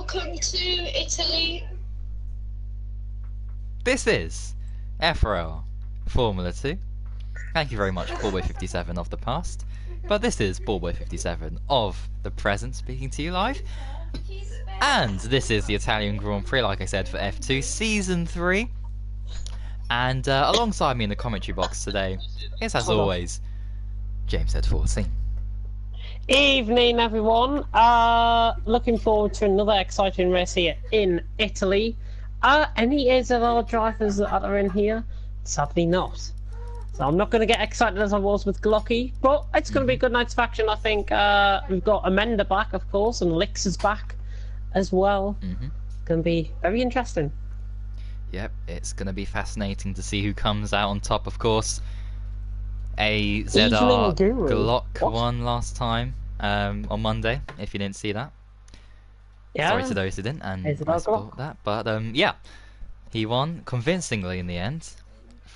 welcome to Italy. This is FRL Formula 2. Thank you very much, Ballboy57 of the past. But this is Ballboy57 of the present speaking to you live. And this is the Italian Grand Prix, like I said, for F2 Season 3. And alongside me in the commentary box today is, as always, James Z14. Evening, everyone. Looking forward to another exciting race here in Italy. Any AZR drivers that are in here? Sadly not. So I'm not going to get excited as I was with Glocky, but it's going to be a good night's of action. I think we've got Amanda back, of course, and Lix is back as well. Going to be very interesting. Yep, it's going to be fascinating to see who comes out on top, of course. A ZR Glock won last time on Monday, if you didn't see that. Yeah. Sorry to those who didn't, and I support that. But yeah, he won convincingly in the end.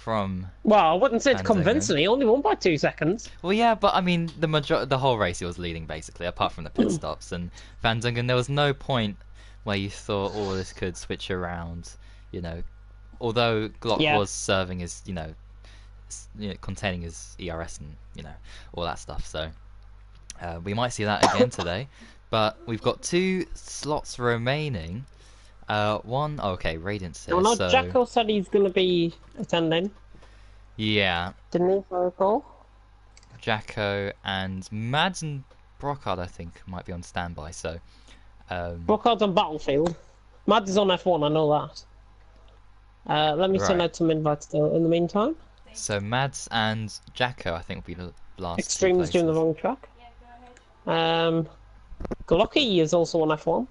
Well, I wouldn't say it's convincingly. He only won by 2 seconds. Well, yeah, but I mean, the whole race he was leading basically, apart from the pit stops. And Van Dungen, there was no point where you thought, oh, this could switch around, you know. Although Glock was serving his, containing his ERS and all that stuff. So we might see that again today. But we've got 2 slots remaining. Okay, Radiant says. Well, no, Jacko said he's going to be attending. Yeah. Didn't he, if I recall? Jacko and Mads and Brockhard, I think, might be on standby. So. Brockhard's on Battlefield. Mads is on F1, I know that. Let me send out some invites though in the meantime. So Mads and Jacko, I think, will be the last. Extreme's doing the wrong track. Glocky is also on F1.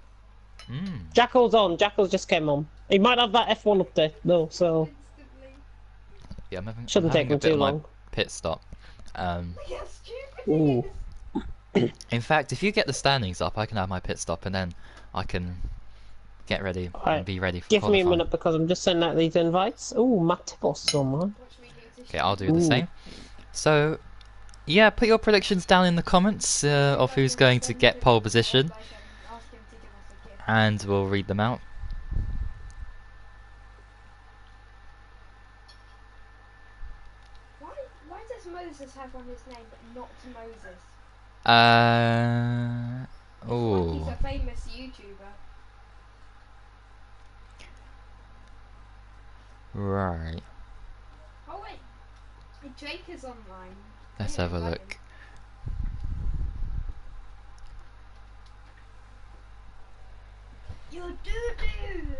Jacko's on. Jacko's just came on. He might have that F1 update though, so yeah, shouldn't take him too long. Pit stop. Ooh. In fact, if you get the standings up, I can have my pit stop, and then I can get ready and be ready for Give qualifying. me a minute because I'm just sending out these invites. Ooh, Matt Tippos on one. Okay, I'll do the same. So, yeah, put your predictions down in the comments of who's going to get pole position, and we'll read them out. Why does Moses have on his name but not Moses? Oh. He's a famous YouTuber. Right. Oh wait, Drake is online. Let's have a look. You doo-doo!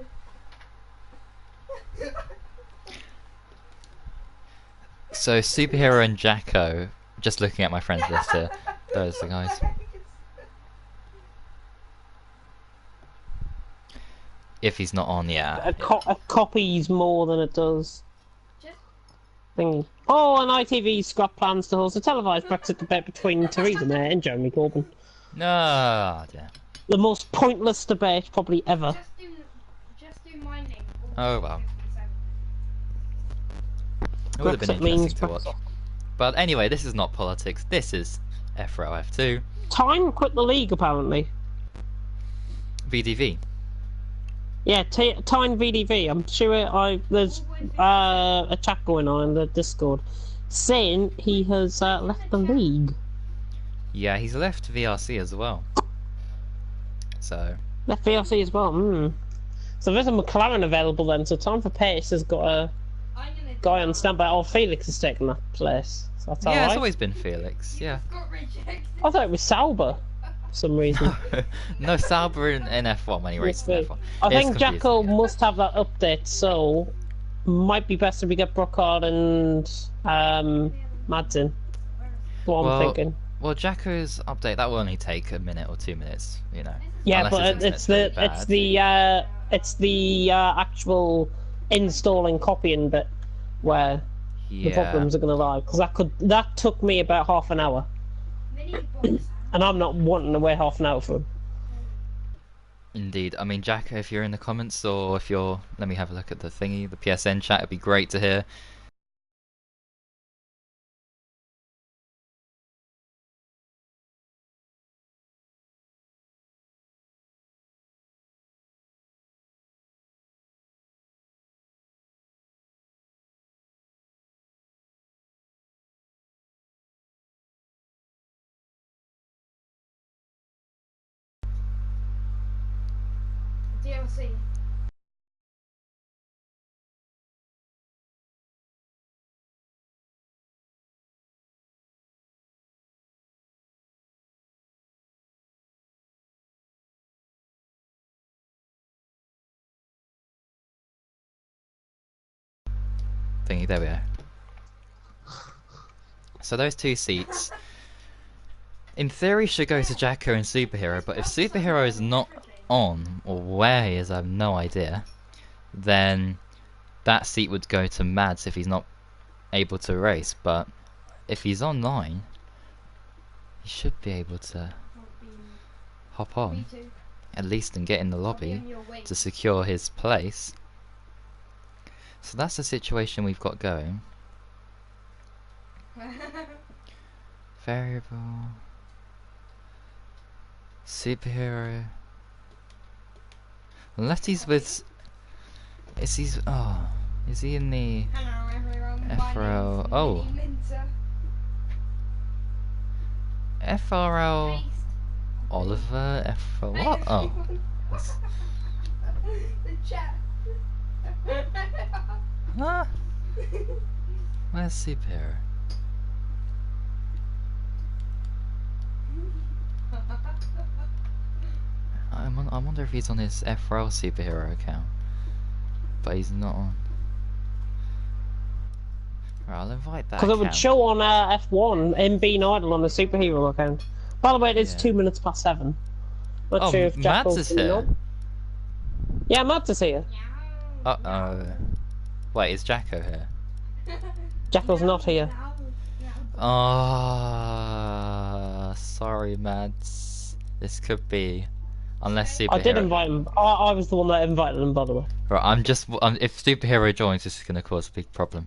So, Superhero and Jacko, just looking at my friends list here, those are the guys. If he's not on, yeah. It copies more than it does thingy. Oh, and ITV scrap plans to host a televised Brexit debate between Theresa May and Jeremy Corbyn. No, dear. The most pointless debate probably ever. Just do my name. Oh well. It would have been interesting to watch. But anyway, this is not politics. This is FRL F2. Time quit the league apparently. VDV. Yeah, Tyne VDV. I'm sure there's a chat going on in the Discord saying he has left the league. Yeah, he's left VRC as well. So. Left VRC as well. So there's a McLaren available then. So Time for Pace has got a guy on standby. Oh, Felix has taken that place. So that's yeah, it's always been Felix. Yeah. I thought it was Sauber. For some reason. No, Sauber in F1 when he races in F1. I think Jacko must have that update, so might be best if we get Brockhard and Madsen. What I'm thinking. Well, Jacko's update that will only take a minute or 2 minutes, you know. Yeah, but it's the actual installing copying bit where the problems are going to lie, because that took me about half an hour. And I'm not wanting to wait half an hour for him. Indeed. I mean, Jack, if you're in the comments or if you're... Let me have a look at the thingy, the PSN chat. It'd be great to hear. DLC. Thingy, there we go. So those 2 seats, in theory, should go to Jacko and Superhero, but if Superhero is not on, or where he is, I have no idea, then that seat would go to Mads if he's not able to race, but if he's online, he should be able to hop on, at least, and get in the lobby to secure his place. So that's the situation we've got going. Variable. Superhero. Unless he's with... Is he in the... Hello everyone, FRL. Oh. FRL... Oliver? FRL... What? Oh. The chat. Huh? Where's Superhero? I wonder if he's on his FRL Superhero account. But he's not on. Right, I'll invite that. Because it would show on F1 him being idle on the Superhero account. By the way, it is 2 minutes past 7. Not sure if Mads is here. On. Yeah, Mads is here. Uh-oh. Wait, is Jacko here? Jacko's not here. Sorry, Mads. This could be... Unless Superhero... I did invite him. I was the one that invited him, by the way. Right, if Superhero joins, this is going to cause a big problem.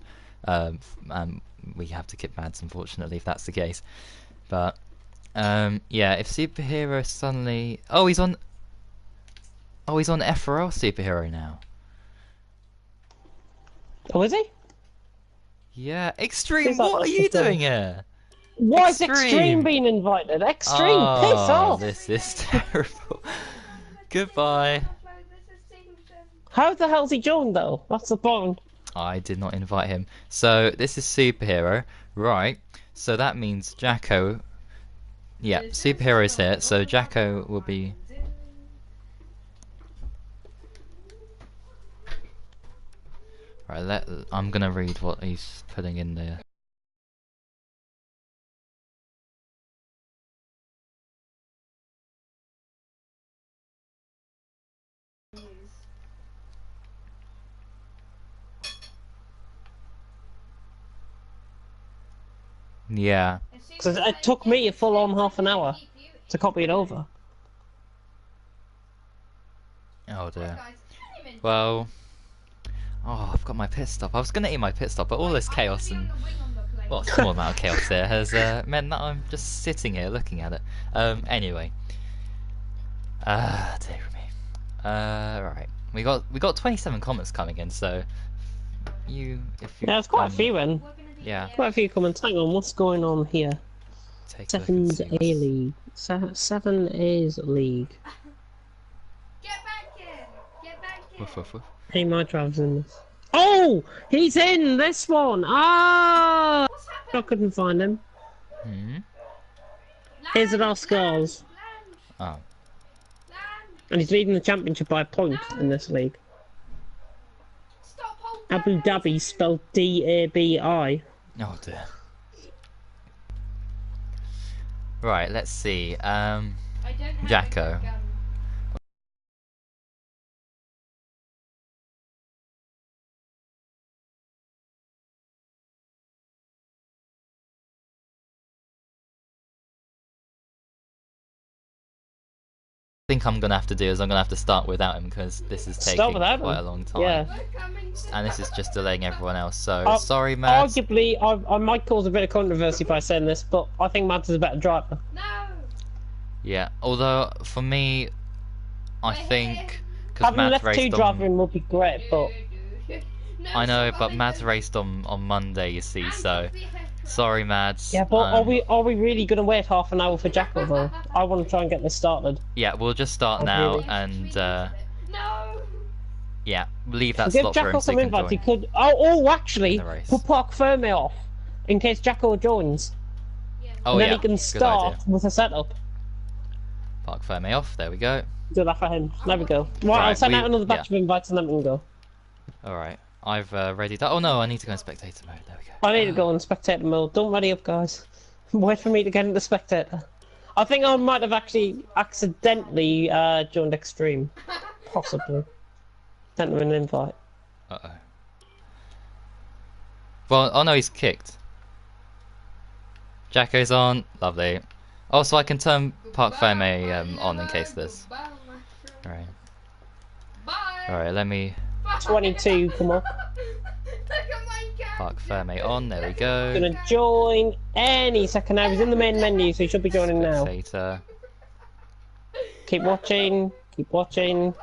We have to kick Mads, unfortunately, if that's the case. But, yeah, if Superhero suddenly... Oh, he's on FRL Superhero now. Oh, is he? Yeah, Extreme, what are you doing here? Why is Extreme being invited? Extreme, piss off! This is terrible. Goodbye. How the hell's he joined though? That's the point. I did not invite him. So this is Superhero, right? So that means Jacko. Yeah, Superhero's here. So Jacko will be. Right, I'm gonna read what he's putting in there. Yeah. Because it took me a full on half an hour to copy it over. Oh dear. Well. Oh, I've got my pit stop. I was going to eat my pit stop, but all this chaos and... Well, a small amount of chaos here has meant that I'm just sitting here looking at it. Anyway. Dear me. Right. We got 27 comments coming in, so... If you... Yeah, there's quite a few in. Yeah. Quite a few comments. Hang on, what's going on here? Sevens A League. 7A's League. Get back in! Get back in! Woof, woof, woof. Hey, my driver's in this. Oh! He's in this one! Ah! I couldn't find him. Here's at our scores. Oh. And he's leading the championship by a point in this league. Abu Dhabi spelled D-A-B-I. Oh dear. Right, let's see. Jacko. I think I'm gonna have to do is I'm gonna have to start without him because this is taking quite a long time. Yeah. And this is just delaying everyone else. So sorry, Mads. Arguably, I might cause a bit of controversy by saying this, but I think Mads is a better driver. No! Yeah. Although for me, I think because having Mads left raced two driving would be great, but I know, but Mads raced on Monday. You see, so. Sorry, Mads. Yeah, but are we really gonna wait half an hour for Jacko though? I want to try and get this started. Yeah, we'll just start now, really? and No! Yeah, leave that Give slot for him Jacko so some he can invites. He join could. Oh, actually, the race. put Park Fermi off in case Jacko joins. Oh And then yeah, he can good start idea. with a setup. Park Fermi off, there we go. Do that for him. There we go. Right, Right, I'll send out another batch of invites and then we can go. Alright, I've readied that. Oh no, I need to go in spectator mode, there we go. I need to go in spectator mode. Don't ready up, guys. Wait for me to get into spectator. I think I might have actually accidentally joined Extreme. Possibly. Sent him an invite. Uh-oh. Well, oh no, he's kicked. Jacko's on, lovely. Oh, so I can turn Park Fermi on in case there's... Alright. Alright, let me... 22 come up. Park Fermi on, there we go. Gonna join any second now. He's in the main menu, so he should be joining now. Spectator. Keep watching, keep watching.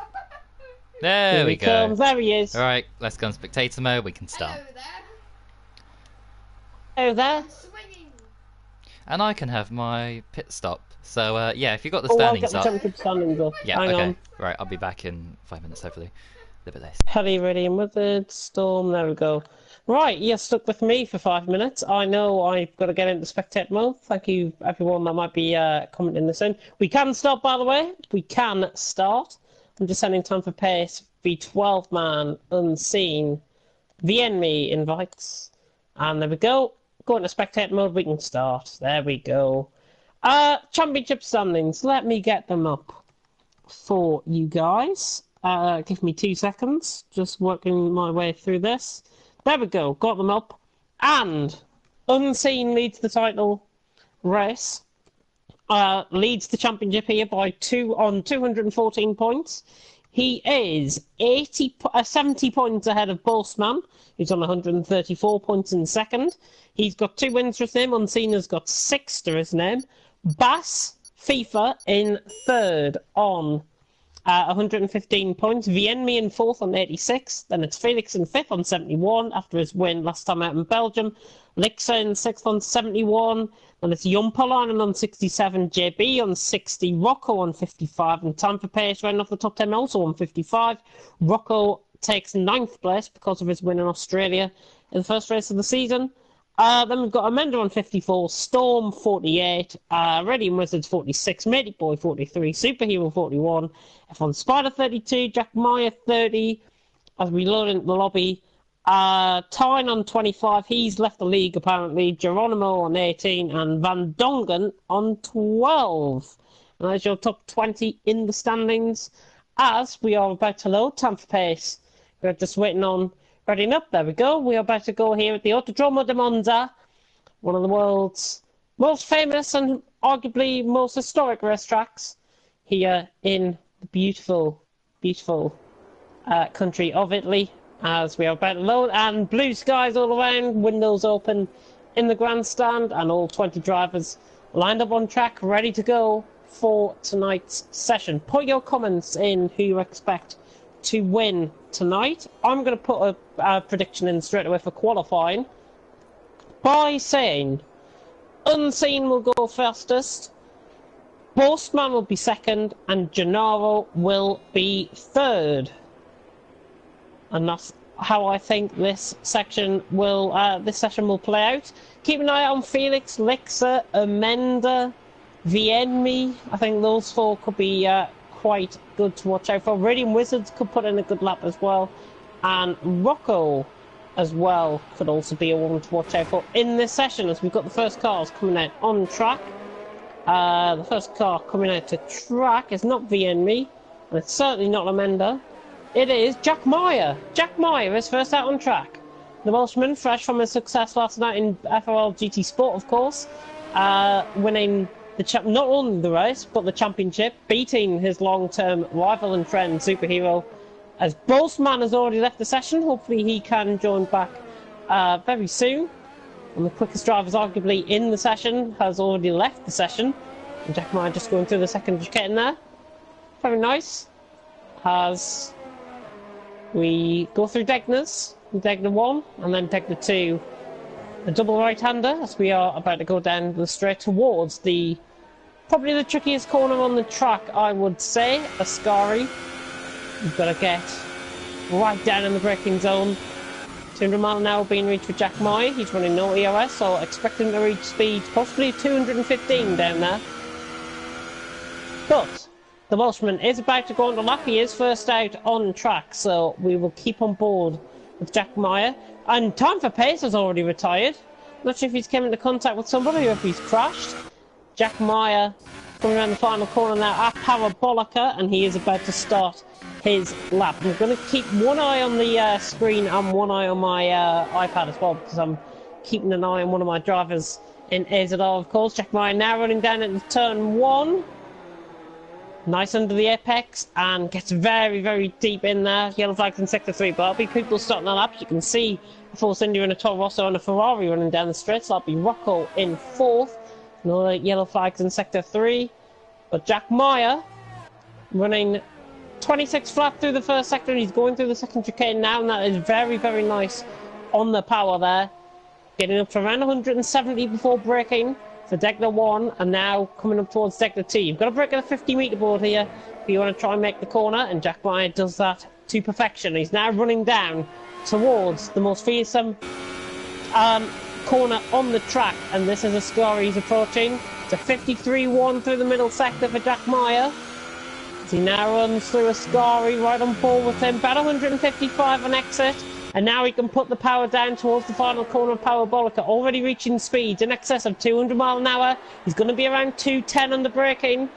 There Here we he go. comes. There he is. Alright, let's go in spectator mode, we can start. Oh, there. And I can have my pit stop. So, yeah, if you've got the Oh, I'll standings get the up... championship standings up. Yeah, Hang okay. on. Right, I'll be back in 5 minutes, hopefully. A little bit less. Heli ready and withered, storm, there we go. Right, you're stuck with me for 5 minutes. I know I've got to get into spectator mode. Thank you, everyone that might be commenting this in. We can start, by the way. We can start. I'm just sending time for pace. The 12-man unseen VNME invites. And there we go. Go into spectator mode, we can start. There we go. Championship standings. Let me get them up for you guys. Give me 2 seconds. Just working my way through this. There we go. Got them up. And Unseen leads the title race. Leads the championship here by 214 points. He is 70 points ahead of Bossman, who's on 134 points in second. He's got 2 wins to his name. Unseen has got 6 to his name. Bass FIFA in third on 115 points. Vienmi in fourth on 86. Then it's Felix in fifth on 71 after his win last time out in Belgium. Lixa in sixth on 71. Then it's Jumpalainen on 67. JB on 60. Rocco on 55. And time for pace right off the top 10 also on 55. Rocco takes 9th place because of his win in Australia in the first race of the season. Then we've got Amanda on 54, Storm 48, Ready and Wizards 46, Matey Boy 43, Superhero 41, F1 Spider 32, Jack Meyer 30, as we load into the lobby. Tyne on 25, he's left the league apparently, Geronimo on 18, and Van Dongen on 12. And there's your top 20 in the standings, as we are about to load. Time for pace. We're just waiting on... Ready up, there we go. We are about to go here at the Autodromo de Monza, one of the world's most famous and arguably most historic racetracks here in the beautiful, beautiful country of Italy, as we are about to load, and blue skies all around, windows open in the grandstand, and all 20 drivers lined up on track, ready to go for tonight's session. Put your comments in who you expect to win tonight. I'm going to put a prediction in straight away for qualifying by saying Unseen will go fastest, Postman will be second, and Gennaro will be third. And that's how I think this session will play out. Keep an eye out on Felix, Lixa, Amanda, Vienmi. I think those 4 could be quite good to watch out for. Radiant Wizards could put in a good lap as well, and Rocco as well could also be a one to watch out for in this session, as we've got the first cars coming out on track. The first car coming out to track is not VNME, and it's certainly not Amanda. It is Jack Meyer. Jack Meyer is first out on track. The Welshman, fresh from his success last night in FRL GT Sport, of course, winning not only the race, but the championship, beating his long-term rival and friend, Superhero. As Bossman has already left the session, hopefully he can join back very soon. And the quickest drivers arguably in the session has already left the session. And Jack Meyer just going through the second chicane in there. Very nice. As we go through Degner's, Degner 1 and then Degner 2. A double right-hander as we are about to go down the straight towards probably the trickiest corner on the track, I would say, Ascari. You've got to get right down in the braking zone. 200 mile an hour being reached for Jack Meyer. He's running no ERS, so expect him to reach speeds possibly 215 down there. But the Welshman is about to go on the lap. He is first out on track, so we will keep on board with Jack Meyer. And Time for Pace has already retired. Not sure if he's come into contact with somebody or if he's crashed. Jack Meyer coming around the final corner now at Parabolica, and he is about to start his lap. I'm going to keep one eye on the screen and one eye on my iPad as well, because I'm keeping an eye on one of my drivers in AZR, of course. Jack Meyer now running down into turn 1. Nice under the apex, and gets very, very deep in there. Yellow flags in sector 3, but there'll be people starting the laps. You can see a Force India and a Toro Rosso and a Ferrari running down the straight, so that'll be Rocco in 4th. No yellow flags in sector 3. But Jack Meyer running 26 flat through the first sector, and he's going through the second chicane now, and that is very, very nice on the power there. Getting up to around 170 before braking for Degner 1, and now coming up towards Degner 2. You've got to break at the 50-metre board here if you want to try and make the corner, and Jack Meyer does that to perfection. He's now running down towards the most fearsome corner on the track, and this is a score he's approaching. It's a 53-1 through the middle sector for Jack Meyer. As he now runs through Ascari right on board with him, about 155 on exit, and now he can put the power down towards the final corner of Parabolica, already reaching speeds in excess of 200 mile an hour. He's going to be around 210 on the braking.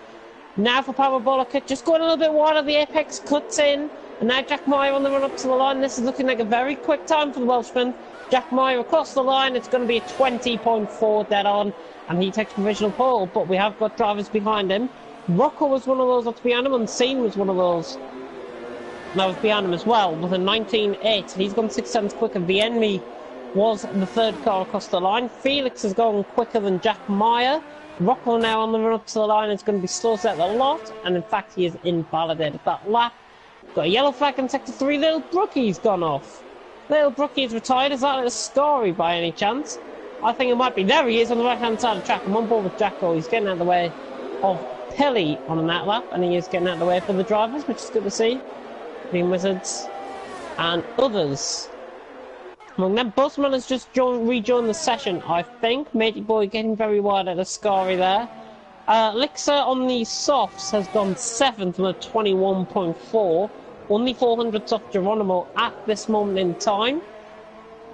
Now for Parabolica, just going a little bit wider, the apex cuts in, and now Jack Meyer on the run up to the line. This is looking like a very quick time for the Welshman. Jack Meyer across the line, it's going to be a 20.4 dead on, and he takes provisional pole, but we have got drivers behind him. Rocco was one of those that's behind him, and Unseen was one of those that was behind him as well, with a 19.8. He's gone 6 seconds quicker. The enemy was the third car across the line. Felix has gone quicker than Jack Meyer. Rocco now on the run up to the line is going to be slowest out the lot, and in fact he is invalidated that lap. Got a yellow flag in sector 3. Little Brookie's gone off. Little Brookie is retired. Is that a Scary by any chance? I think it might be. There he is on the right hand side of the track. I'm on board with Jacko. He's getting out of the way of Pelly on that lap, and he is getting out of the way for the drivers, which is good to see. Green Wizards and others. Among them, Busman has just rejoined the session, I think. Matey Boy getting very wide at a Scary there. Lixer on the softs has gone 7th with a 21.4. Only 400s off Geronimo at this moment in time.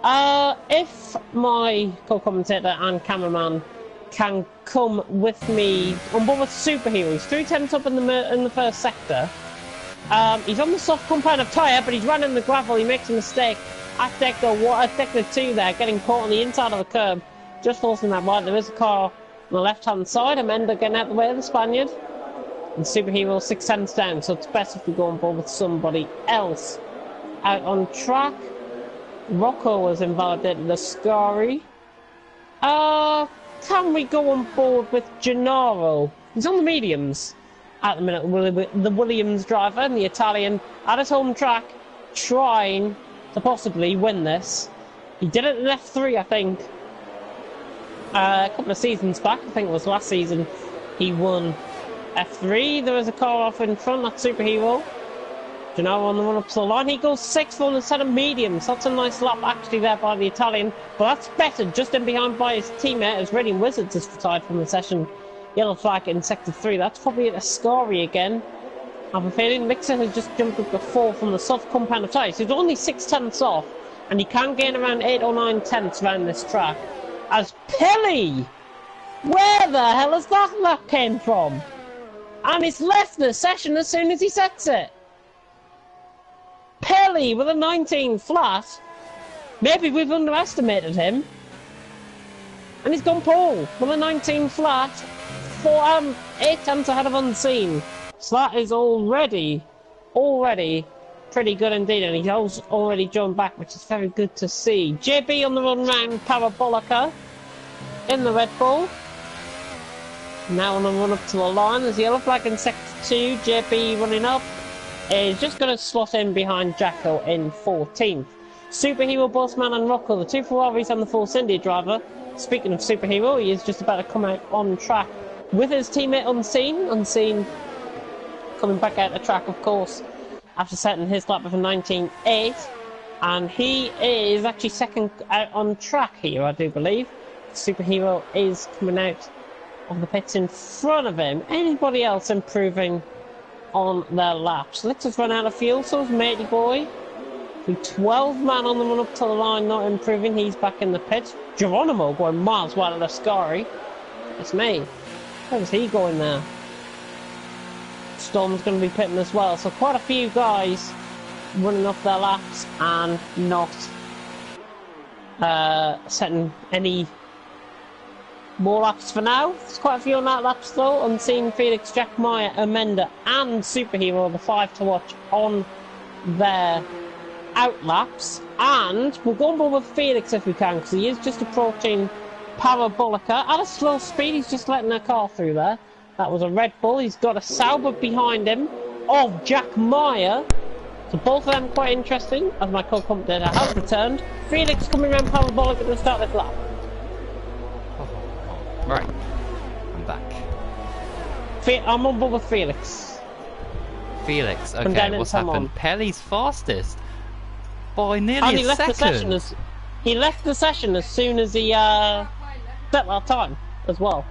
If my co-commentator and cameraman can come with me on board with Superhero, he's 3 tenths up in the first sector. He's on the soft compound of tyre, but he's running the gravel. He makes a mistake at Dector 2 there, getting caught on the inside of the curb, just forcing that right. There is a car on the left-hand side. Amanda getting out the way of the Spaniard. And Superhero 6 tenths down, so it's best if we go on board with somebody else. Out on track, Rocco was invalidated the Scary. Can we go on board with Gennaro? He's on the mediums at the minute, the Williams driver and the Italian at his home track, trying to possibly win this. He did it in F3, I think, a couple of seasons back. I think it was last season he won F3. There was a car off in front, that's Superhero. Gennaro on the run up to the line. He goes 6th on a set of mediums. That's a nice lap actually there by the Italian, but that's better just in behind by his teammate as Reading Wizards is retired from the session. Yellow flag in sector 3. That's probably a Scary again. I have a feeling Mixer has just jumped up to 4th from the soft compound of tyres. He's only 6 tenths off, and he can gain around 8 or 9 tenths around this track. As Pelly! Where the hell has that lap came from? And he's left the session as soon as he sets it. Pelly with a 19 flat. Maybe we've underestimated him. And he's gone pole with a 19 flat. 8 tenths ahead of Unseen. So that is already pretty good indeed, and he's already joined back, which is very good to see. JB on the run round Parabolica in the Red Bull. Now on the run up to the line, there's a yellow flag in sector 2. JB running up is just going to slot in behind Jacko in 14th. Superhero, Bossman and Rocco, the 2 Ferraris and the Force India driver. Speaking of Superhero, he is just about to come out on track with his teammate Unseen. Unseen coming back out the track, of course, after setting his lap of a 19.8. And he is actually second out on track here, I do believe. Superhero is coming out of the pits in front of him. Anybody else improving on their laps? Let's just run out of fuel, so is Matey Boy. The 12 man on the run up to the line, not improving. He's back in the pits. Geronimo going miles wide of the Scary. It's me. How's he going there? Storm's going to be pitting as well. So quite a few guys running off their laps and not setting any more laps for now. There's quite a few on that laps though. Unseen, Felix, Jack Meyer, Amanda and Superhero, the 5 to watch on their out laps. And we'll go on board with Felix if we can, because he is just approaching Parabolica at a slow speed. He's just letting a car through there. That was a Red Bull. He's got a Sauber behind him of Jack Meyer. So both of them quite interesting, as my co-commentator has returned. Felix coming around Parabolica to start this lap. Right, I'm back. I'm on board with Felix. Felix, okay, what's happened? Pelly's fastest by nearly and he a left second. The session he left the session as soon as he set that time as well.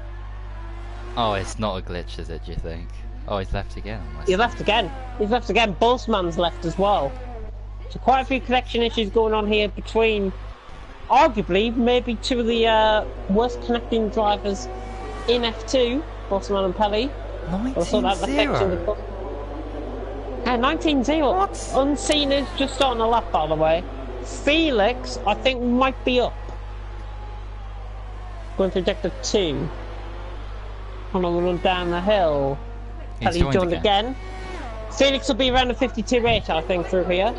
Oh, it's not a glitch, is it, do you think? Oh, he's left again. He left again. He's left again. Boltzmann's left as well. So quite a few connection issues going on here between, arguably, maybe two of the worst connecting drivers in F2, Boltzmann and Pelly. 19-0. 19-0. What? Unseen is just starting a lap, by the way. Felix, I think, might be up. Going through Sector 2. And I'm going to run down the hill. He's joined again. Felix will be around the 52.8, I think, through here.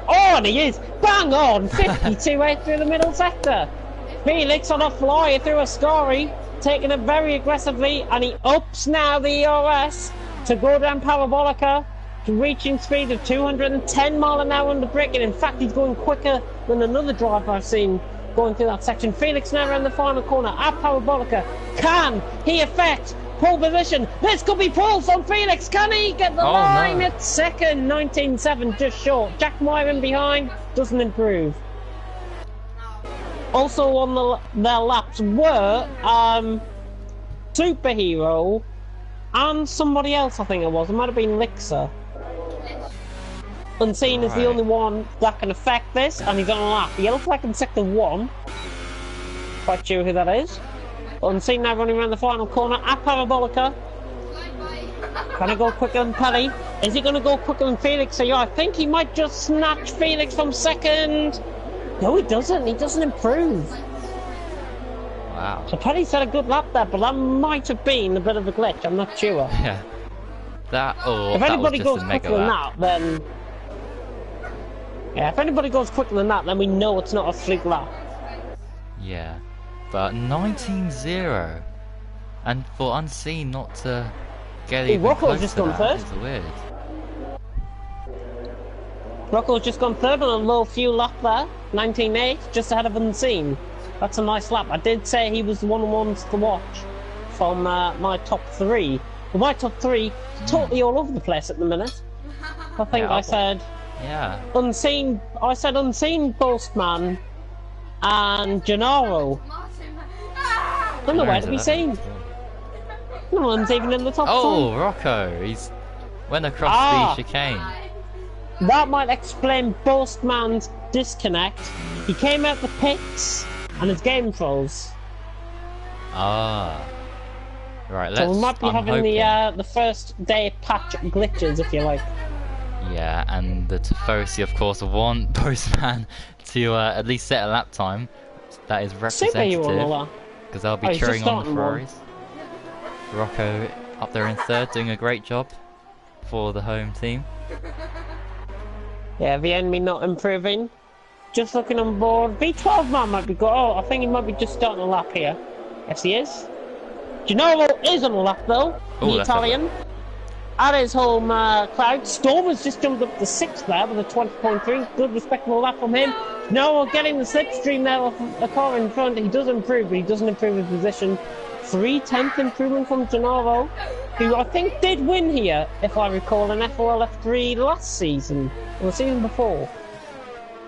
Oh, and he is! Bang on! 52.8 through the middle sector. Felix on a flyer through a Scary, taking it very aggressively, and he ups now the ERS to go down Parabolica, to reaching speed of 210 mile an hour under braking. In fact, he's going quicker than another driver I've seen going through that section. Felix now around the final corner at Parabolica. Can he affect pole position? This could be pole from Felix. Can he get the line at second? 19.7, just short. Jack Meyer in behind, doesn't improve. Also on their laps were Superhero and somebody else, I think it was. It might have been Lixer. Unseen is the only one that can affect this, and he's on a lap. He looks like in sector 1. Quite sure who that is. Unseen now running around the final corner at Parabolica. Can he go quicker than Pelly? Is he going to go quicker than Felix? I think he might just snatch Felix from second. No, he doesn't. He doesn't improve. Wow. So Pelly's had a good lap there, but that might have been a bit of a glitch. I'm not sure. Yeah. That or if anybody goes quicker than that, then yeah. If anybody goes quicker than that, then we know it's not a fluke lap. Yeah. But 19-0, and for Unseen not to get even close just to gone that first. is weird. Rocco's just gone third on a low fuel lap there, 19.8, just ahead of Unseen. That's a nice lap. I did say he was the ones to watch from my top 3. Well, my top 3 is totally all over the place at the minute. I think I said Unseen. I said Unseen, Boltzmann, and Gennaro. I'm nowhere to be seen. No one's even in the top 10. Rocco, he's went across the chicane. That might explain Boltzmann's disconnect. He came out the pits and his game froze. Right, let's. So we might be having the first day patch glitches, if you like. Yeah, and the Tifosi, of course, want Postman to at least set a lap time that is representative, because they'll be cheering on the Ferraris. Rocco up there in third, doing a great job for the home team. Yeah, the enemy not improving. Just looking on board. V12 man might be good. Oh, I think he might be just starting a lap here. Yes, he is. Gennaro is on a lap though. The Italian. At his home crowd. Storm has just jumped up to 6th there with a 20.3. Good, respectable lap from him. Gennaro getting the slipstream there off a car in front. He does improve, but he doesn't improve his position. 3/10 improvement from Gennaro, who I think did win here, if I recall, in FRL F3 last season, or the season before.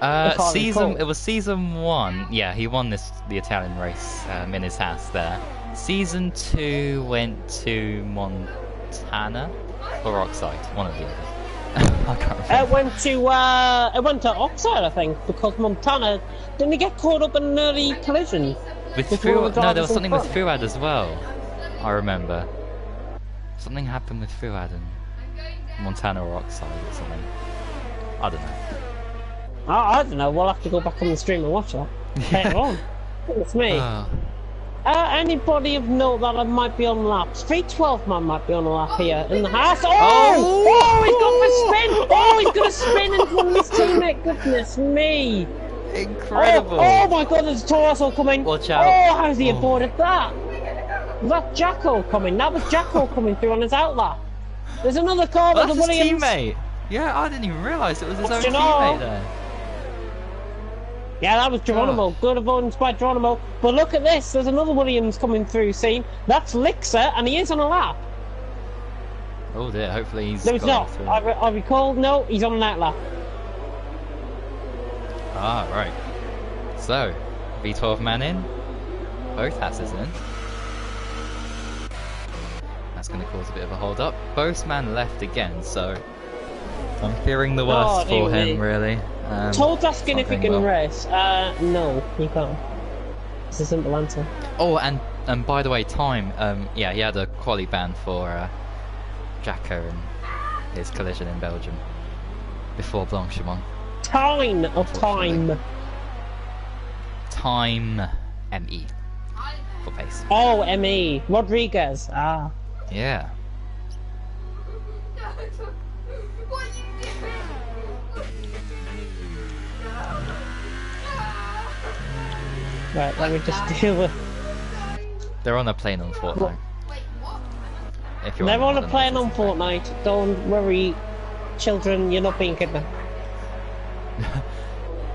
It was season 1. Yeah, he won the Italian race in his house there. Season 2 went to Montana or Oxide, one of the other. I can't remember. It went to Oxide, I think, because Montana didn't he get caught up in an early collision? With Fuad, no, there was something with Fuad as well. I remember. Something happened with Fuad in Montana or Oxide or something. I don't know. I don't know. We'll have to go back on the stream and watch that later on. It's me. Anybody of note that I might be on laps? 312 man might be on a lap here in the house. Oh, he's gone for spin! Oh, he's gonna spin into one of his teammate. Goodness me! Incredible! Oh my God, there's a Torosso coming. Watch out! Oh, how's he avoided that? Was that Jacko coming? That was Jacko coming through on his outlap. There's another car with the Williams. Teammate. Yeah, I didn't even realise it was his own Gennaro. teammate there. Yeah, that was Geronimo. Good avoidance by Geronimo. But look at this. There's another Williams coming through scene. That's Lixer, and he is on a lap. Oh dear, hopefully he's No, he's not. I recall, no, he's on an out lap. Ah, right. So, V12 man in. Both Hasses in. That's going to cause a bit of a hold up. Both man left again, so I'm fearing the worst for him, really. Toad's asking if he can race. No, he can't. It's a simple answer. Oh, and by the way, time. Yeah, he had a quali ban for Jacko and his collision in Belgium before Blanchimont. Time. ME for pace. Oh, ME Rodriguez. Ah. Yeah. Right, let me just deal with. They're on a plane on Fortnite. They're on a plane on Fortnite. Don't worry, children. You're not being kidnapped.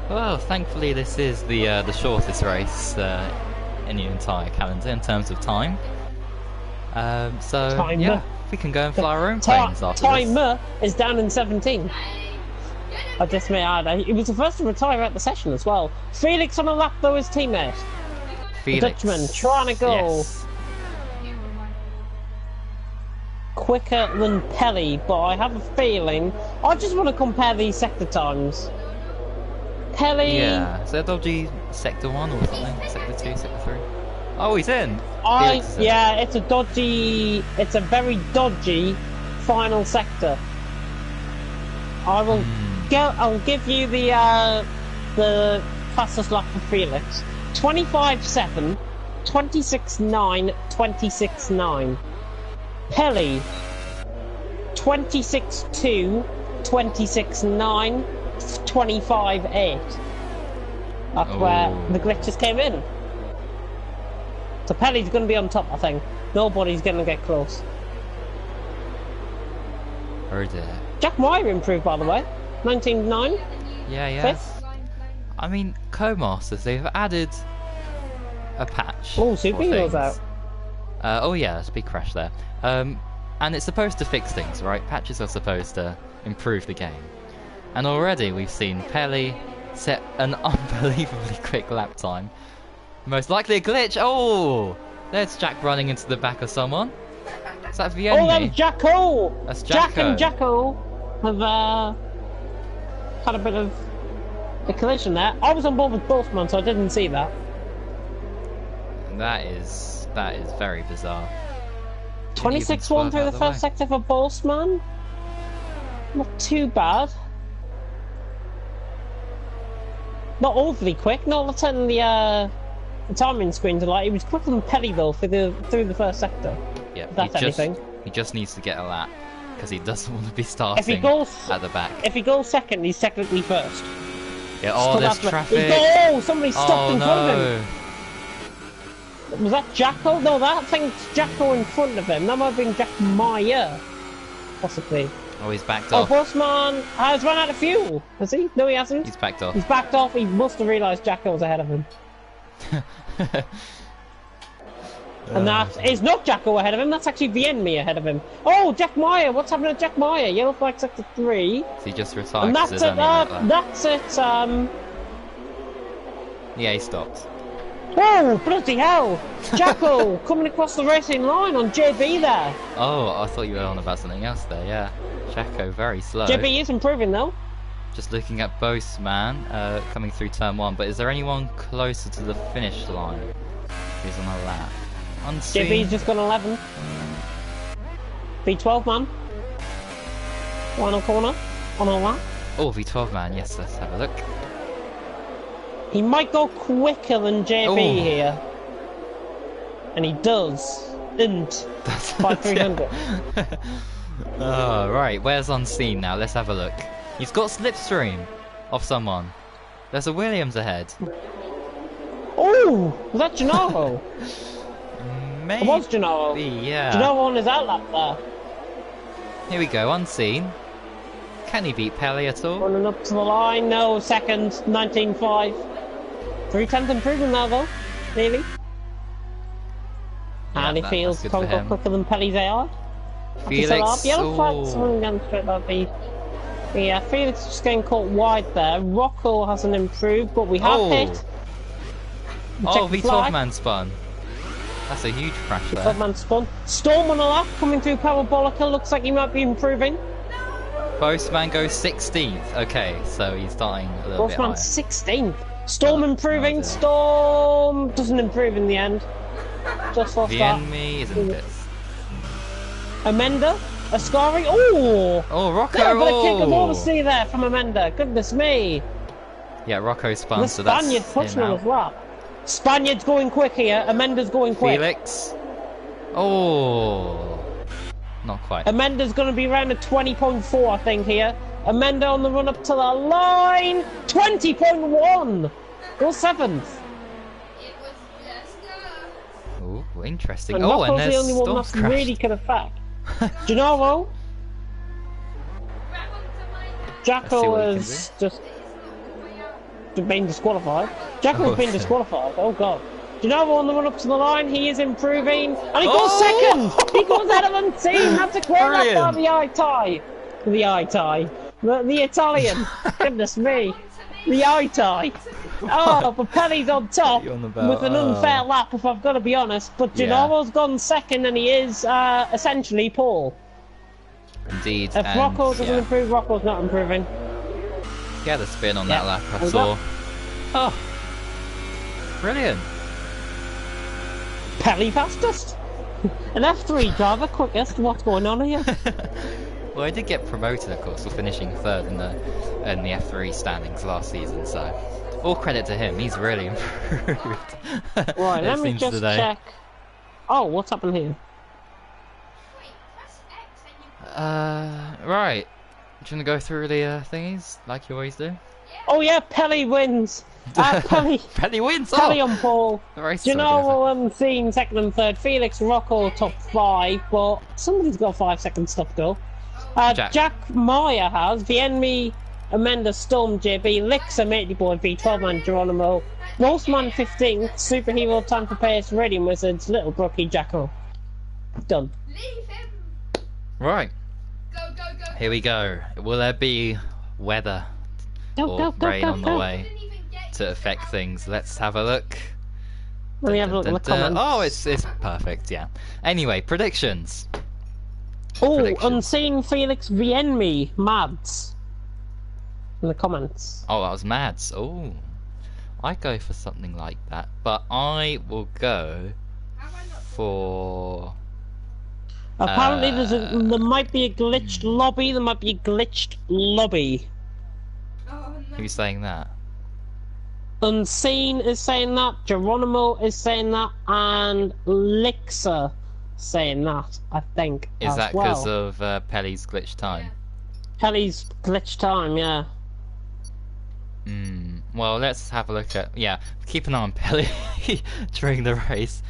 Well, thankfully this is the shortest race in the entire calendar in terms of time. So yeah, we can go and fly our own planes after this. Timer is down in 17. I just may add, he was the first to retire at the session as well. Felix on a lap though, his teammate. The Dutchman trying to go quicker than Pelly, but I have a feeling I just want to compare these sector times. Pelly. Yeah, is there a dodgy sector 1 or something? Sector 2, sector 3? Oh, he's in. Yeah, it's a very dodgy final sector. I'll give you the fastest lap for Felix. 25.7, 26.9, 26.9. Pelly, 26.2, 26.9, 25.8. That's where the glitches came in. So Pelly's going to be on top, I think. Nobody's going to get close. Oh dear. Jack Meyer improved, by the way. 19.9. Yeah. Fifth. I mean, Co-Masters, they've added a patch. Oh, Super Hero's out. Oh yeah, there's a big crash there. And it's supposed to fix things, right? Patches are supposed to improve the game. And already we've seen Pelly set an unbelievably quick lap time. Most likely a glitch. Oh! There's Jack running into the back of someone. Is that Vienny? Oh, that was Jacko! That's Jacko. Jack and Jacko have had a bit of a collision there. I was on board with Boltzmann, so I didn't see that. And that is very bizarre. 26-1 through the first sector for Boltzmann. Not too bad. Not overly quick. Not turning the timing screen to light. He was quicker than Pelly though through the first sector. Yeah, that's anything. He just needs to get a lap because he doesn't want to be starting at the back. If he goes second, he's technically first. Yeah. Oh, there's traffic. Oh, somebody stopped in front of him. No. Was that Jacko? No, that thing's Jacko in front of him. That might have been Jack Meyer, possibly. Oh, he's backed off. Oh, Bossman has run out of fuel. Has he? No, he hasn't. He's backed off. He's backed off. He must have realised Jacko was ahead of him. And that is not Jacko ahead of him, that's actually Vienme ahead of him. Oh, Jack Meyer, what's happening to Jack Meyer? Yellow flag sector 3. So he just retired. And that's it, Yeah, he stopped. Oh, bloody hell! Jacko coming across the racing line on JB there. Oh, I thought you were on about something else there, yeah. Jacko, very slow. JB is improving though. Just looking at Boastman coming through turn 1, but is there anyone closer to the finish line who's on a lap? Unseen. JB's just gone 11. V12 man. Final corner on a lap. Oh, V12 man, yes, let's have a look. He might go quicker than JB here. And he does. Int. That's 5300. Oh, right, where's Unseen now? Let's have a look. He's got slipstream off someone. There's a Williams ahead. Oh, was that Gennaro? Maybe, It was Gennaro. yeah. Gennaro on his outlap there. Here we go, Unseen. Can he beat Pelly at all? Running up to the line, no, second, 19.5. 3/10 improvement now though, nearly. Yeah, And he feels that's good for can't go him. quicker than Pelly's AI. Felix, Yellow flags running down straight that beat. Yeah, Felix is just getting caught wide there. Rocco hasn't improved, but we have hit. Oh, Check the V12 flag. man spun. That's a huge crash there. V12 man spun. Storm on the lap, coming through Parabolica. Looks like he might be improving. Postman goes 16th. Okay, so he's starting a little bit Postman higher. 16th. Storm Oh, improving. no, Storm doesn't improve in the end. Just lost that. Vienme is in this. Amenda, Ascari. Oh! Oh, Rocco! Yeah, but a kick of all Oh! to see there from Amenda. Goodness me. Yeah, Rocco spun, The so that's Spaniard pushing him on out. his lap. Spaniard's going quick here. Amenda's going quick. Felix. Oh, not quite. Amenda's going to be around a 20.4, I think, here. Amenda on the run up to the line. 20.1. Go 7th. Oh, interesting. And Oh, and Rocco's there's the only one Storm's that's crash. really can affect. Gennaro. Let's see Jacko what he can has just been disqualified. Jacko has been disqualified. Oh god. Gennaro on the run up to the line. He is improving, and he goes second. He goes out of Unseen. That's a clear up by the eye tie. The eye tie. The Italian. Goodness me. The eye tie. Oh, but Pelly's on top You're on the belt. with an unfair lap, if I've got to be honest. But Gennaro's gone second, and he is essentially Paul. Indeed. If and, Rocco doesn't yeah. improve, Rocco's not improving. He had a spin on Yeah. that lap, I Hold saw. up. Oh, brilliant. Pelly fastest. An F3 driver quickest. What's going on here? Well, I did get promoted, of course, for finishing third in the F3 standings last season, so all credit to him. He's really improved. Right, it let me seems just today. check. Oh, what's happened here? Right. Do you want to go through the thingies like you always do? Oh yeah, Pelly wins. Pelly. Pelly wins. Pelly Oh, on pole. the race is over. Gennaro Unseen second and third. Felix Rocco top 5, but somebody's got 5 seconds stuff to go. Jack Meyer has Vienme, Amenda, Storm, JB, Lixer, Matey Boy, V12 man, Geronimo, Roastman 15th, Superhero, Time for Pace, Radiant Wizards, Little Brookie, Jacko. Done. Leave him. Right. Go, go, go. Here we go. Will there be weather or rain on the way Didn't even get to affect things? Let's have a look. Let me have a look at the comments. Oh, it's perfect. Yeah. Anyway, predictions. Oh, predictions. Unseen Felix Vienme, Mads. In the comments. Oh, that was Mads. Oh, I go for something like that, but I will go for. Apparently there might be a glitched lobby, there might be a glitched lobby. Oh, no. Who's saying that? Unseen is saying that, Geronimo is saying that, and Lixer saying that, I think, Is as that well. because of Pelly's glitch time? Kelly's glitch time, yeah. Well, let's have a look at. Yeah, keep an eye on Pelly during the race,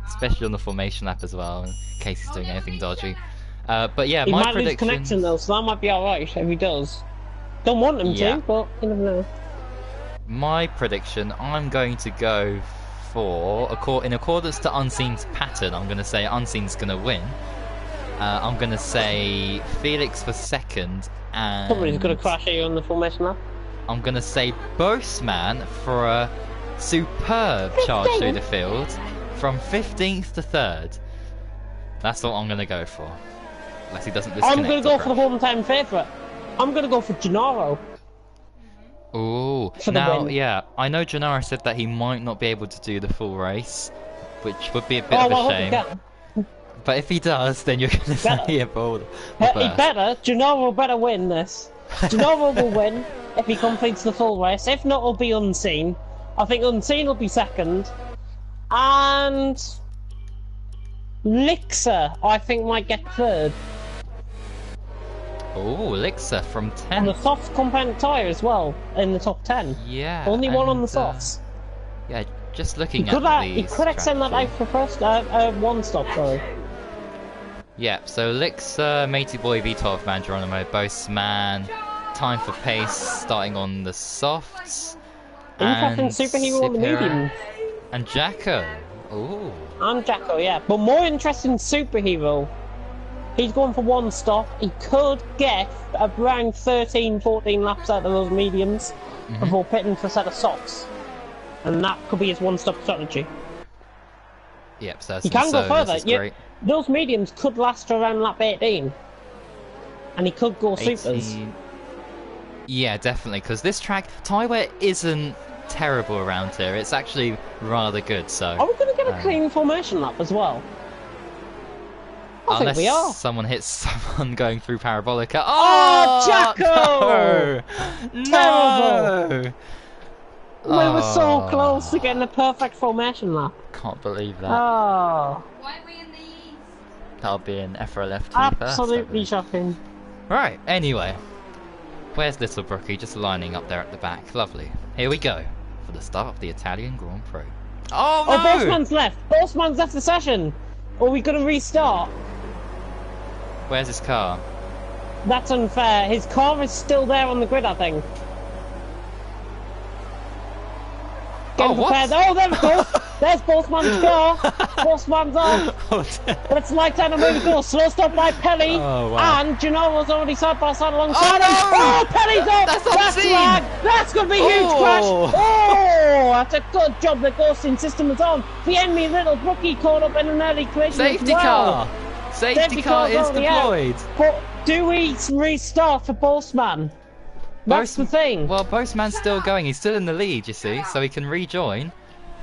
especially on the formation lap as well, in case he's doing anything dodgy. But yeah, He my might lose prediction. connection though, so that might be alright if he does. Don't want him Yeah. to, but you never know. My prediction, I'm going to go therefore, in accordance to Unseen's pattern, I'm going to say Unseen's going to win. I'm going to say Felix for second, and Somebody's going to crash you on the formation lap. I'm going to say Boastman for a superb charge through the field from 15th to 3rd. That's what I'm going to go for. Unless he doesn't disconnect. I'm going to go for the hometown favourite. I'm going to go for Gennaro. Ooh, now, yeah, I know Gennaro said that he might not be able to do the full race, which would be a bit of a shame. But if he does, then you're going to say he bowled. He better. Gennaro better win this. Gennaro will win if he completes the full race. If not, it'll be Unseen. I think Unseen will be second. And Lixer, I think, might get third. Oh, Lixer from 10th. On the soft compound tyre as well, in the top 10. Yeah. Only one on the softs. Yeah, just looking He at could extend that out for first, one stop, sorry. Yeah, so Lixer, Matey Boy, V12 Man, Geronimo, Boastman, Time for Pace starting on the softs. Interesting superhero on the medium. And Jacko. Ooh. And Jacko, yeah. But more interesting superhero. He's going for one stop. He could get around 13, 14 laps out of those mediums before pitting for a set of softs. And that could be his one-stop strategy. Yep, so he can go further. Great. Those mediums could last to around lap 18. And he could go 18. supers. Yeah, definitely, because this track, tyre wear isn't terrible around here. It's actually rather good, so... Are we going to get a clean formation lap as well? I think we are. Someone hits someone going through Parabolica. Oh, Jacko! No! Terrible! We were so close to getting a perfect formation lap. Can't believe that. Oh. Why are we in the east? That'll be an FRL F2 Absolutely shocking. Right, anyway. Where's Little Brookie? Just lining up there at the back. Lovely. Here we go for the start of the Italian Grand Prix. Oh, no! Oh, Bossman's left! Bossman's left the session! Are we going to restart? Where's his car? That's unfair. His car is still there on the grid, I think. Getting prepared. Oh, there we go! There's Bossman's car! Bossman's off! Let's light down and move go. Slow stop by Pelly. Oh, wow. And Genova's already side by side alongside him. No! Oh, Pelly's off! That's unseen! That's going to be a huge crash! Oh, that's a good job the ghosting system was on. The enemy Little Brookie caught up in an early collision Safety as well. car! Safety car is deployed! But do we restart for Bossman? That's the thing. Well, Boastman's still going. He's still in the lead, you see, so he can rejoin.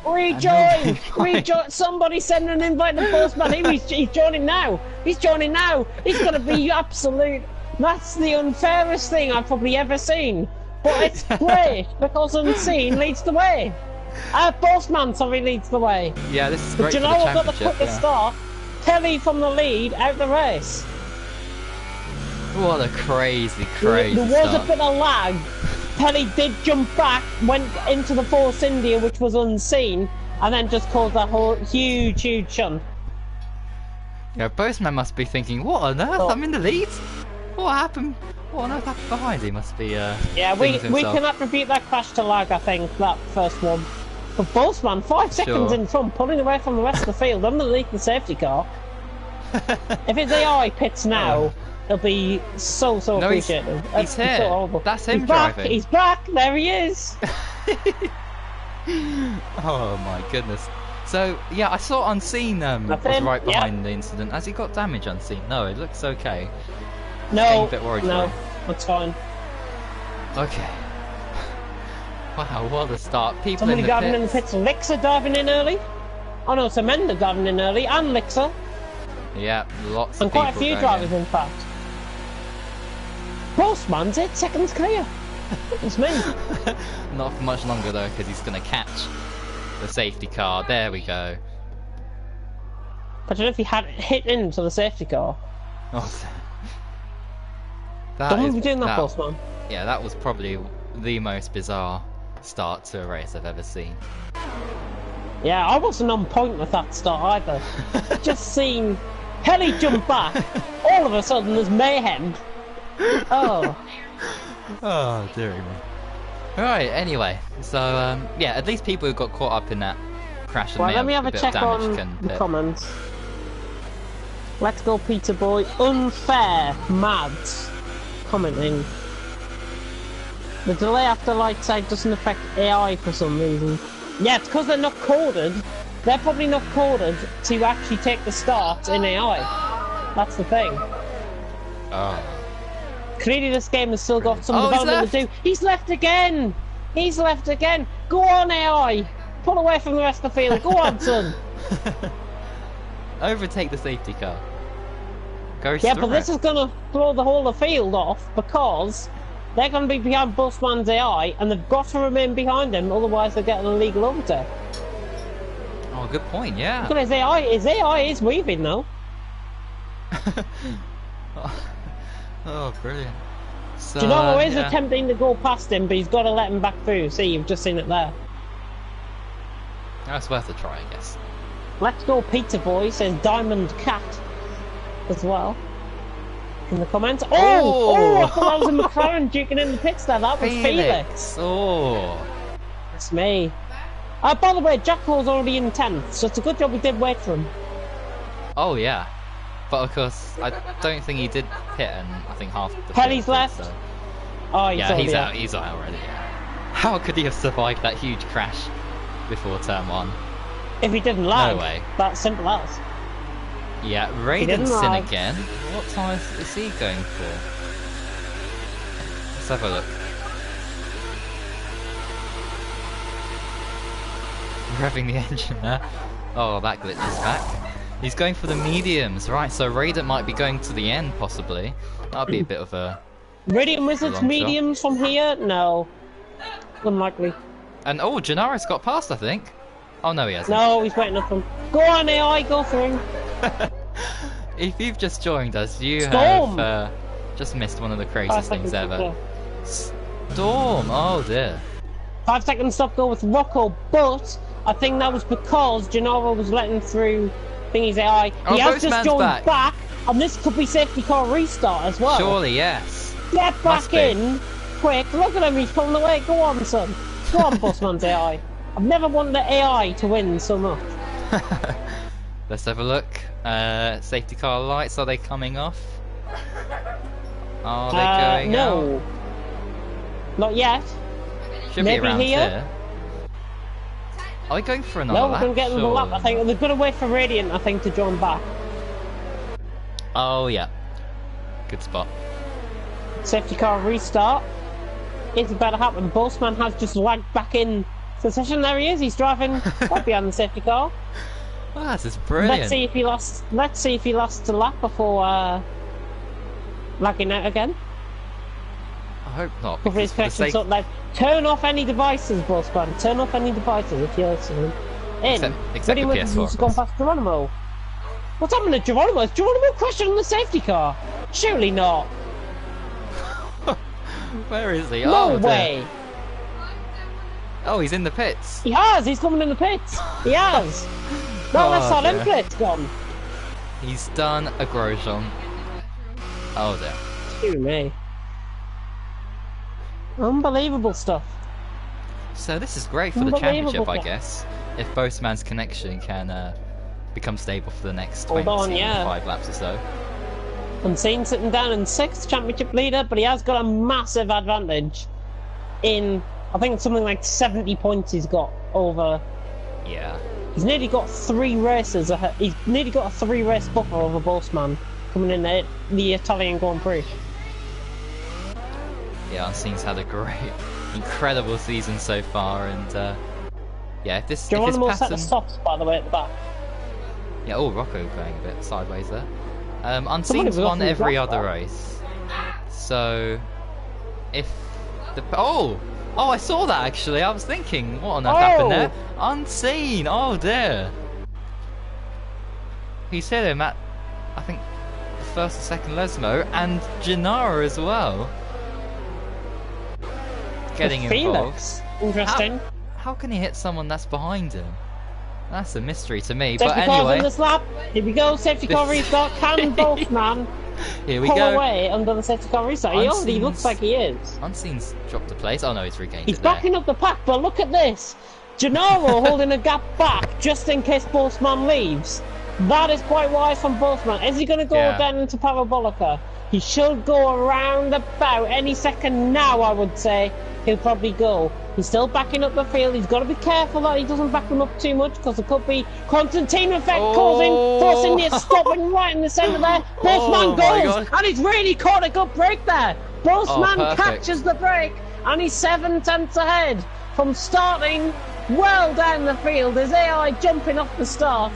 Rejoin! Rejoin! Somebody send an invite to Bossman. He's joining now. He's joining now. He's going to be absolute. That's the unfairest thing I've probably ever seen. But it's great because Unseen leads the way. Bossman, sorry, leads the way. Yeah, this is But great for the Genoa got the championship. quickest start. Kelly from the lead out the race. What a crazy There was start. a bit of lag. Pelly did jump back, went into the Force India, which was Unseen, and then just caused that whole huge shunt. Yeah, Boastman must be thinking, what on earth? I'm in the lead? What happened? What on earth happened behind? He must be, Yeah, we can attribute that crash to lag, I think, that first one. But Boastman, 5 seconds in front, pulling away from the rest of the field, underneath the safety car. If his AI pits now, it'll be so appreciated. He's here. So horrible. That's him driving. He's back. There he is. Oh my goodness. So yeah, I saw Unseen was right behind the incident. Has he got damage, Unseen? No, it looks okay. No, a bit worried no, that's fine. Okay. Wow, what a start. People Somebody in the diving pits. in the pits. Lixer diving in early. Oh no, it's Amanda diving in early, and Lixer. Yeah, lots and of people quite a few going drivers, in. in fact. Postman's 8 seconds clear. It's me. Not for much longer though, because he's going to catch the safety car. There we go. But I don't know if he had hit into the safety car. Oh, Don't be doing that, Postman. Yeah, that was probably the most bizarre start to a race I've ever seen. Yeah, I wasn't on point with that start either. Just seen Pelly jump back. All of a sudden, there's mayhem. Oh. Oh, dearie me. Right, anyway, so yeah, at least people who got caught up in that crash and Well, may let me have have a a bit of check damage on can the pit. comments. Let's go, Peter Boy. Unfair, mads. Commenting. The delay after light side doesn't affect AI for some reason. Yeah, it's because they're not coded. They're probably not coded to actually take the start in AI. That's the thing. Oh. Clearly this game has still got some Oh, he's development to do. He's left again! He's left again! Go on, AI! Pull away from the rest of the field. Go on, son! Overtake the safety car. Go Yeah, through but this it. is going to throw the whole of the field off because they're going to be behind Busman's AI and they've got to remain behind him, otherwise they're getting an illegal overtake. Oh, good point, yeah. Look at his AI. His AI is moving though. Oh, brilliant. So, Gennaro is yeah. attempting to go past him, but he's got to let him back through. See, you've just seen it there. That's worth a try, I guess. Let's go, Peter Boy, says Diamond Cat as well. In the comments. Oh, I thought that was a McLaren duking in the pits there. That was Felix. Oh. That's me. By the way, Jacko's already in 10th, so it's a good job we did wait for him. Oh, yeah. But of course, I don't think he did hit, and I think half the Penny's field did, left. so. Oh, he's Yeah, already he's out. out. He's out already. Yeah. How could he have survived that huge crash before turn 1? If he didn't lag, No way. that's simple as. Yeah, didn't Raiden's in lag. again. What time is he going for? Let's have a look. Revving the engine there. Oh, that glitch is back. He's going for the mediums, right? So Raiden might be going to the end, possibly. That'd be a bit of a. Radiant Wizards long shot. mediums from here? No. Unlikely. And oh, Gennaro's got past, I think. Oh no, he hasn't. No, he's waiting up him. Go on, AI, go through him. If you've just joined us, you Storm! have just missed one of the 5 craziest things seconds ever. stop Storm! Oh dear. go. 5 seconds stop go with Rocco, but I think that was because Gennaro was letting through Thingy's AI. Oh, He has just Postman's joined back. and this could be safety car restart as well. Surely, yes. Get Must back be. in, quick. Look at him, he's pulling away. Go on, son. Go on, Busman's AI. I've never wanted the AI to win so much. Let's have a look. Safety car lights, are they coming off? Are they going no. out? Not yet. Should Maybe be around here? here. Are they going for another No, lap? we're going to get another lap. I Surely. think they're going to wait for Radiant, I think, to join back. Oh yeah. Good spot. Safety car restart. It's about to happen. Bossman has just lagged back in the session. There he is. He's driving right behind the safety car. Wow, this is brilliant. Let's see if he lost. Let's see if he lost a lap before lagging out again. I hope not. Before his because for the connection sake- sort of like, turn off any devices, Bossman. Turn off any devices if you're listening. In. Except Ready the with PS4, has of gone course. past Geronimo. What's happened to Geronimo? Is Geronimo crashing on the safety car? Surely not. Where is he? No Oh, dear. way. Oh, he's in the pits. He has. He's coming in the pits. He has. No, Oh, that's not dear. him. Plate's gone. He's done a Grosjean. Oh dear. Excuse me. Unbelievable stuff. So this is great for the championship, I Unbelievable. guess. If Boastman's connection can become stable for the next Hold 25 on, yeah. laps or so. Unseen sitting down in 6th championship leader, but he has got a massive advantage in, I think it's something like 70 points he's got over. Yeah. He's nearly got 3 races ahead. He's nearly got a 3 race buffer over Bossman coming in the Italian Grand Prix. Yeah, Unseen's had a great, incredible season so far, and yeah, if this Geronimo set pattern... the stops, by the way, at the back. Yeah, oh, Rocco going a bit sideways there. Somebody Unseen's was won off the every track other there. race. So, if the... Oh! Oh, I saw that actually. I was thinking, what on earth happened there? Unseen! Oh dear! He's hit him at, I think, the first or second Lesmo, and Gennaro as well. Getting involved. Felix. Interesting. How can he hit someone that's behind him? That's a mystery to me, Safety but cars anyway. on this lap. Here we go. Safety car This- restart. Can Bossman Here we pull go. away under the safety car restart? He already Unseen's- looks like he is. Unseen's dropped a place. Oh no, he's regained He's it there. backing up the pack, but look at this. Gennaro holding a gap back just in case Bossman leaves. That is quite wise from Bossman. Is he going to go down into Parabolica? He should go around about any second now, I would say. He'll probably go. He's still backing up the field. He's got to be careful that he doesn't back him up too much because it could be Constantine effect causing, forcing the stopping right in the centre there. Bossman goes, and he's really caught a good break there. Bossman catches the break, and he's 7 tenths ahead from starting well down the field. His AI jumping off the start.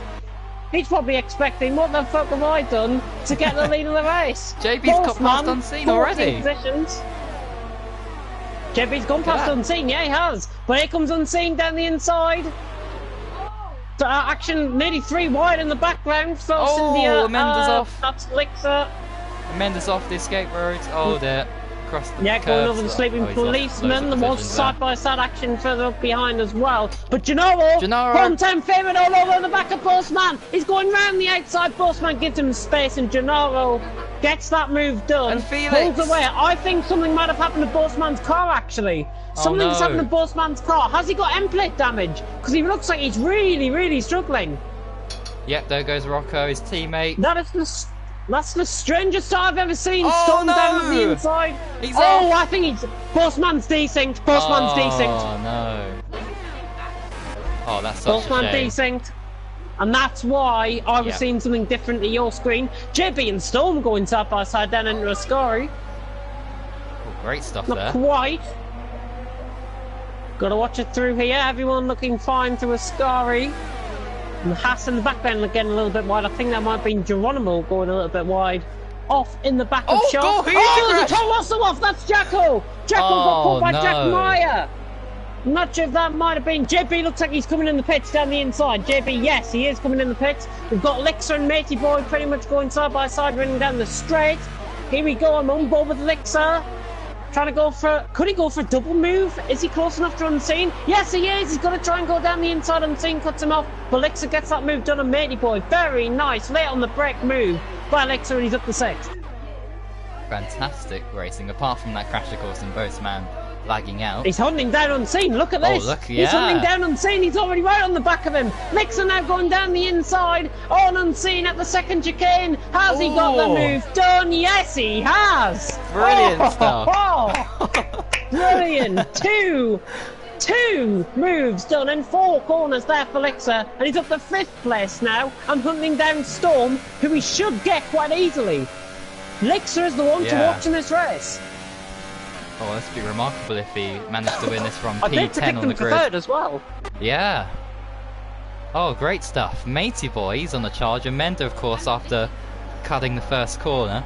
He's probably expecting, what the fuck have I done to get the lead of the race? JB's got past Unseen already. Positions. JB's gone past Unseen, yeah, he has. But here comes Unseen down the inside. Action nearly 3 wide in the background. Amanda's off. That's Lixer. Amanda's off the escape road. Oh, there. Across the curves. Going over the sleeping policeman. There was side-by-side action further up behind as well. But Gennaro, hometown favourite all over the back of Bossman. He's going round the outside. Bossman gives him space, and Gennaro gets that move done. And Felix pulls away. I think something might have happened to Bossman's car, actually. Something's happened to Bossman's car. Has he got end plate damage? Because he looks like he's really, really struggling. Yep, there goes Rocco, his teammate. That's the strangest start I've ever seen. Storm down on the inside. He's off. I think he's... Bossman's desynced. Bossman's desynced. Oh, no. Oh, that's such a shame. Bossman desynced. And that's why I was seeing something different to your screen. JB and Storm going side by side down into Ascari. Oh, great stuff there. Not quite. Got to watch it through here. Everyone looking fine through Ascari. And Haas in the background getting a little bit wide. I think that might have been Geronimo going a little bit wide. Off in the back of Shaw. There's a Tom Russell off. That's Jacko. Jacko got caught by Jack Meyer. I'm not sure if that might have been. JB looks like he's coming in the pits down the inside. JB, yes, he is coming in the pits. We've got Lixer and Matey Boy pretty much going side by side, running down the straight. Here we go. I'm on board with Lixer. Trying to go for... Could he go for a double move? Is he close enough to Unseen? Yes, he is. He's going to try and go down the inside. Unseen cuts him off. But Lixer gets that move done on Matey Boy. Very nice. Late on the brake move by Lixer, and he's up to 6th. Fantastic racing. Apart from that crash, of course, and Bossman lagging out. He's hunting down Unseen. Look at this. Oh, look, He's hunting down Unseen. He's already right on the back of him. Lixer now going down the inside on Unseen at the second chicane. Has he got the move done? Yes, he has. Brilliant stuff. Brilliant. Two moves done and 4 corners there for Lixer. And he's up to 5th place now and hunting down Storm, who he should get quite easily. Lixer is the one to watch in this race. Oh, this would be remarkable if he managed to win this from P10 on the grid. I did predict him for 3rd as well. Yeah. Oh, great stuff. Matey Boy, he's on the charge, and Mender, of course, after cutting the first corner.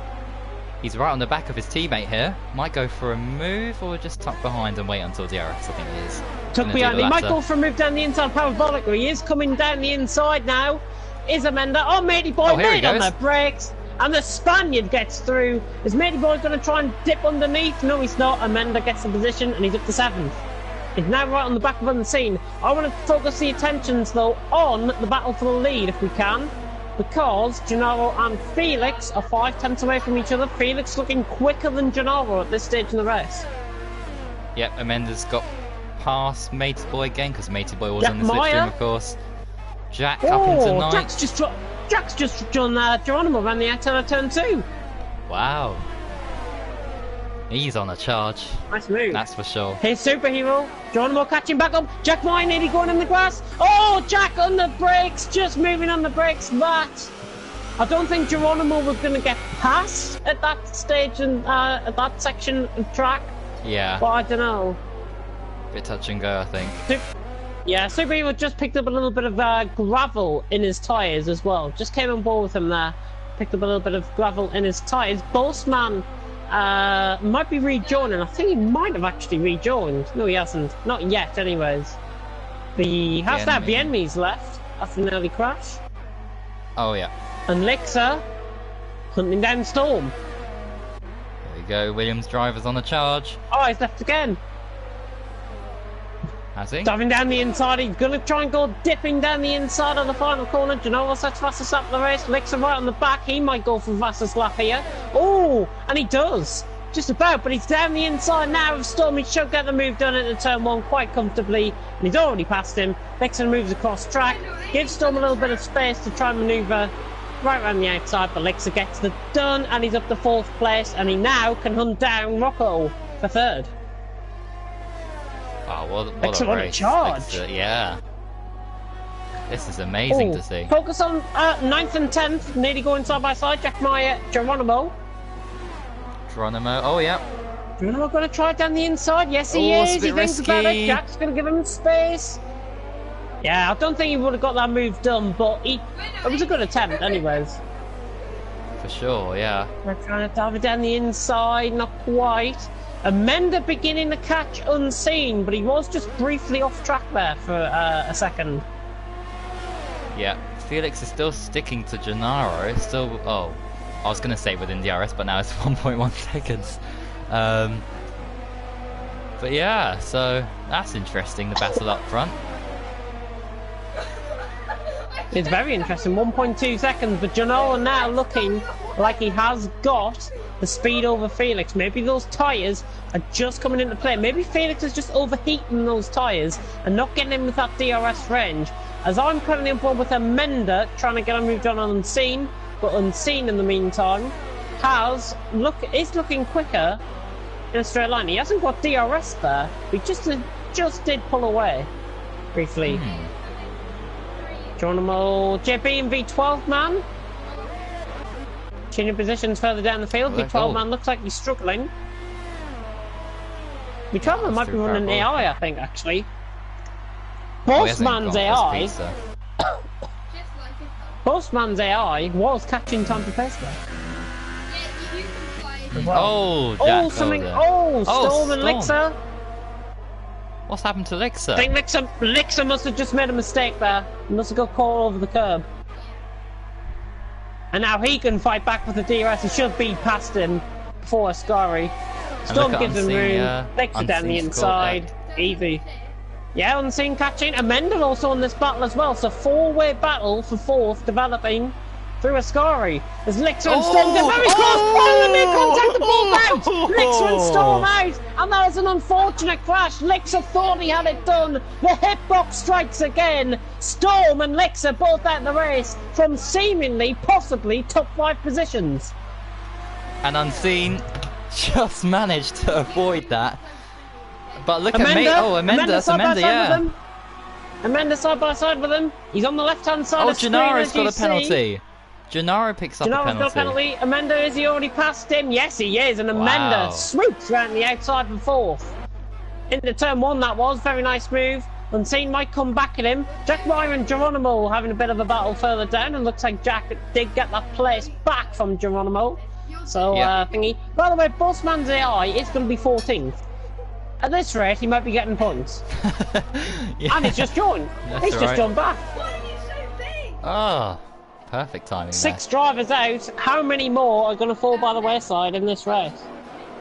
He's right on the back of his teammate here. Might go for a move or just tuck behind and wait until DRS, I think he is. Tuck behind. He might go for a move down the inside parabolic. He is coming down the inside now. Is Amanda. Oh, Matey Boy made on the brakes. And the Spaniard gets through. Is Matey Boy going to try and dip underneath? No, he's not. Amanda gets the position and he's up to 7th. He's now right on the back of Unseen. I want to focus the attentions, though, on the battle for the lead, if we can. Because Gennaro and Felix are 5 tenths away from each other. Felix looking quicker than Gennaro at this stage in the race. Yep, Amanda's got past Matey Boy again, because Matey Boy was on the slipstream, of course. Jack up into 9th. Jack's just done Geronimo around the outside of turn 2. Wow. He's on a charge. Nice move. That's for sure. Here's Superhero. Geronimo catching back up. Jack Moy nearly going in the grass. Oh, Jack on the brakes. Just moving on the brakes. I don't think Geronimo was going to get past at that stage and at that section of track. Yeah. But I don't know. Bit touch and go, I think. Yeah, Superhero just picked up a little bit of gravel in his tyres as well. Just came on board with him there. Picked up a little bit of gravel in his tyres. Bossman might be rejoining. I think he might have actually rejoined. No, he hasn't. Not yet, anyways. He has to have the enemies left after an early crash. Oh, yeah. And Lixer hunting down Storm. There we go. Williams driver's on the charge. Oh, he's left again. Has he? Diving down the inside, he's going to try and go dipping down the inside of the final corner. Gennaro sets fastest lap of the race. Lixer right on the back. He might go for fastest lap here. Oh, and he does. Just about, but he's down the inside now of Storm. He should get the move done into turn 1 quite comfortably, and he's already passed him. Vixen moves across track, gives Storm a little bit of space to try and manoeuvre right around the outside, but Lixer gets the done, and he's up to 4th place, and he now can hunt down Rocco for 3rd. Oh, what Lixer a on a race. charge. Lixer, yeah. This is amazing to see. Focus on 9th and 10th, nearly going side by side. Jack Meyer, Geronimo. Oh, yeah. Geronimo going to try it down the inside. Yes, he Oh, is. it's a bit He thinks risky. about it. Jack's going to give him space. Yeah, I don't think he would have got that move done, but it was a good attempt anyways. For sure, yeah. We're trying to dive it down the inside, not quite. Amenda beginning to catch unseen, but he was just briefly off track there for a second. Yeah. Felix is still sticking to Gennaro. It's still... Oh. I was going to say within DRS, but now it's 1.1 seconds. But yeah, so that's interesting, the battle up front. It's very interesting, 1.2 seconds, but Gennaro now looking like he has got the speed over Felix. Maybe those tyres are just coming into play. Maybe Felix is just overheating those tyres and not getting in with that DRS range. As I'm currently on board with Amenda, trying to get a move done on Unseen, but Unseen in the meantime is looking quicker in a straight line. He hasn't got DRS there, he just did pull away briefly. Geronimo, JB and V12 man. Changing positions further down the field. V12 man looks like he's struggling. V12 man might be running AI, I think, actually. Postman's AI. Postman's AI was catching time to pace there. Oh, Jack, Storm and Lixer. What's happened to Lixer? I think Lixer must have just made a mistake there. He must have got caught over the curb. And now he can fight back with the DRS. He should be past him before Ascari. Storm gives him room. Lixer down the inside. Evie. Yeah, Unseen catching. Amenda also in this battle as well. So 4-way battle for 4th developing through Ascari. There's Lixer and Storm. They're very close. Oh, they contact the ball out. Lixer and Storm out. And that was an unfortunate crash. Lixer thought he had it done. The hitbox strikes again. Storm and Lixer both out the race from seemingly, possibly top 5 positions. And Unseen just managed to avoid that. But look at me. Oh, Amenda, yeah. Amenda side by side with him. He's on the left-hand side of the screen. Gennaro's got a penalty. Gennaro picks up a penalty. Gennaro's got a penalty. Amenda, is he already passed him? Yes, he is. And Amenda swoops around the outside for 4th. Into turn 1, that was. Very nice move. Unseen might come back at him. Jack Meyer and Geronimo having a bit of a battle further down. And looks like Jack did get that place back from Geronimo. So, thingy. By the way, Bossman's AI is going to be 14th. At this rate, he might be getting points. And he's just joined. He's just joined back. Why are you so big? Oh, perfect timing. 6 drivers out. How many more are going to fall by the wayside in this race?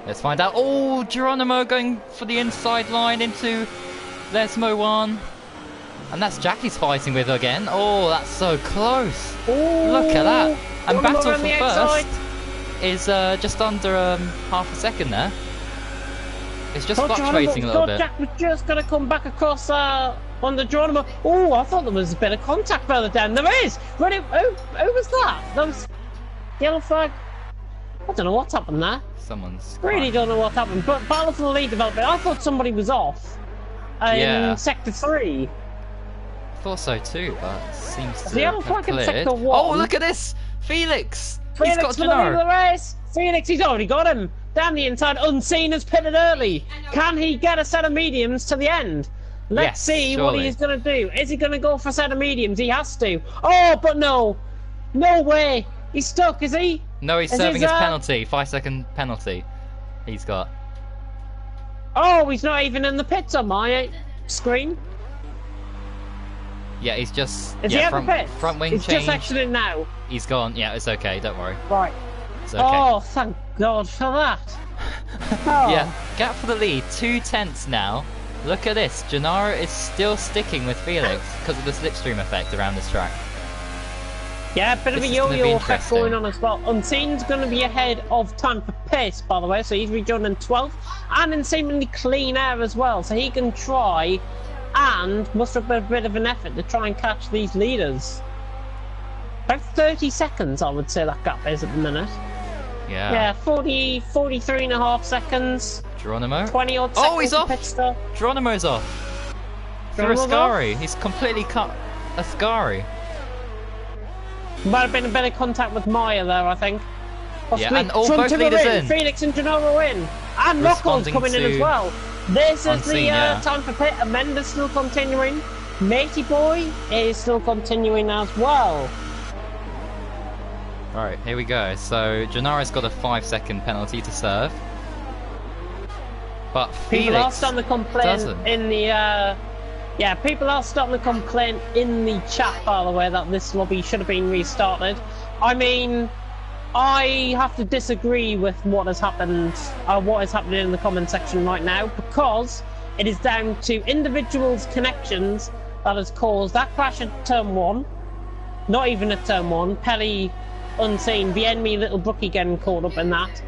Let's find out. Oh, Geronimo going for the inside line into Lesmo 1. And that's Jackie's fighting with again. Oh, that's so close. Ooh, look at that. And Geronimo battle for first is just under half a second there. It's just fluctuating a little bit. Jack was just going to come back across on the Geronimo. Oh, I thought there was a bit of contact further down. There is! Who was that? That was yellow flag. I don't know what's happened there. Someone's really don't know what happened. But battle for the lead development. I thought somebody was off in Sector 3. I thought so too, but it seems to the yellow flag in Sector 1. Oh, look at this! Felix! He's got for the lead of the race. Felix, he's already got him. Down the inside, Unseen has pitted early. Can he get a set of mediums to the end? Let's see what he's going to do. Is he going to go for a set of mediums? He has to. Oh, but no. No way. He's stuck, is he? No, he's serving his penalty. 5-second penalty. He's got. Oh, he's not even in the pits on my screen. Yeah, he's just. Is he at the pits? Front wing change. He's just exiting now. He's gone. Yeah, it's okay. Don't worry. Right. It's okay. Oh, thank God for that. Yeah, gap for the lead. 2 tenths now. Look at this. Gennaro is still sticking with Felix because of the slipstream effect around this track. Yeah, a bit of a This is gonna be yo-yo effect interesting. going on as well. Unseen's going to be ahead of Time for Pace, by the way, so he's rejoined in 12th, and in seemingly clean air as well, so he can try and muster up a bit of an effort to try and catch these leaders. About 30 seconds, I would say that gap is at the minute. Yeah. 43 and a half seconds. Geronimo. 20 odd seconds. Oh, he's off. Pit stop. Geronimo's off. Through Geronimo's Ascari. He's completely cut Ascari. Might have been a bit of contact with Maya there, I think. Yeah, and all From both Timber leaders in. in. Felix and Gennaro in. And Rocco's Responding coming in as to well. This is Unseen, the yeah. Time for Pit. Amanda's still continuing. Matey Boy is still continuing as well. Alright, here we go. So, Gennaro's got a 5-second penalty to serve. But People are Felix starting to complain doesn't. in the yeah, people are starting to complain in the chat, by the way, that this lobby should have been restarted. I mean, I have to disagree with what has happened, what is happening in the comment section right now, because it is down to individuals' connections that has caused that crash at turn 1. Not even at turn 1. Pelly, Unseen, the enemy little Brookie getting caught up in that.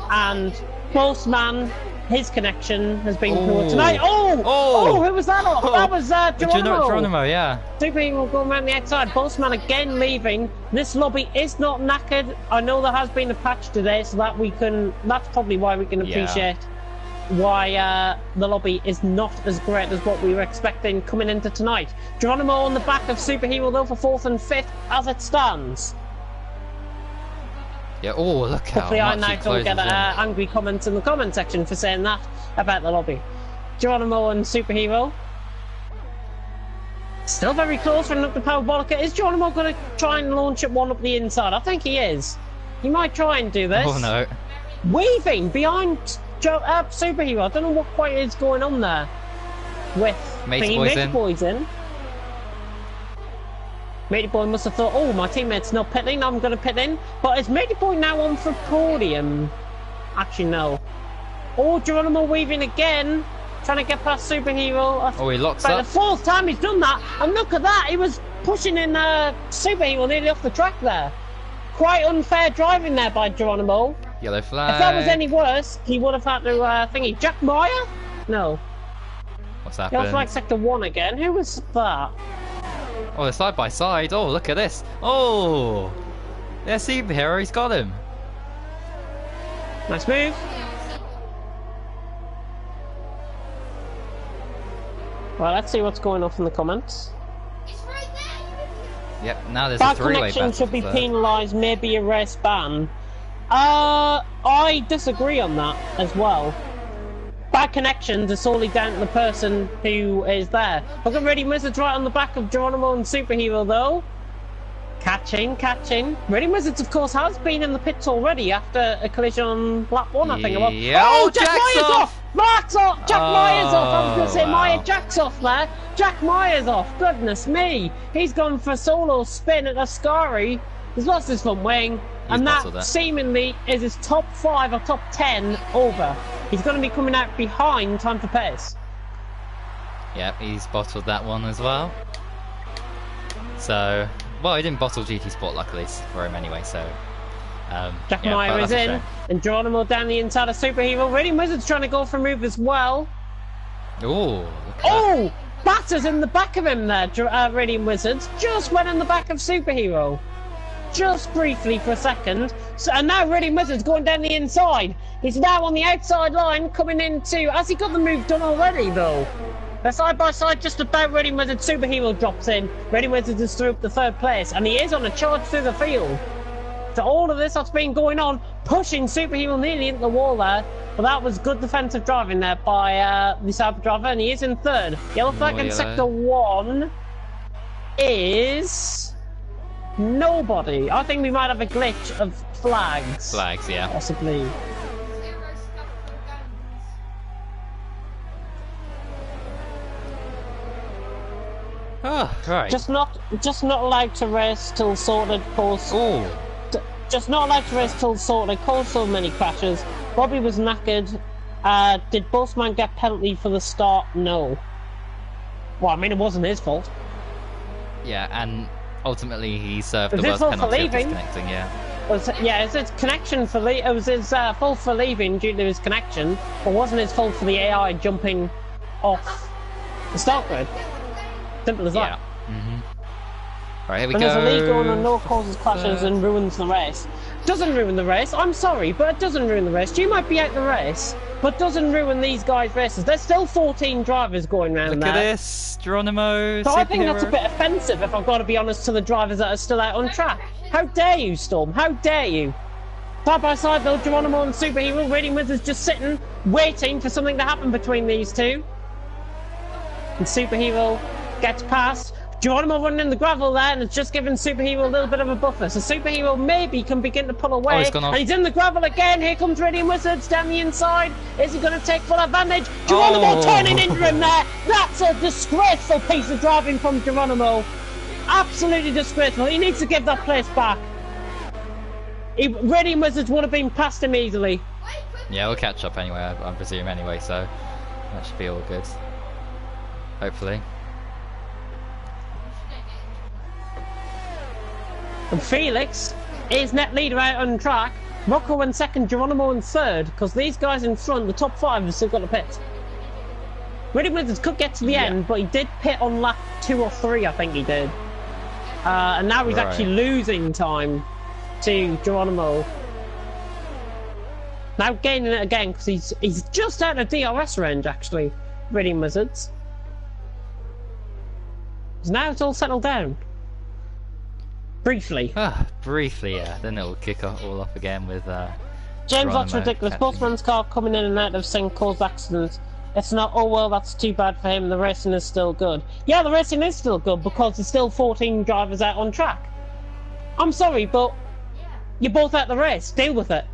And Postman, his connection has been poor tonight. Oh, who was that off? That was Geronimo. Geronimo, yeah. Two people going around the outside. Postman again leaving. This lobby is not knackered. I know there has been a patch today, so that we can. That's probably why we can appreciate why the lobby is not as great as what we were expecting coming into tonight. Geronimo on the back of Superhero though for 4th and 5th as it stands. Yeah, oh, look how Hopefully I much he now don't get closes in. angry comments in the comment section for saying that about the lobby. Geronimo and Superhero. Still very close running up the Parabolica. Is Geronimo going to try and launch it one up the inside? I think he is. He might try and do this. Oh no. Weaving behind Superhero. I don't know what quite is going on there. With Matey Boy's in. Matey Boy must have thought, oh, my teammate's not pitting, I'm going to pit in. But is Matey Boy now on for podium? Actually, no. Oh, Geronimo weaving again. Trying to get past Superhero. Oh, he locks About up. the 4th time he's done that. And look at that. He was pushing in Superhero nearly off the track there. Quite unfair driving there by Geronimo. Yellow flag. If that was any worse, he would have had to thingy. Jack Meyer? No. What's Yellow happened? flag sector 1 again. Who was that? Oh, they're side by side. Oh, look at this. Oh, yeah, Superhero. He's got him. Nice move. Well, let's see what's going off in the comments. Yep. Now there's Bad a three-way connection battle. should be there. penalised, maybe a race ban. I disagree on that as well. Bad connections are solely down to the person who is there. Look at Ready Wizards right on the back of Geronimo and Superhero though. Catching. Ready Wizards, of course, has been in the pits already after a collision on lap 1, I think. Yeah. Oh, Jack's Jack Myers off! Mark's off! Jack Myers off! I was going to say wow. Maya Jack's off there. Jack Myers off. Goodness me. He's gone for a solo spin at Ascari. He's lost his front wing. And bottled that it. seemingly is his top 5 or top 10 over. He's going to be coming out behind Time for Pace. Yep, he's bottled that one as well. So, well, he didn't bottle GT Sport, luckily for him anyway. So, Jack yeah, Meyer but is that's a in, shame. and Geronimo down the inside of Superhero. Ready Wizards trying to go for a move as well. Oh, look at that. Oh! Batters in the back of him there, Radiant Wizards. Just went in the back of Superhero. Just briefly for a second. So, and now Radiant Wizards going down the inside. He's now on the outside line coming into... Has he got the move done already, though? They're side by side just about. Radiant Wizards. Superhero drops in. Radiant Wizards is through up to 3rd place. And he is on a charge through the field. So all of this that's been going on, pushing Superhero nearly into the wall there. But that was good defensive driving there by the Cyber driver, and he is in 3rd. Yellow flag in yellow. sector 1 is nobody. I think we might have a glitch of flags. Flags, yeah. Possibly. Oh, right. Just not allowed to race till sorted course. Oh, Just not allowed to race till sorted. Caused so many crashes. Bobby was knackered. Did Bossman get penalty for the start? No. Well, I mean, it wasn't his fault. yeah, and ultimately he served Was the his worst fault for penalty of leaving? disconnecting. Yeah. Yeah, it was his connection for it was his fault for leaving due to his connection, but wasn't his fault for the AI jumping off the start grid. Simple as that. Right, here we And go. there's a lead going on, no causes clashes and ruins the race. Doesn't ruin the race. I'm sorry, but it doesn't ruin the race. You might be out the race, but doesn't ruin these guys' races. There's still 14 drivers going around there. Look at this, Geronimo. So I think superhero. that's a bit offensive, if I've got to be honest, to the drivers that are still out on track. How dare you, Storm? How dare you? Side by side, though, Geronimo and Superhero, Racing Wizards just sitting, waiting for something to happen between these two. And Superhero gets past. Geronimo running in the gravel there, and it's just giving Superhero a little bit of a buffer. So Superhero maybe can begin to pull away. He's gone off. And he's in the gravel again. Here comes Racing Wizards down the inside. Is he going to take full advantage? Geronimo turning into him there. That's a disgraceful piece of driving from Geronimo. Absolutely disgraceful. He needs to give that place back. Racing Wizards would have been past him easily. Yeah, we'll catch up anyway, I presume anyway, so that should be all good. Hopefully. And Felix is net leader out on track. Rocco in second, Geronimo in third, because these guys in front, the top five, have still got to pit. Racing Wizards could get to the end, but he did pit on lap 2 or 3, I think he did. And now he's actually losing time to Geronimo. Now gaining it again because he's just out of DRS range actually. Racing Wizards. Now it's all settled down. Briefly. Briefly, yeah. Then it'll kick all off again with James, Geronimo that's ridiculous. Sportsman's car coming in and out of sync caused accidents. It's not, oh well, that's too bad for him, the racing is still good. Yeah, the racing is still good because there's still 14 drivers out on track. I'm sorry, but you're both at the race. Deal with it.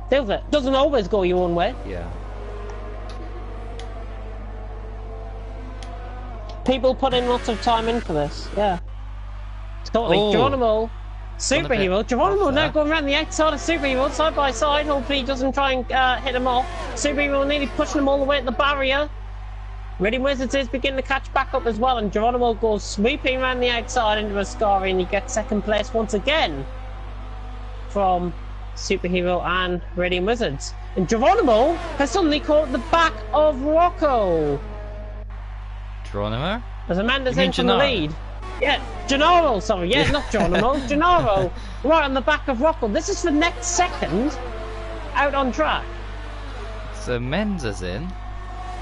Deal with it. Doesn't always go your own way. Yeah. People put in lots of time in for this. Yeah. Totally. Geronimo. Superhero. Geronimo now going around the outside of Superhero, side by side. Hopefully he doesn't try and hit him off. Superhero nearly pushing him all the way at the barrier. Racing Wizards is beginning to catch back up as well, and Geronimo goes sweeping around the outside into Ascari, and he gets second place once again from Superhero and Racing Wizards. And Geronimo has suddenly caught the back of Rocco. Geronimo? As Amanda's in from the lead. Yeah, Gennaro, sorry. Yeah, not Geronimo. Gennaro, right on the back of Rocco. This is for next second out on track. So Menza's in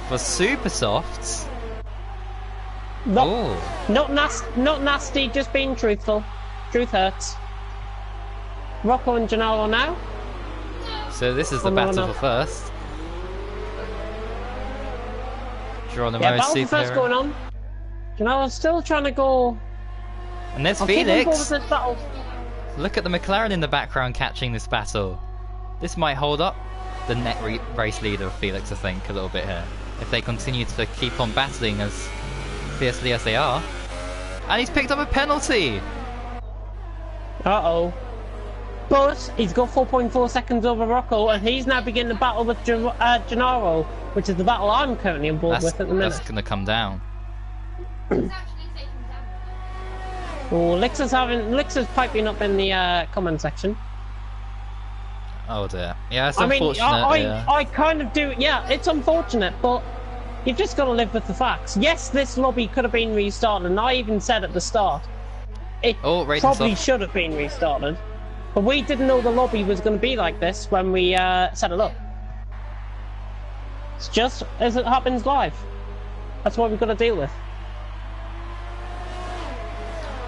for Super Softs. Not nasty, just being truthful. Truth hurts. Rocco and Gennaro now. So this is the battle for first. Geronimo, yeah, battle Superhero. for first going on. Gennaro's still trying to go. And there's Felix. Look at the McLaren in the background catching this battle. This might hold up the net race leader of Felix, I think, a little bit here. If they continue to keep on battling as fiercely as they are. And he's picked up a penalty! Uh-oh. But he's got 4.4 seconds over Rocco, and he's now beginning to battle with Gennaro, which is the battle I'm currently on board with at the minute. That's going to come down. Oh, Lixer's piping up in the comment section. Oh dear. Yeah, it's unfortunate. I kind of do. Yeah, it's unfortunate, but you've just got to live with the facts. Yes, this lobby could have been restarted, and I even said at the start it probably should have been restarted. But we didn't know the lobby was going to be like this when we set it up. It's just as it happens live. That's what we've got to deal with.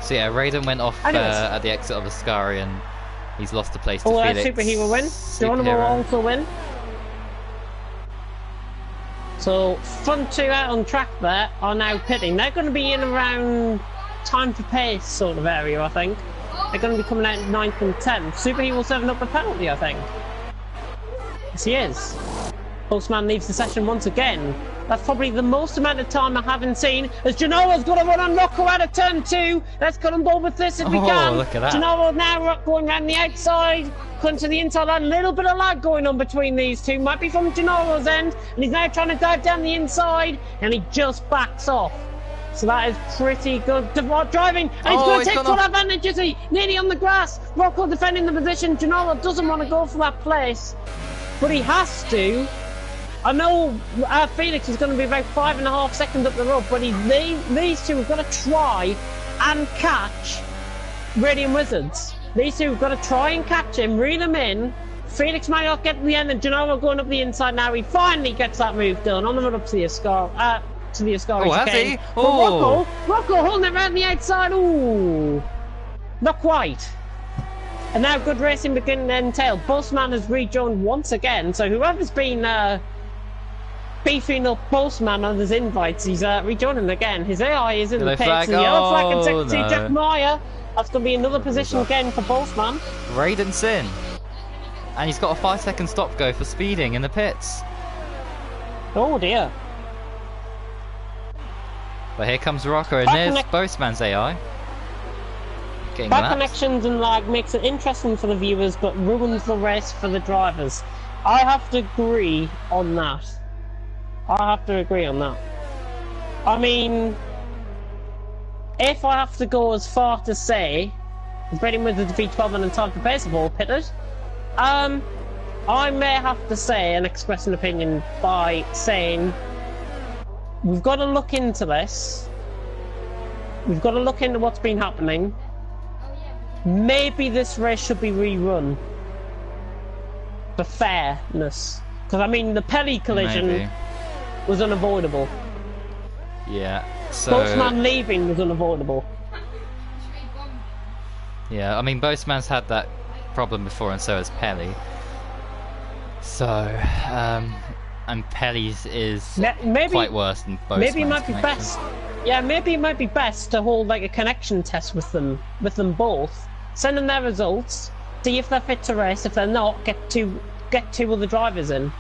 So yeah, Raiden went off at the exit of Ascari and he's lost the place to Felix. Superhero win. Geronimo will also win. So front two out on track there are now pitting. They're going to be in around time for pace sort of area, I think. They're going to be coming out 9th and 10th. Superhero will 7 up a penalty, I think. Yes, he is. Postman leaves the session once again. That's probably the most amount of time I haven't seen. As Genoa's going to run on Rocco out of turn 2. Let's cut on board with this if we can. Look at that. Genoa now going around the outside. Cutting to the inside. A little bit of lag going on between these two. Might be from Genoa's end. And he's now trying to dive down the inside. And he just backs off. So that is pretty good driving. And he's going to take full advantage, is he? Nearly on the grass. Rocco defending the position. Genoa doesn't want to go for that place. But he has to. I know Felix is going to be about 5.5 seconds up the road, but these two have got to try and catch Radiant Wizards. These two have got to try and catch him, reel him in. Felix might not get to the end, and Genoa going up the inside now. He finally gets that move done on the run up to the Ascari. Oh, has he? Oh. Rocco holding it around the outside. Ooh, not quite. And now good racing beginning to entail. Bossman has rejoined once again, so whoever's been beefing up Postman on his invites, he's rejoining again. His AI is in the pits. The yellow flag and secretary Jack Meyer. That's going to be another position again for Postman. Raiden's in. And he's got a 5-second stop go for speeding in the pits. Oh dear. But here comes Rocco, and there's Postman's AI. Bad connections and lag makes it interesting for the viewers, but ruins the race for the drivers. I have to agree on that. I mean, if I have to go as far to say Radiant Wizards V12 and time for pace of all pitted, I may have to say and express an opinion by saying we've got to look into this. We've got to look into what's been happening. Maybe this race should be rerun for fairness, because I mean the Pelly collision was unavoidable. Yeah. So Postman leaving was unavoidable. Yeah, I mean Postman's had that problem before, and so has Pelly. So, and Pelly's is quite worse than Postman's. Maybe it might be best. Yeah, maybe it might be best to hold like a connection test with them both. Send them their results, see if they're fit to race. If they're not, get two other drivers in.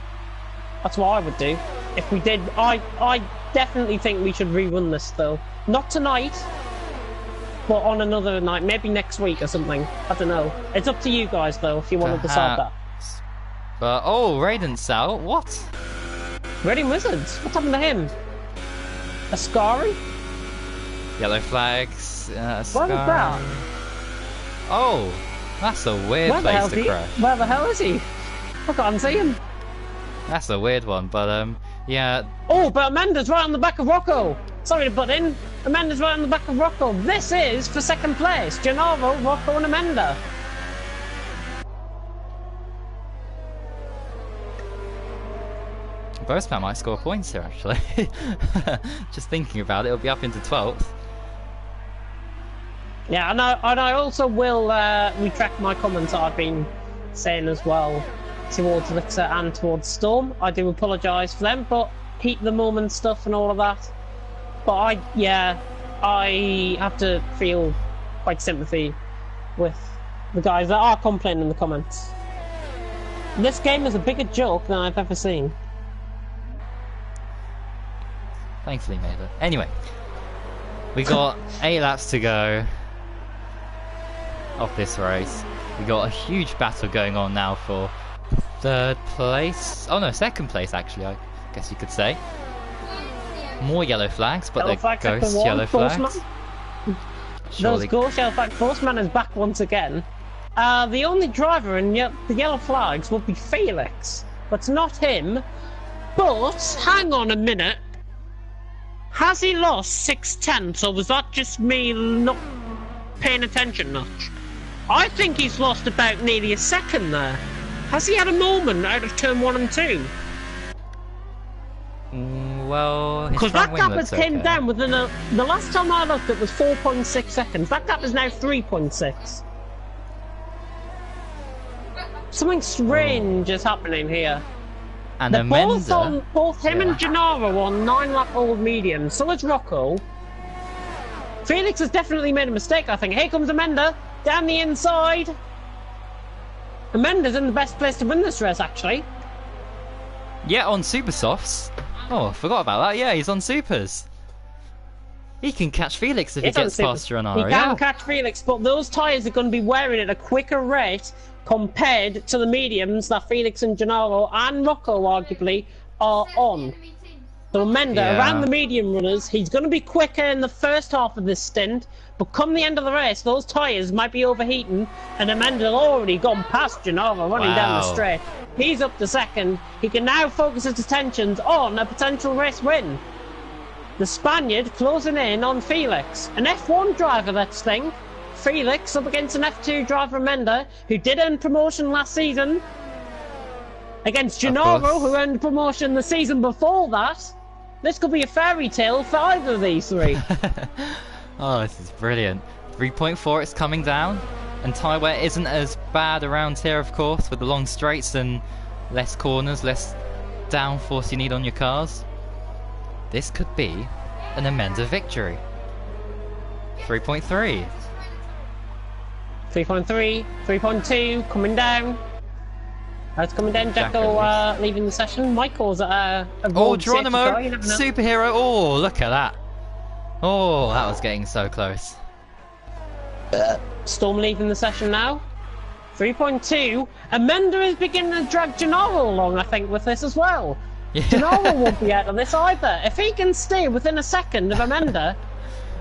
That's what I would do. If we did, I definitely think we should rerun this though. Not tonight, but on another night, maybe next week or something. I don't know. It's up to you guys though, if you want to decide that. But Raiden's out. What? Radiant Wizards. What happened to him? Ascari? Yellow flags. Ascari. What was that? Oh, that's a weird place to crash. Where the hell is he? I can't see him. That's a weird one, but yeah. Oh, but Amanda's right on the back of Rocco. Sorry to butt in. Amanda's right on the back of Rocco. This is for second place. Gennaro, Rocco, and Amanda. Postman might score points here, actually. Just thinking about it, it'll be up into 12th. Yeah, and I also will retract my comments I've been saying as well towards Elixir and towards Storm. I do apologise for them, but heat the moment stuff and all of that. But I have to feel quite sympathy with the guys that are complaining in the comments. This game is a bigger joke than I've ever seen. Thankfully made it. Anyway, we got 8 laps to go of this race. We got a huge battle going on now for 3rd place. Oh no, 2nd place actually, I guess you could say. More yellow flags, but they're ghost yellow flags. Those ghost yellow flags. Postman is back once again. The only driver in the yellow flags will be Felix, but it's not him. But hang on a minute. Has he lost 6/10, or was that just me not paying attention much? I think he's lost about nearly a second there. Has he had a moment out of turn 1 and 2? Well, because that gap has came down within the last time I looked it was 4.6 seconds. That gap is now 3.6. Something strange is happening here. And both him and Gennaro on 9-lap old medium. So is Rocco. Felix has definitely made a mistake, I think. Here comes Amanda down the inside. Amanda's in the best place to win this race, actually. Yeah, on super softs. Oh, I forgot about that. Yeah, he's on supers. He can catch Felix if he gets past Gennaro. He can catch Felix, but those tyres are going to be wearing at a quicker rate compared to the mediums that Felix and Gennaro and Rocco arguably are on. So Amenda, around the medium runners, he's going to be quicker in the first half of this stint, but come the end of the race, those tyres might be overheating, and Amanda's already gone past Gennaro running down the straight. He's up to second. He can now focus his attentions on a potential race win. The Spaniard closing in on Felix. An F1 driver, let's think. Felix up against an F2 driver, Amenda, who did earn promotion last season. Against Gennaro, who earned promotion the season before that. This could be a fairy tale for either of these three. Oh, this is brilliant. 3.4, it's coming down. And tyre wear isn't as bad around here, of course, with the long straights and less corners, less downforce you need on your cars. This could be an Amenda victory. 3.3. 3.3, 3.2, coming down. It's coming down. Jacko leaving the session. Michael's at a Geronimo, superhero. Oh, look at that. Oh, that was getting so close. Storm leaving the session now. 3.2. Amenda is beginning to drag Gennaro along, I think, with this as well. Yeah. Gennaro won't be out of this either. If he can stay within a second of Amenda,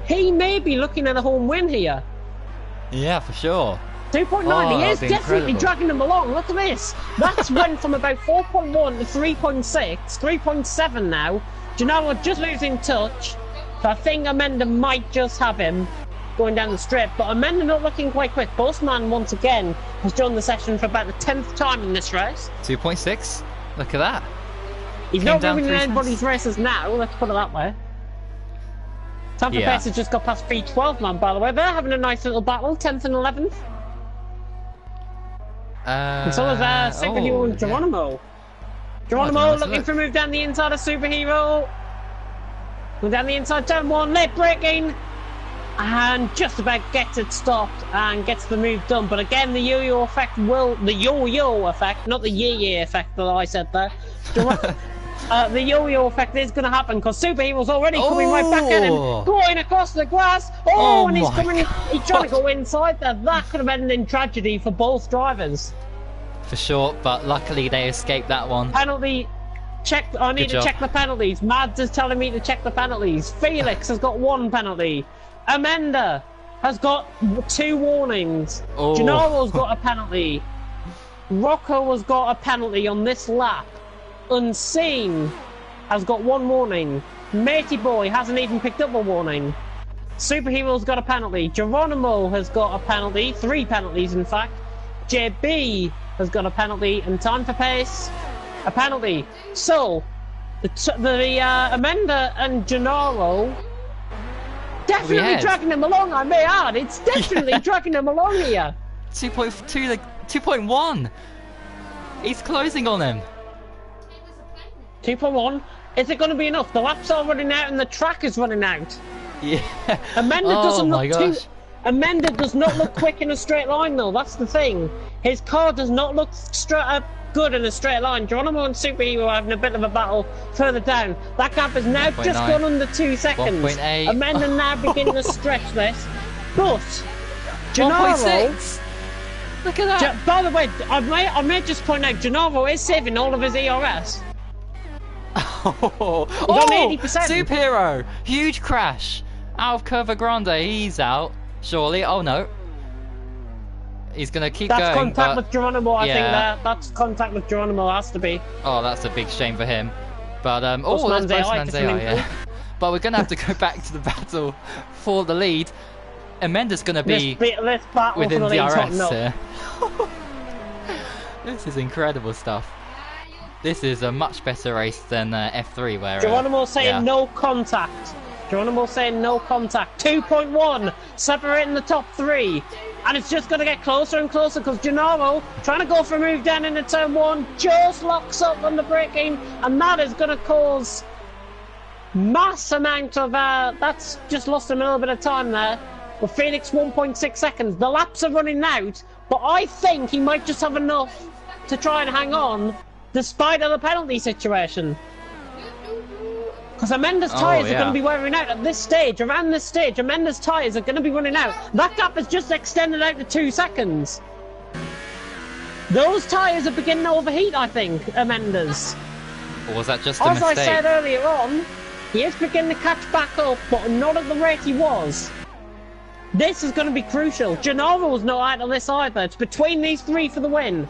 he may be looking at a home win here. Yeah, for sure. 2.9, he is definitely dragging them along. Look at this. That's went from about 4.1 to 3.6, 3.7 now. Gennaro just losing touch. So I think Amenda might just have him going down the strip, but Amenda not looking quite quick. Postman once again has joined the session for about the 10th time in this race. 2.6, look at that. He's not ruining anybody's races now, let's put it that way. Time for Pace has just got past 312 man, by the way. They're having a nice little battle, 10th and 11th. And so is Superhero and Geronimo. Geronimo looking for a move down the inside of Superhero. Move down the inside, turn one, late braking. And just about gets it stopped and gets the move done. But again, the yo-yo effect the yo-yo effect, not the ye-ye effect that I said there. The yo-yo effect is going to happen because Superhero's already coming right back at him, going across the grass. And he's coming. He's trying to go inside there. That could have ended in tragedy for both drivers. For sure, but luckily they escaped that one. Penalty. Check. I need to check the penalties. Mads is telling me to check the penalties. Felix has got 1 penalty. Amenda has got 2 warnings. Gennaro's got a penalty. Rocco has got a penalty on this lap. Unseen has got 1 warning. Matey Boy hasn't even picked up a warning. Superhero's got a penalty. Geronimo has got a penalty. 3 penalties, in fact. JB has got a penalty. And Time for Pace, a penalty. So, the Amenda and Gennaro definitely dragging them along, I may add. It's definitely dragging them along here. 2.2, 2.1. He's closing on him. 2.1. Is it going to be enough? The laps are running out and the track is running out. Yeah. Amenda doesn't look Amenda does not look quick in a straight line, though. That's the thing. His car does not look good in a straight line. Geronimo and Superhero are having a bit of a battle further down. That gap has now just gone under 2 seconds. 1.8. Amenda now beginning to stretch this. But Gennaro... 1.6. Look at that. By the way, I may just point out, Gennaro is saving all of his ERS. Oh, on 80%. Superhero! Huge crash. Out of Curva Grande, he's out. Surely. Oh no. He's gonna keep going. That's contact with Geronimo, I think that's contact with Geronimo, has to be. Oh, that's a big shame for him. But that's Postman's AI, yeah. But we're gonna have to go back to the battle for the lead. Amenda's gonna be within the DRS here. This is incredible stuff. This is a much better race than F3 where... Geronimo saying no contact. Geronimo saying no contact. 2.1 separating the top 3. And it's just going to get closer and closer because Gennaro, trying to go for a move down into turn 1, just locks up on the braking. And that is going to cause mass amount of... that's just lost him a little bit of time there. With Felix 1.6 seconds. The laps are running out. But I think he might just have enough to try and hang on despite the penalty situation. Because Amenda's tyres are going to be wearing out at this stage. Around this stage, Amenda's tyres are going to be running out. That gap has just extended out to 2 seconds. Those tyres are beginning to overheat, I think, Amenda's. Or was that just a mistake? As I said earlier on, he is beginning to catch back up, but not at the rate he was. This is going to be crucial. Gennaro's not out of this either. It's between these 3 for the win.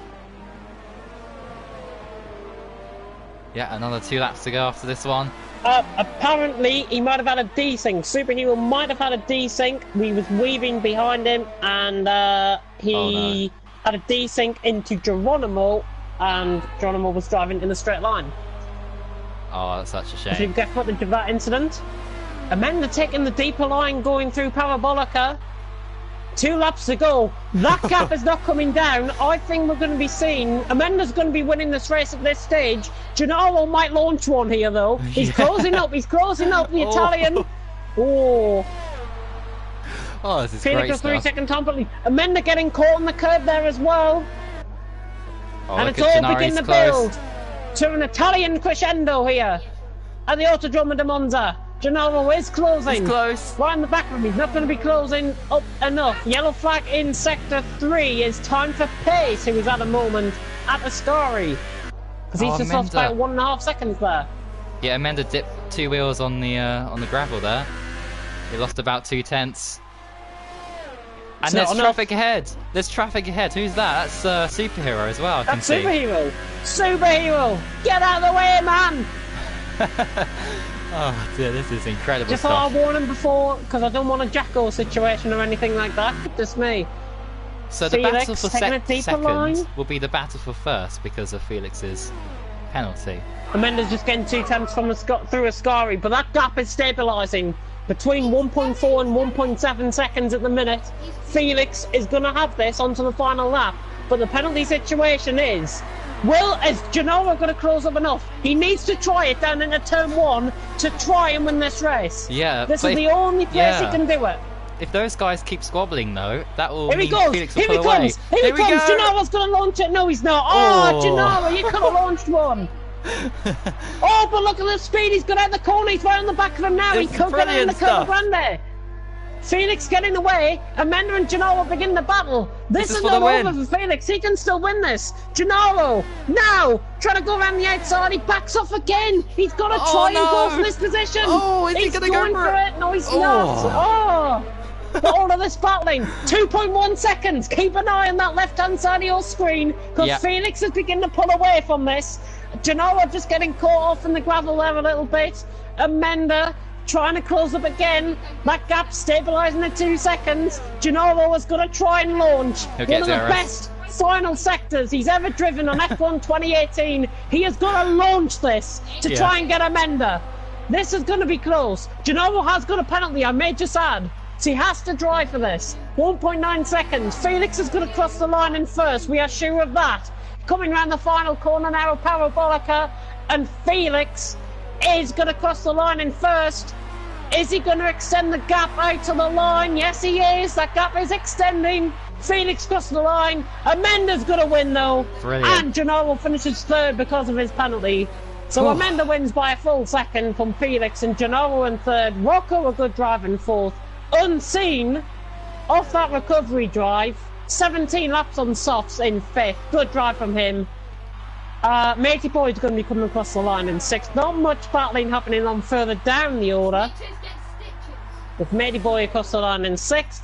Yeah, another 2 laps to go after this one. Apparently, he might have had a desync. Superhero might have had a desync. We was weaving behind him, and he had a desync into Geronimo, and Geronimo was driving in a straight line. Oh, that's such a shame. If you get footage of that incident. Amanda taking the deeper line, going through Parabolica. 2 laps to go. That gap is not coming down. I think we're going to be seeing... Amanda's going to be winning this race at this stage. Gennaro might launch one here, though. He's closing up. He's closing up the Italian. Oh, this is Felix great a 3 stuff. second time penalty. Amanda getting caught on the curb there as well. Oh, And look it's at all Gennari's beginning to close. build to an Italian crescendo here at the Autodromo de Monza. Gennaro is closing. He's close. Right in the back of him. He's not going to be closing up enough. Yellow flag in sector 3. It's time for Pace, who was at a moment at Ascari. Because he's just lost about 1.5 seconds there. Yeah, Amanda dipped 2 wheels on the gravel there. He lost about 2 tenths. And there's traffic ahead. There's traffic ahead. Who's that? That's Superhero as well, I can see. Superhero. Superhero. Get out of the way, man. Oh dear, this is incredible Just stuff. thought I'd warn him before, because I don't want a Jacko situation or anything like that. Just me. So the Felix battle for taking a deeper line. second will be the battle for first because of Felix's penalty. Amanda's just getting 2 tenths from through Ascari, but that gap is stabilising between 1.4 and 1.7 seconds at the minute. Felix is going to have this onto the final lap, but the penalty situation is... is Gennaro going to close up enough? He needs to try it down into turn 1 to try and win this race. Yeah, this is the only place he can do it. If those guys keep squabbling though, that will Here he mean goes. Felix will Here he pull away. comes. Here he comes. Gennaro's going to launch it. No, he's not. Oh, Gennaro, you could have launched one. Oh, but look at the speed. He's got out the corner. He's right on the back of him now. He could get in the Curva Grande. Felix getting away. Amanda and Gennaro begin the battle. This is not over for Felix. He can still win this. Gennaro now trying to go around the outside. He backs off again. He's got to try and go from this position. Oh, is he he's going to go for it? No, he's not. Oh. But all of this battling, 2.1 seconds. Keep an eye on that left-hand side of your screen, because Felix is beginning to pull away from this. Gennaro just getting caught off in the gravel there a little bit. Amanda trying to close up again. That gap stabilising at 2 seconds. Gennaro is going to try and launch. One of the best final sectors he's ever driven on F1 2018. He is going to launch this to try and get Amanda. This is going to be close. Gennaro has got a penalty, I may just add. So he has to drive for this. 1.9 seconds. Felix is going to cross the line in first. We are sure of that. Coming round the final corner now of Parabolica. And Felix is going to cross the line in first. Is he going to extend the gap out to the line? Yes, he is. That gap is extending. Felix crossed the line. Amanda's going to win, though. Brilliant. And Gennaro finishes third because of his penalty. So Amanda wins by a full second from Felix, and Gennaro in third. Rocco a good drive in fourth. Unseen off that recovery drive. 17 laps on softs in fifth. Good drive from him. Matey Boy is going to be coming across the line in sixth. Not much battling happening on further down the order. With Matey Boy across the line in sixth.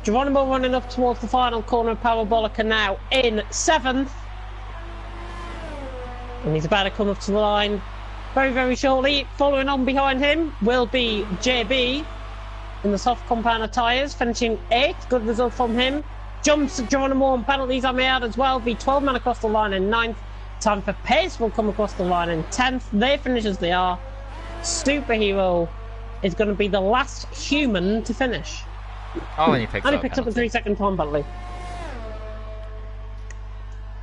Geronimo running up towards the final corner of Parabolica now in seventh. And he's about to come up to the line very, very shortly. Following on behind him will be JB in the soft compounder tyres, finishing 8th. Good result from him. Jumps Geronimo on penalties, I may add as well. V12 man across the line in 9th. Time for Pace will come across the line in 10th. They finish as they are. Superhero is going to be the last human to finish. Oh, and he picks up a 3 second time penalty.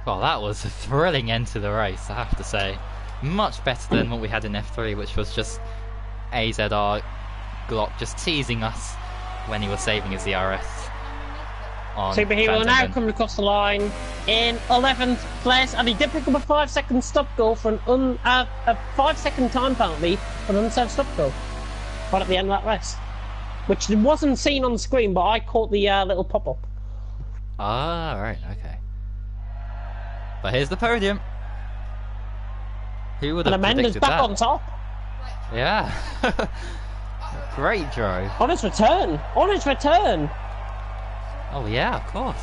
Well, that was a thrilling end to the race, I have to say. Much better than what we had in F3, which was just AZR Glock just teasing us when he was saving his DRS. on Superhero Van now Dungen. coming across the line in 11th place, and he did pick up a 5-second stop goal for a 5-second time penalty for an unsafe stop goal right at the end of that race, which wasn't seen on the screen, but I caught the little pop-up. Ah, right, okay. But here's the podium. Who would have And Amanda's predicted back that? on top. Yeah. Great drive. On his return. On his return. Oh yeah, of course.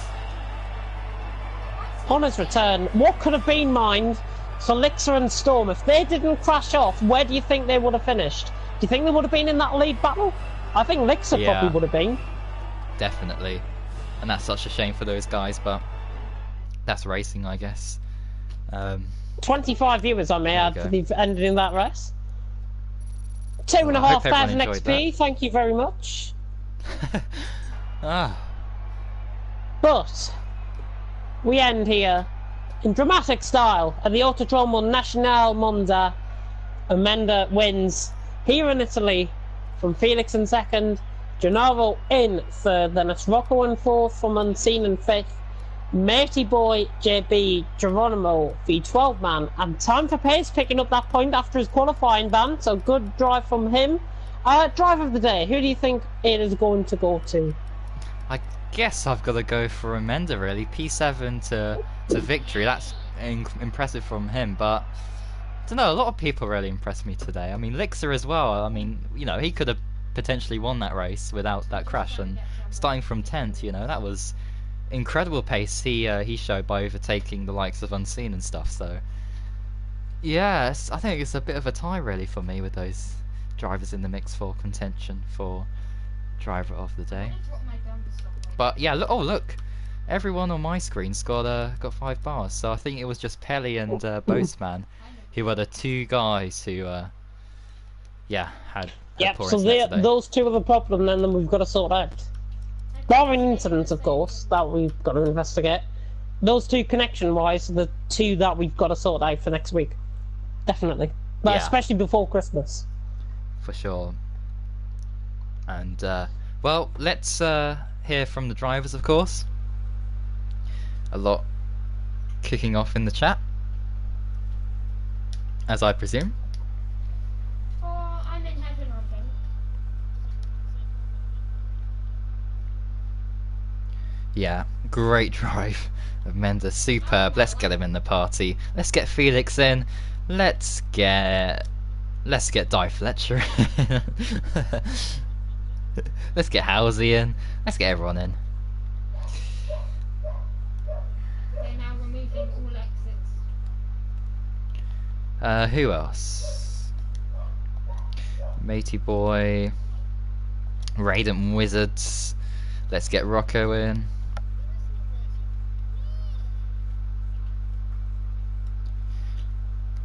On his return. What could have been mind for Lixer and Storm? If they didn't crash off, where do you think they would have finished? Do you think they would have been in that lead battle? I think Lixer Yeah. probably would have been. Definitely. And that's such a shame for those guys, but that's racing, I guess. 25 viewers I may add There for we the ending in that race. Well, I hope 2,500 everyone XP, enjoyed thank you very much. Ah, But we end here in dramatic style at the Autodromo Nacional Monza. Amanda wins here in Italy from Felix in second, Gennaro in third, then it's Rocco in fourth, from Unseen in fifth, Matey Boy, JB, Geronimo, the 12 man, and Time for Pace picking up that point after his qualifying ban, so good drive from him. Drive of the day, who do you think it is going to go to? I guess I've got to go for Amenda really. P7 to victory. That's impressive from him, but I don't know. A lot of people really impressed me today. I mean, Lixer as well. I mean, you know, he could have potentially won that race without that crash, and starting from 10th, you know, that was incredible pace he showed by overtaking the likes of Unseen and stuff. So yeah, I think it's a bit of a tie really for me with those drivers in the mix for contention for driver of the day. But yeah, look, oh look, everyone on my screen's got 5 bars. So I think it was just Pelly and Boastman who were the 2 guys who yeah had Yep, poor so internet today. those 2 are the problem then we've got to sort out. Barring incidents, of course, that we've got to investigate. Those 2 connection-wise are the 2 that we've got to sort out for next week. Definitely. But Yeah. especially before Christmas. For sure. And well, let's hear from the drivers, of course. A lot kicking off in the chat, as I presume. Oh, I'm in heaven, I think. Yeah, great drive of Mendes, superb. Let's get him in the party. Let's get Felix in. Let's get Di Fletcher in. Let's get Halsey in. Let's get everyone in. They're now removing all exits. Who else? Matey Boy, Raiden Wizards. Let's get Rocco in.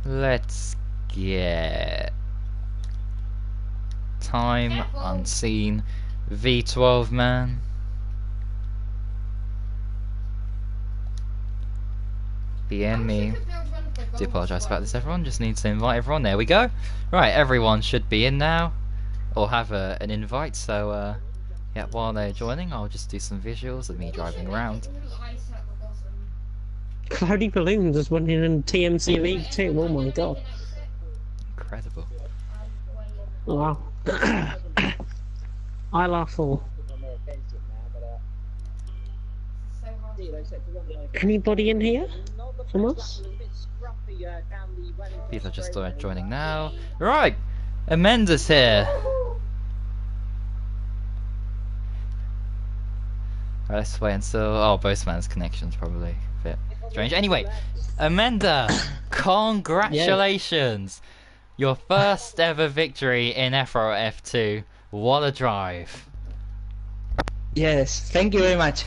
Let's get Time, Careful. Unseen, V12 man. Bien me. Do apologise about this, everyone. Just need to invite everyone. There we go. Right, everyone should be in now, or have an invite. So, yeah, while they're joining, I'll just do some visuals of me driving around. Cloudy Balloons is winning in TMC League too, oh my god. Incredible. Wow. I laugh all. Anybody in here from us? People are just joining now. Right, Amanda's here. Right, let's wait until... Oh, Boastman's connection's probably a bit strange. Anyway, Amanda, congratulations! Your first ever victory in FRL F2. What a drive. Yes, thank you very much.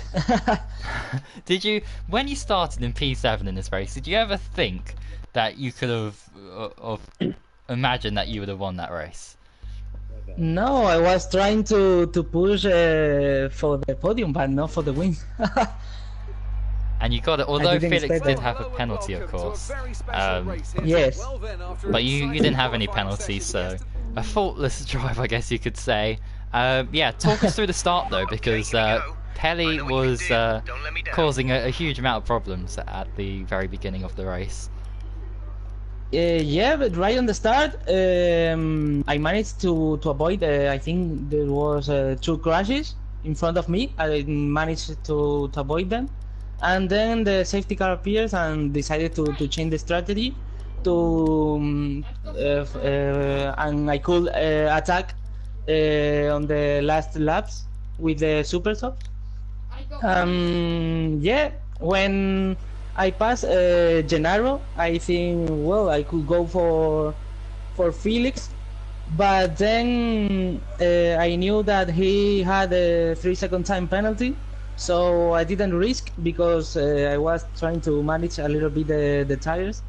Did you, when you started in P7 in this race, did you ever think that you could have imagined that you would have won that race? No, I was trying to push for the podium, but not for the win. And you got it, although didn't Felix expect did that. have a penalty, of course. Yes. But you didn't have any penalties, so a faultless drive, I guess you could say. Yeah, talk us through the start though, because Pelly was causing a huge amount of problems at the very beginning of the race. Yeah, but right on the start, I managed to avoid. I think there was 2 crashes in front of me. I managed to avoid them, and then the safety car appears and decided to change the strategy to and I could attack on the last laps with the super softs. Yeah, when I passed Gennaro, I think, well, I could go for Felix, but then I knew that he had a 3-second time penalty, so I didn't risk because I was trying to manage a little bit the tires.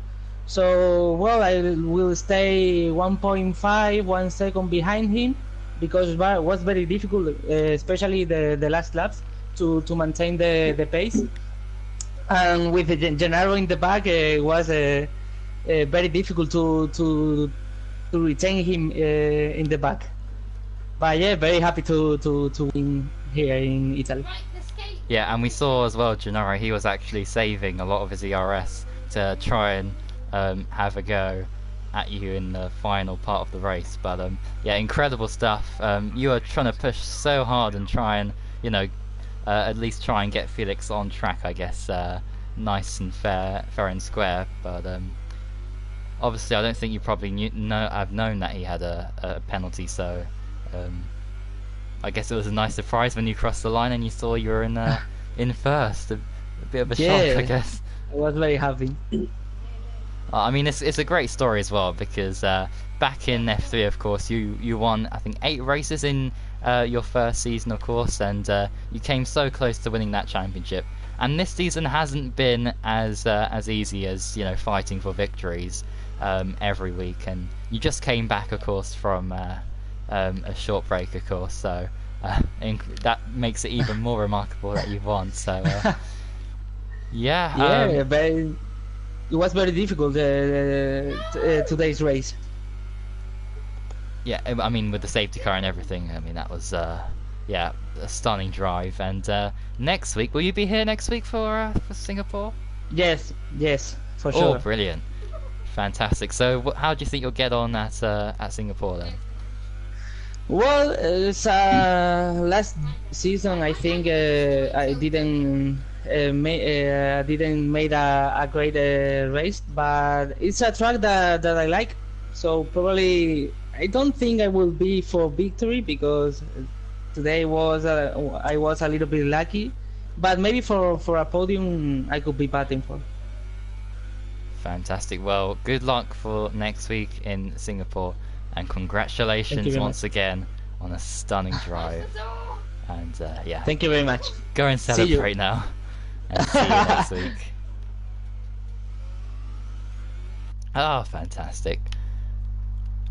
So, well, I will stay 1.1 second behind him because it was very difficult, especially the last laps, to maintain the pace. And with Gennaro in the back, it was very difficult to retain him in the back. But yeah, very happy to win here in Italy. Yeah, and we saw as well, Gennaro, he was actually saving a lot of his ERS to try and have a go at you in the final part of the race. But yeah, incredible stuff. You were trying to push so hard and try and, you know, at least try and get Felix on track, I guess, nice and fair and square. But obviously, I don't think you probably have known that he had a penalty. So I guess it was a nice surprise when you crossed the line and you saw you were in first. A bit of a shock, I guess. I was very happy. I mean, it's a great story as well because back in F3, of course, you won, I think, 8 races in your first season, of course, and you came so close to winning that championship. And this season hasn't been as easy as, you know, fighting for victories every week. And you just came back, of course, from a short break, of course. So that makes it even more remarkable that you've won. So yeah. But it was very difficult today's race. Yeah, I mean, with the safety car and everything, I mean, that was yeah, a stunning drive. And next week, will you be here next week for Singapore? Yes, for sure. Oh, brilliant, fantastic. So, how do you think you'll get on at Singapore then? Well, it's last season. I think I didn't made a great race, but it's a track that I like. So probably I don't think I will be for victory because today was I was a little bit lucky, but maybe for a podium I could be batting for. Fantastic. Well, good luck for next week in Singapore, and congratulations once again on a stunning drive. And yeah, thank you very much. Go and celebrate now. And see you next week. Oh, fantastic.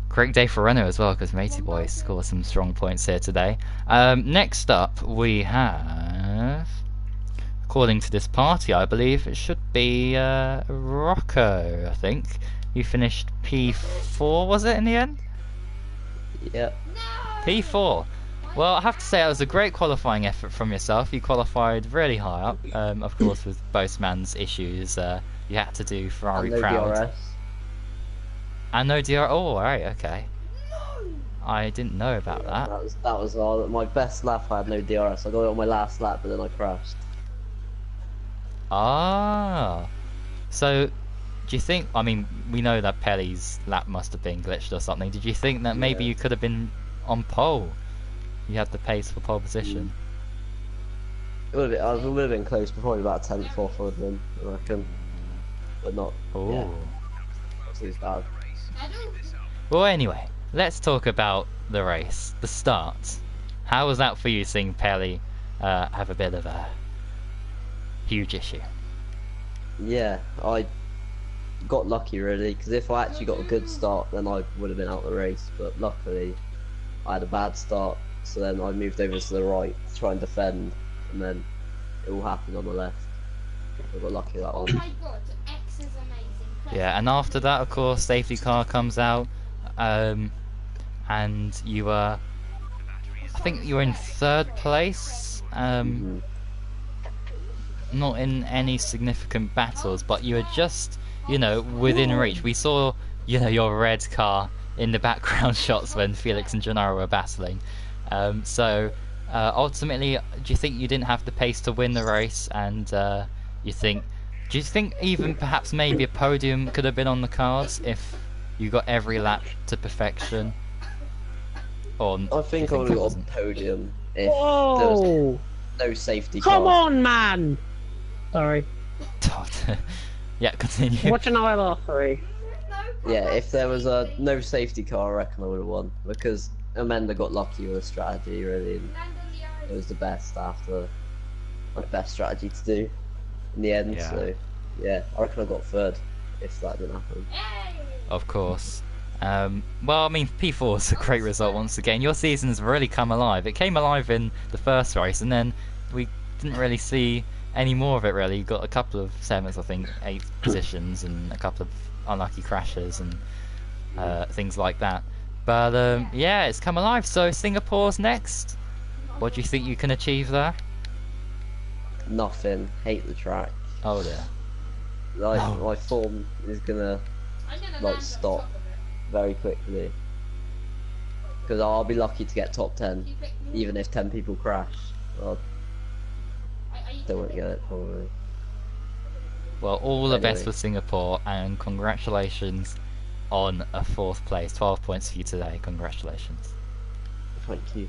Great day for Renault as well, because Matey Boy scored some strong points here today. Next up, we have, according to this party, I believe it should be Rocco, I think. You finished P4, was it, in the end? Yeah. P4. Well, I have to say it was a great qualifying effort from yourself. You qualified really high up. Of course, with Boastman's issues, you had to do Ferrari proud. DRS. And no DR. Oh, alright, okay. I didn't know about that. That was my best lap. I had no DRS. I got it on my last lap, but then I crashed. Ah. So, do you think? I mean, we know that Pelly's lap must have been glitched or something. Did you think that maybe you could have been on pole? You had the pace for pole position. It would have been close, but probably about 10th off I would have been, I reckon. But not. Oh. Yeah. It's bad. Well, anyway, let's talk about the race, the start. How was that for you, seeing Pelly have a bit of a huge issue? Yeah, I got lucky really, because if I actually got a good start, then I would have been out of the race. But luckily, I had a bad start, so then I moved over to the right to try and defend, and then it all happened on the left. I got lucky that one. Oh my god, X is amazing. Yeah, and after that, of course, safety car comes out, and you were, I think you were in 3rd place, not in any significant battles, but you were just, you know, within reach. We saw, you know, your red car in the background shots when Felix and Gennaro were battling. Ultimately, do you think you didn't have the pace to win the race? And do you think even perhaps maybe a podium could have been on the cards if you got every lap to perfection? Or I think I would have got a podium if there Whoa! was no safety car. Come on, man! Sorry. Yeah, continue. Watch an ILR3. Yeah, if there was no safety car, I reckon I would have won, because Amanda got lucky with a strategy, really, and it was the best strategy to do in the end. Yeah. So yeah, I reckon I got third if that didn't happen. Of course. Well, I mean, P4 is a great result once again. Your season's really come alive. It came alive in the first race, and then we didn't really see any more of it, really. You got a couple of 7th, I think, 8th positions, and a couple of unlucky crashes and things like that. But yeah, it's come alive. So Singapore's next. What do you think you can achieve there? Nothing. Hate the track. Oh dear. Like my form is gonna stop very quickly, because I'll be lucky to get top 10, even if 10 people crash. I don't want to get it probably. Well, all the best for Singapore, and congratulations on a 4th place. 12 points for you today. Congratulations. Thank you.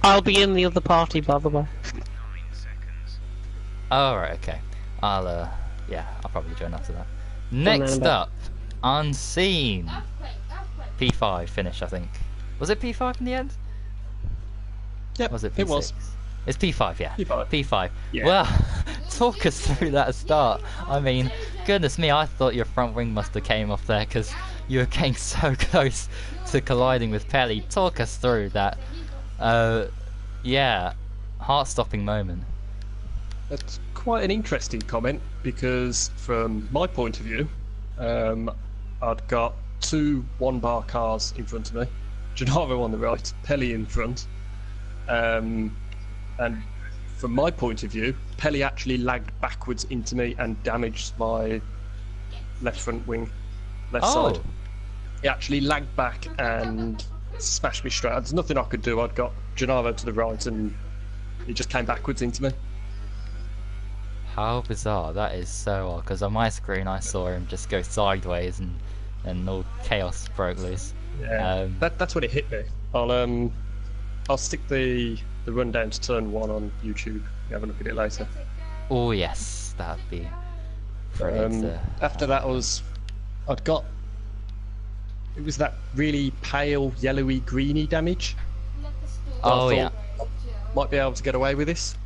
I'll be in the other party, by the way. Alright, okay. I'll probably join after that. Next up, Unseen. P5 finish, I think. Was it P5 in the end? Yep, Was it P6? it was. It's P5, yeah. P5. Yeah. Well, talk us through that start. I mean, goodness me, I thought your front wing must have came off there because you were getting so close to colliding with Pelly. Talk us through that, yeah, heart-stopping moment. That's quite an interesting comment, because from my point of view, I'd got 2 one-bar cars in front of me, Gennaro on the right, Pelly in front, and from my point of view, Pelly actually lagged backwards into me and damaged my left front wing, left side. He actually lagged back and smashed me straight. There's nothing I could do. I'd got Gennaro to the right and he just came backwards into me. How bizarre. That is so odd, because on my screen I saw him just go sideways and all chaos broke loose. Yeah, that's when it hit me. I'll stick the rundown to turn 1 on YouTube. You have a look at it later. Oh yes, that'd be brilliant. After that it was that really pale yellowy greeny damage. Oh yeah. Might be able to get away with this.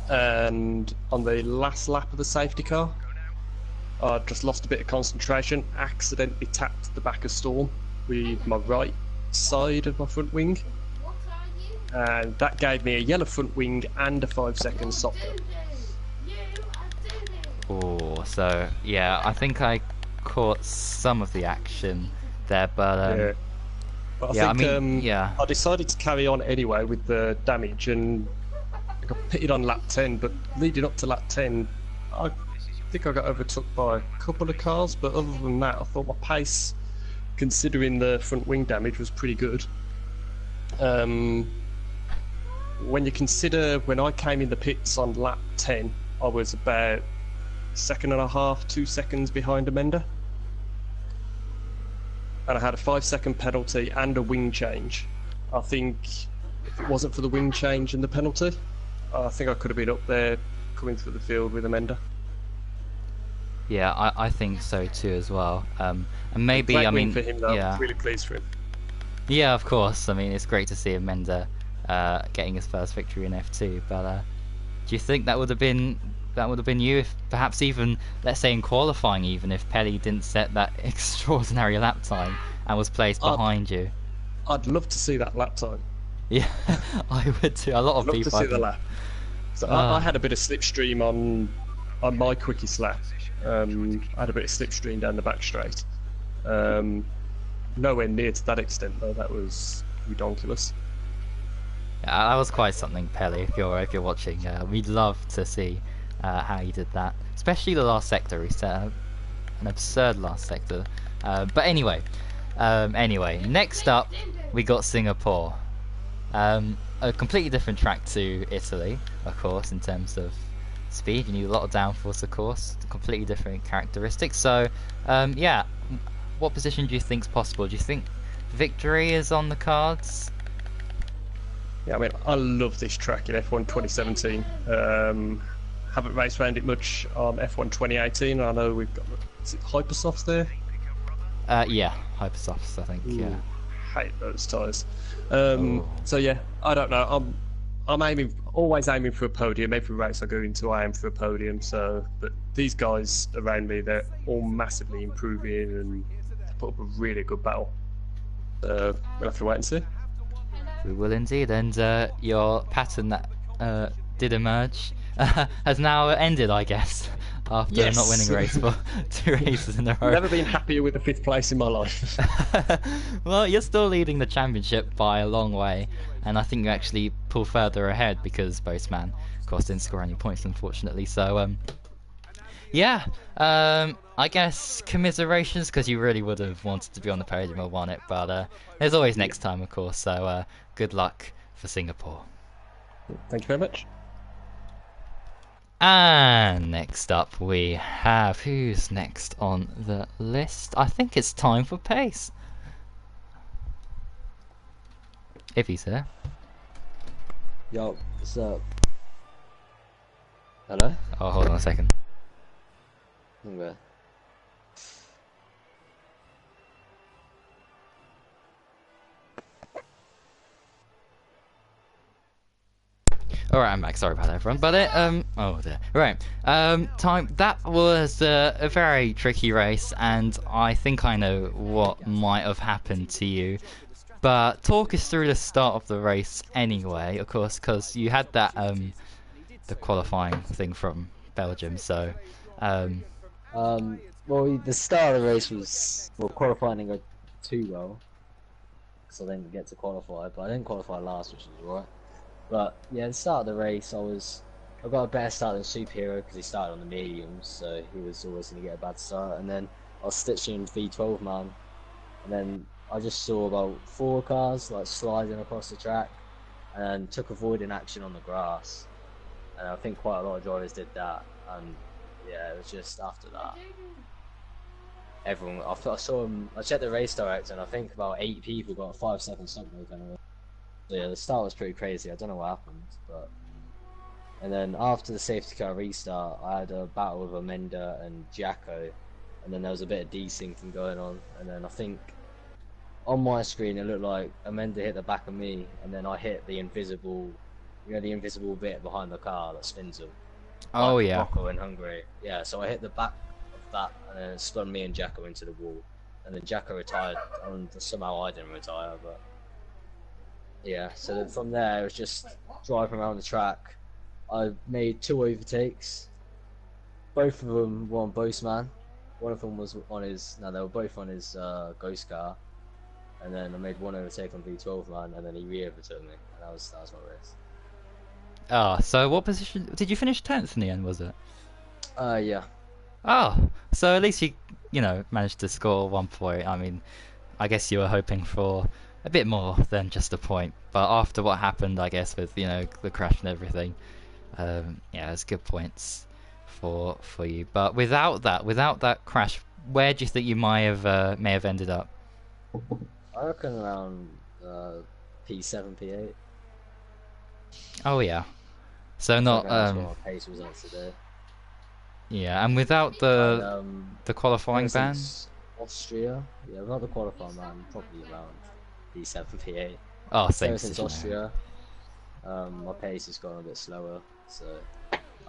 And on the last lap of the safety car, I just lost a bit of concentration, accidentally tapped the back of Storm with my right side of my front wing, and that gave me a yellow front wing and a 5-second stop. Oh, so yeah, I think I caught some of the action there, but I decided to carry on anyway with the damage, and I got pitted on lap 10, but leading up to lap 10, I think I got overtook by a couple of cars, but other than that, I thought my pace, considering the front wing damage, was pretty good. When you consider when I came in the pits on lap 10, I was about 1.5 2 seconds behind Amanda. And I had a 5-second penalty and a wing change. I think if it wasn't for the wing change and the penalty, I think I could have been up there coming through the field with Amanda. Yeah, I think so too as well. And maybe, Great I win mean, for him, though. yeah, Really pleased for him. yeah, of course. I mean, it's great to see Amanda getting his first victory in F2. But do you think that would have been you if perhaps even, let's say in qualifying, even if Pelly didn't set that extraordinary lap time and was placed behind you? I'd love to see that lap time. Yeah, I would too. A lot of I'd love people. to see the lap. So I had a bit of slipstream on my quickest lap. I had a bit of slipstream down the back straight. Nowhere near to that extent though. That was ridiculous. Yeah, that was quite something, Pelly. If you're watching, we'd love to see how you did that, especially the last sector. He set up an absurd last sector. But anyway, next up we got Singapore. A completely different track to Italy, of course, in terms of speed. You need a lot of downforce, of course. Completely different characteristics. So, yeah, what position do you think's possible? Do you think victory is on the cards? Yeah, I mean, I love this track in F1 2017. Haven't raced around it much on F1 2018. I know we've got, is it Hypersofts there? Yeah, Hypersofts, I think. Yeah. Hate those tyres. So yeah, I don't know. I'm always aiming for a podium. Every race I go into, I aim for a podium. So, but these guys around me, they're all massively improving and they put up a really good battle. We'll have to wait and see. We will indeed, and your pattern that did emerge has now ended, I guess, after not winning a race for 2 races in a row. Never been happier with the 5th place in my life. Well, you're still leading the championship by a long way, and I think you actually pull further ahead because Boastman, of course, didn't score any points, unfortunately. So, yeah, I guess commiserations, because you really would have wanted to be on the podium or won it, but there's always next time, of course, so good luck for Singapore. Thank you very much. And next up we have, who's next on the list? I think it's time for Pace. If he's here. Yo, what's up? Hello? Oh, hold on a second. Okay. Alright, I'm back. Sorry about that, everyone. But oh dear. Right. Time. That was a very tricky race, and I think I know what might have happened to you. But talk us through the start of the race anyway, of course, because you had that the qualifying thing from Belgium. So. Well, the start of the race was, well, qualifying didn't go too well, because I didn't get to qualify, but I didn't qualify last, which was alright. But yeah, the start of the race, I got a better start than Superhero because he started on the mediums, so he was always going to get a bad start. And then I was stitching V12 man, and then I just saw about 4 cars like sliding across the track, and took avoiding action on the grass. And I think quite a lot of drivers did that. And yeah, it was just after that, everyone. I saw him. I checked the race director, and I think about 8 people got a 5-second stop kind of. So yeah, the start was pretty crazy. I don't know what happened, but and then after the safety car restart, I had a battle with Amenda and Jacko, and then there was a bit of desyncing going on, and then I think on my screen it looked like Amenda hit the back of me, and then I hit the invisible, the invisible bit behind the car that spins them. Oh like yeah. Morocco in Hungary. Yeah, so I hit the back of that, and then it spun me and Jacko into the wall, and then Jacko retired, and somehow I didn't retire, but. Yeah, so then from there it was just driving around the track. I made 2 overtakes. Both of them were on Boastman. One of them was on his. No, they were both on his ghost car. And then I made 1 overtake on V12 man, and then he re-overtook me, and that was my race. Ah, so what position did you finish 10th in the end? Was it? Yeah. Oh, so at least you managed to score 1 point. I mean, I guess you were hoping for a bit more than just a point, but after what happened, I guess with the crash and everything, yeah, it's good points for you. But without that crash, where do you think you may have ended up? I reckon around P7, P8. Oh yeah, so not That's what my pace was at today. yeah, and without the qualifying ban. Austria, yeah, without the qualifying ban, probably around P7, P8. Oh, same Since Austria, my pace has gone a bit slower, so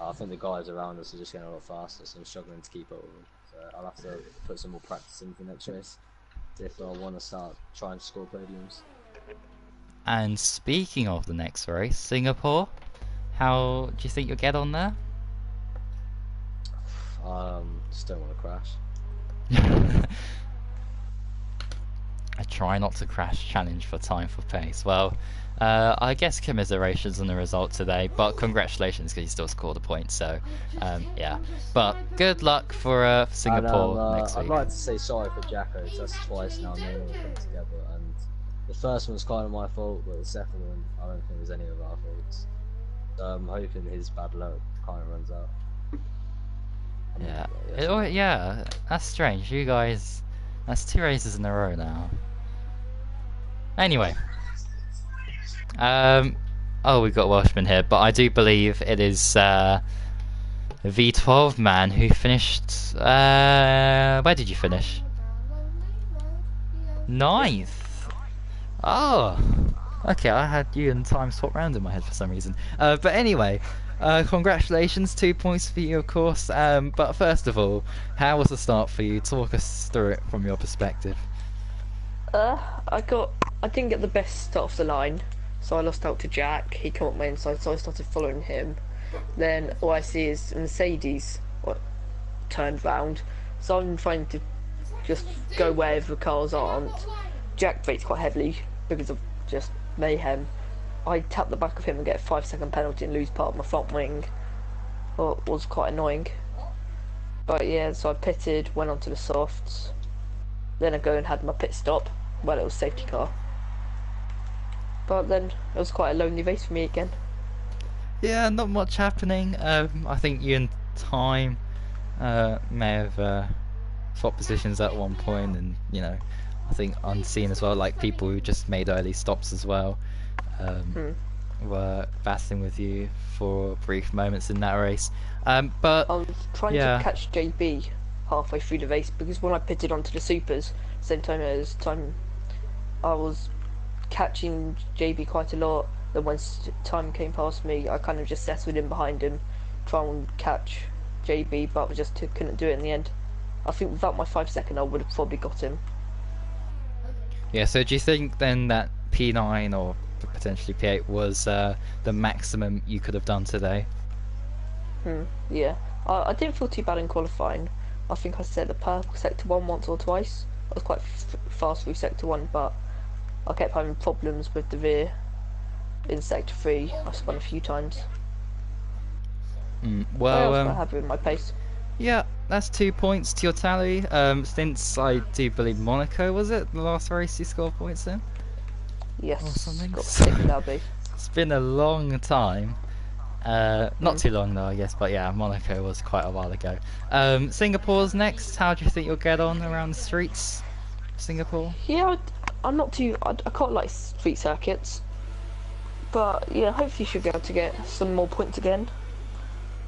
I think the guys around us are just getting a lot faster, so I'm struggling to keep up with them. So I'll have to put some more practice in for next race if I want to start trying to score podiums. And speaking of the next race, Singapore, how do you think you'll get on there? Just don't want to crash. try not to crash challenge for time for pace. Well, I guess commiserations on the result today, but congratulations because you still scored a point. So, yeah. But good luck for Singapore next week. I'd like to say sorry for Jacko. That's twice now me and all come together, and the first one's kind of my fault, but the second one I don't think was any of our faults. So I'm hoping his bad luck kind of runs out. Yeah. Yeah, that's strange. You guys, that's 2 races in a row now. Anyway. Oh, we've got Welshman here, but I do believe it is V12 man who finished. Where did you finish? 9th. Oh, okay. I had you and time swapped round in my head for some reason. But anyway, congratulations, 2 points for you, of course. But first of all, how was the start for you? Talk us through it from your perspective. I didn't get the best start off the line. So I lost out to Jack, he came up my inside, so I started following him. Then all I see is Mercedes turned round, so I'm trying to just go wherever cars aren't. Jack brakes quite heavily because of just mayhem. I tap the back of him and get a 5-second penalty and lose part of my front wing. Well, it was quite annoying. But yeah, so I pitted, went onto the softs. Then I go and had my pit stop. Well, it was safety car. But then it was quite a lonely race for me again. Yeah, not much happening. I think you and Time may have swapped positions at one point, and I think Unseen as well, like people who just made early stops as well, were battling with you for brief moments in that race. But I was trying to catch JB halfway through the race because when I pitted onto the supers, same time as Time, I was catching JB quite a lot. Then when Time came past me, I kind of just settled in behind him, trying and catch JB, but I just couldn't do it in the end. I think without my 5-second, I would have probably got him. Yeah, so do you think then that P9 or potentially P8 was the maximum you could have done today? Yeah, I didn't feel too bad in qualifying. I think I set the purple sector 1 once or twice. I was quite fast through sector 1, but I kept having problems with the rear in sector 3. I spun a few times. Well, I was quite happy with my pace. Yeah, that's 2 points to your tally. Since I do believe Monaco, was it the last race you scored points in? Yes. Or something. Got sick with Derby. It's been a long time. Not too long though, I guess, but yeah, Monaco was quite a while ago. Singapore's next. How do you think you'll get on around the streets, Singapore? Yeah, I'm not too. I quite like street circuits, but yeah, hopefully you should be able to get some more points again.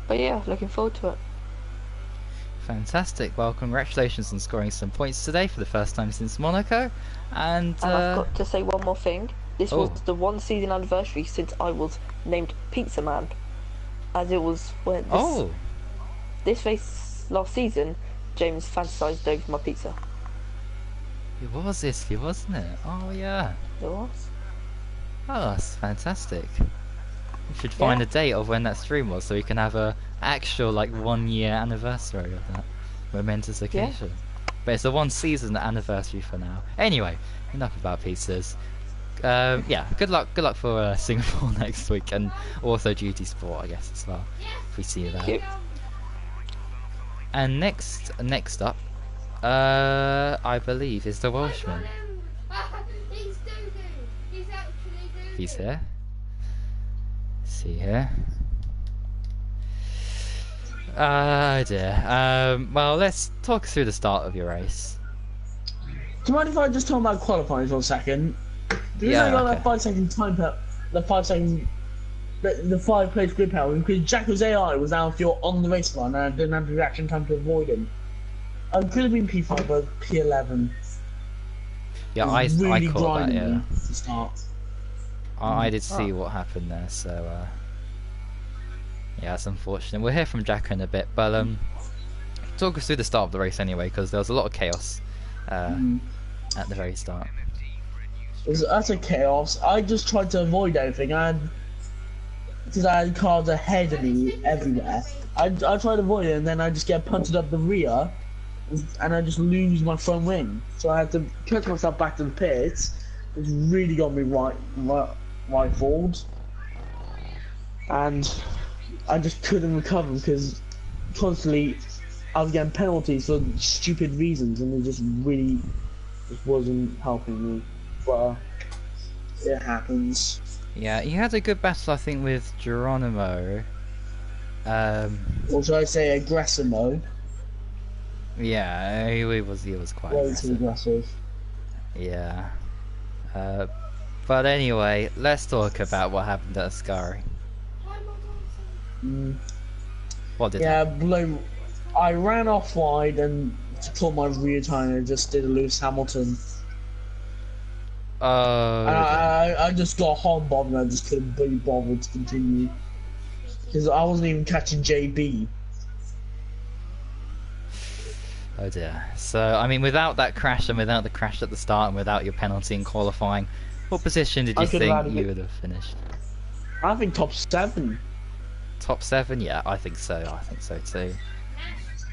But yeah, looking forward to it. Fantastic. Well, congratulations on scoring some points today for the first time since Monaco. And I've got to say one more thing. This was the 1 season anniversary since I was named Pizza Man, as it was when this race last season, James fantasised over my pizza. It was this year, wasn't it? Oh yeah. It was. Oh, that's fantastic. We should find a date of when that stream was, so we can have a actual 1 year anniversary of that momentous occasion. But it's a 1 season anniversary for now. Anyway, enough about pizzas. Yeah, good luck for Singapore next week, and also Duty Sport, I guess, as well, if we see you there. And next up, I believe is the Welshman. He's here. See here. Oh dear. Well, let's talk through the start of your race. Do you mind if I just talk about qualifying for a second? The reason I got that 5-second time penalty, the 5-place grid penalty, because Jacko's AI was out of fuel on the race line and I didn't have the reaction time to avoid him. I could have been P5 but P11. Yeah, I caught that, yeah. To start. I did see what happened there, so yeah, that's unfortunate. We'll hear from Jacko in a bit, but talk us through the start of the race anyway, because there was a lot of chaos at the very start. It was utter chaos. I just tried to avoid everything, because I had cars ahead of me everywhere. I tried to avoid it, and then I just get punted up the rear, and I just lose my front wing. So I had to cut myself back to the pits, which really got me right forward. And I just couldn't recover because constantly I was getting penalties for stupid reasons, and it just wasn't helping me. But it happens. Yeah, you had a good battle, I think, with Geronimo. Or should I say Aggressimo? Yeah, he was quite Way too aggressive. Yeah. But anyway, let's talk about what happened at Ascari. What did happen? I ran off wide and to pull my rear tire and just did a loose Hamilton. I just got hot bombed and I just couldn't be bothered to continue. Because I wasn't even catching JB. Oh dear. So, I mean, without that crash and without the crash at the start and without your penalty in qualifying, what position did you think you would have finished? I think top 7. Top 7? Yeah, I think so. I think so too.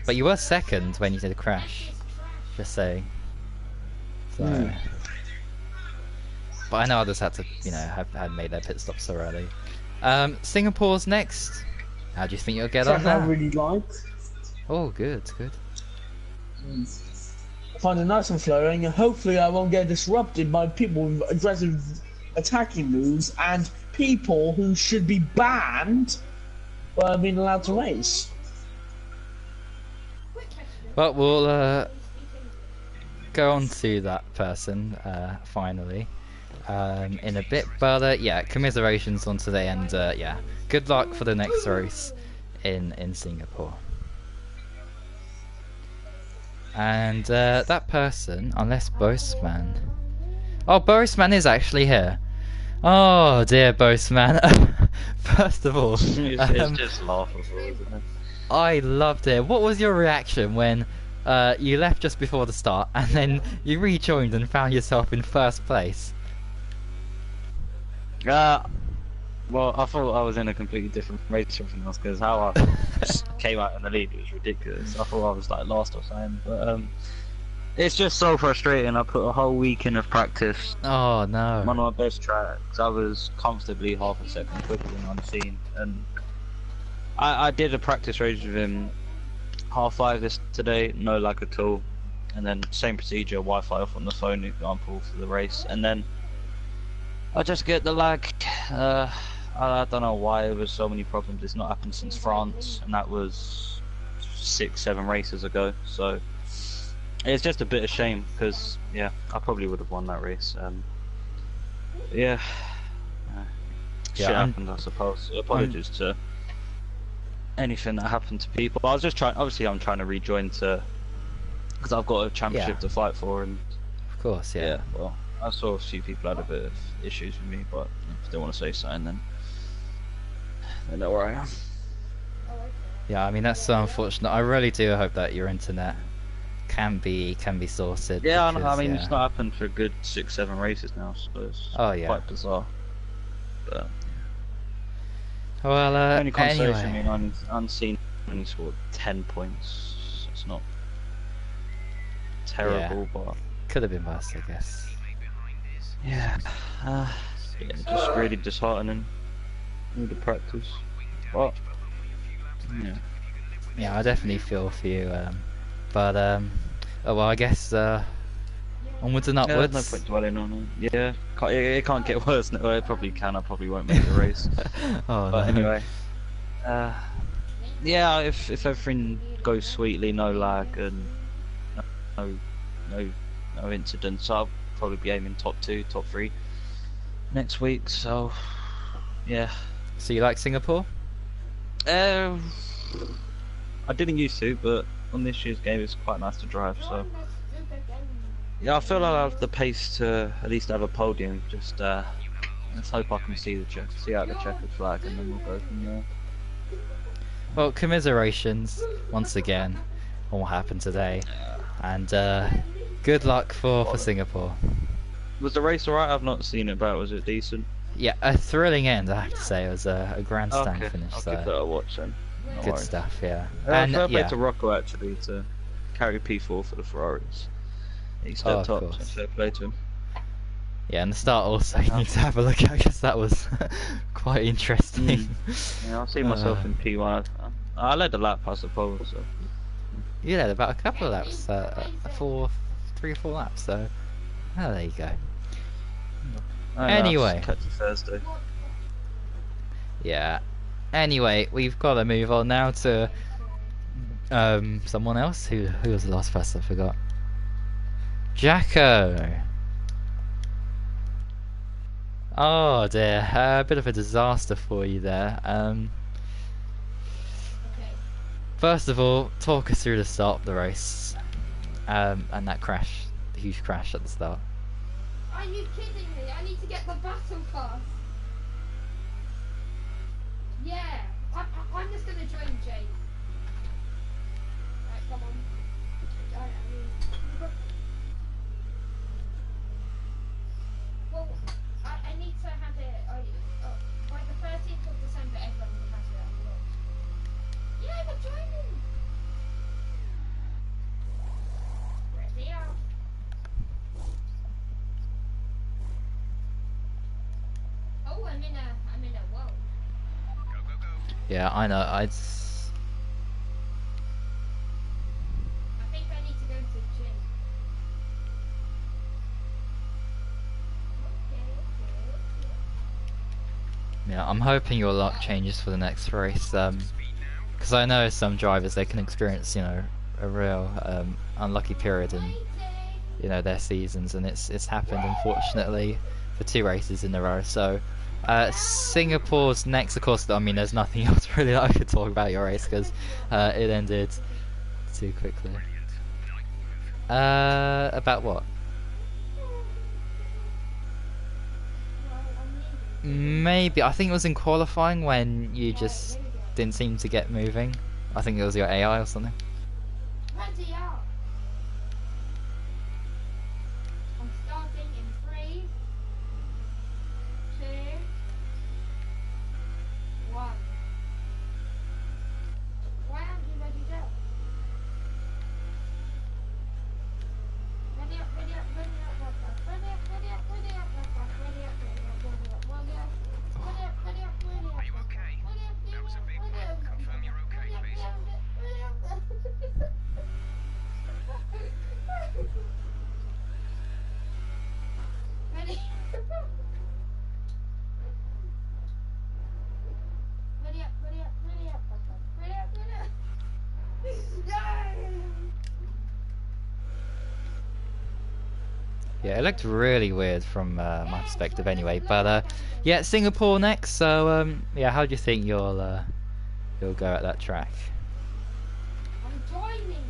But you were second when you did a crash. Just saying. So. But I know others had to, had made their pit stops so early. Singapore's next. How do you think you'll get on that? I really like. Oh, good. I find it nice and flowing, and hopefully I won't get disrupted by people with aggressive attacking moves and people who should be banned for being allowed to race. But we'll go on to that person finally in a bit. But yeah, commiserations on today, and yeah, good luck for the next race in Singapore. And that person, unless Boastman... Oh, Boastman is actually here. Oh dear, Boastman. First of all... it's just laughable, isn't it? I loved it. What was your reaction when you left just before the start and then you rejoined and found yourself in first place? Well, I thought I was in a completely different race from everything else, because how I came out in the lead was ridiculous. I thought I was like last or something, but it's just so frustrating. I put a whole weekend of practice. Oh no! I'm on my best tracks. I was comfortably half a second quicker than unseen, and I did a practice race with him 5:30 today, no lag at all, and then same procedure, Wi-Fi off on the phone example for the race, and then I just get the lag. I don't know why there was so many problems. It's not happened since France, and that was 6-7 races ago. So it's just a bit of shame, because yeah, I probably would have won that race. Yeah, shit happened, I suppose. Apologies to anything that happened to people. I was just trying. Obviously, I'm trying to rejoin because I've got a championship to fight for, and of course, yeah. Well, I saw a few people had a bit of issues with me, but if they want to say something, then they know where I am. Yeah, I mean, that's so unfortunate. I really do hope that your internet can be sorted. Yeah, because, I mean, it's not happened for a good 6-7 races now, so it's quite bizarre. But well, only consolation, anyway. I mean, Unseen only scored 10 points. It's not terrible, but could have been worse, I guess. Yeah, just really disheartening. All the practice, but yeah, I definitely feel for you. But oh well, I guess onwards and upwards. There's no point dwelling on it. Yeah, it can't get worse. No, it probably can. I probably won't make the race. But anyway, yeah, if everything goes sweetly, no lag and no incidents, I'll probably be aiming top 2, top 3 next week. So yeah. So you like Singapore? I didn't used to, but on this year's game it's quite nice to drive. So yeah, I feel I'll have the pace to at least have a podium. Just let's hope I can see out the checkered flag, and then we'll go from there. Well, commiserations once again on what happened today, and good luck for Singapore. Was the race alright? I've not seen it, but was it decent? Yeah, a thrilling end, I have to say. It was a grandstand finish. I'll so give that a watch then. good stuff, yeah. And fair play yeah. to Rocco actually to carry P4 for the Ferraris. He Oh, stepped of up, so course. fair play to him. Yeah, and the start also you need to have a look at because that was quite interesting. Yeah, I see myself in P1. I led the lap past the pole, so. You led about a couple of laps, 3 or 4 laps. So, oh, there you go. Anyway. Catch you Thursday. Yeah. Anyway, we've got to move on now to someone else. Who was the last person I forgot? Jacko. Oh dear, a bit of a disaster for you there. First of all, talk us through the start of the race, and that crash, the huge crash at the start. Are you kidding me? I need to get the battle pass. Yeah, I'm just gonna join Jake. Right, come on. Well, I need to have it. By the 13th of December, everyone has it unlocked. Yeah, we're joining. Ready up. Oh, I'm in a whoa. Yeah, I know. I think I need to go to the gym. Yeah, I'm hoping your luck changes for the next race. Because I know some drivers, they can experience, you know, a real unlucky period in, you know, their seasons, and it's happened unfortunately for 2 races in a row. So Singapore's next. Of course, I mean, there's nothing else really that I could talk about your race because it ended too quickly. About what? Maybe, I think it was in qualifying when you just didn't seem to get moving. I think it was your AI or something. Ready up. I'm starting in 3, 2, 1. Why aren't you ready up? Ready up, ready up, ready up, ready up, ready up, ready up, ready up, ready up, ready up, ready up, ready up, ready up. Are you okay? That was a big one. Confirm you're okay, please. Ready? Ready up, ready up, ready up, ready up, ready up. Yeah, it looked really weird from my perspective anyway. But yeah, Singapore next. So yeah, how do you think you'll go at that track? I'm joining.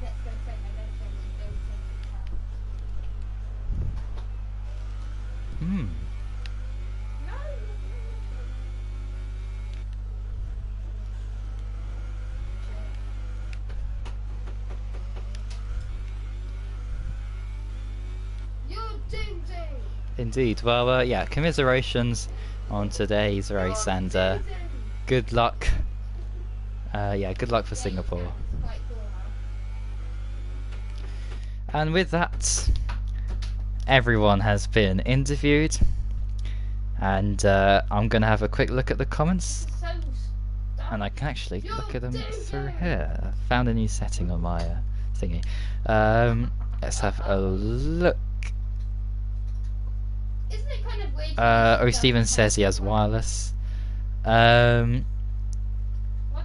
Let's go take my Hmm. No. You ding ding. Indeed. Well, yeah, commiserations on today's race, and good luck. Yeah, good luck for Singapore. And with that, everyone has been interviewed, and I'm gonna have a quick look at the comments, and I can actually look at them through here. I found a new setting on my thingy. Let's have a look. Isn't it kind of weird? Oh, Steven says he has wireless. What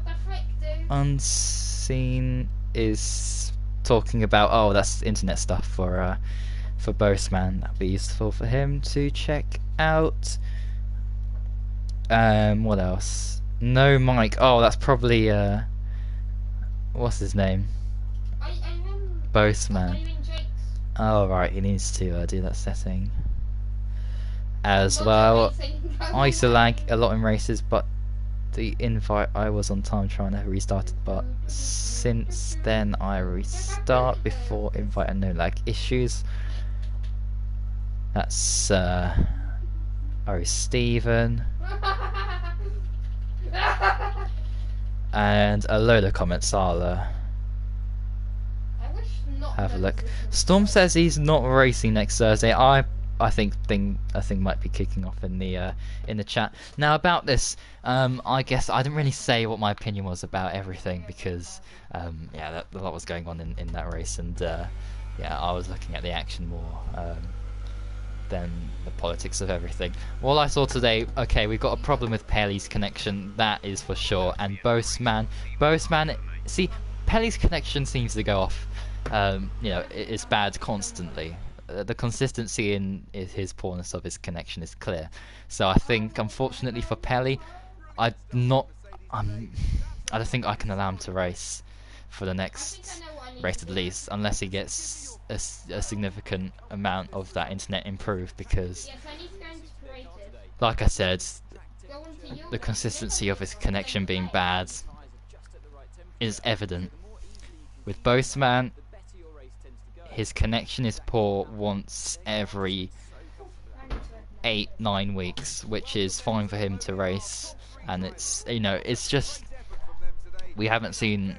the frick, dude? Unseen is talking about, oh, that's internet stuff for Boastman. That'd be useful for him to check out. What else? No mic. Oh, that's probably what's his name? Boastman. Oh right, he needs to do that setting as well. Isolag a lot in races, but the invite, I was on time trying to restart it, but since then I restart before invite and no lag issues. That's oh, Stephen. and a load of comments. I'll I wish not have a look. those would- Storm says he's not racing next Thursday. I think a thing might be kicking off in the chat. Now about this, I guess I didn't really say what my opinion was about everything because yeah, a lot was going on in that race, and yeah, I was looking at the action more than the politics of everything. All I saw today, okay, we've got a problem with Pelly's connection, that is for sure, and Boastman, see, Pelly's connection seems to go off, you know, it's bad constantly. The consistency in his poorness of his connection is clear. So I think, unfortunately for Pelly, I don't think I can allow him to race for the next race at least, unless he gets a significant amount of that internet improved, because, Yes, I need to go into creative. like I said, Go on to your the consistency of his connection being bad is evident. With Boastman, his connection is poor once every 8-9 weeks, which is fine for him to race, and it's, you know, it's just, we haven't seen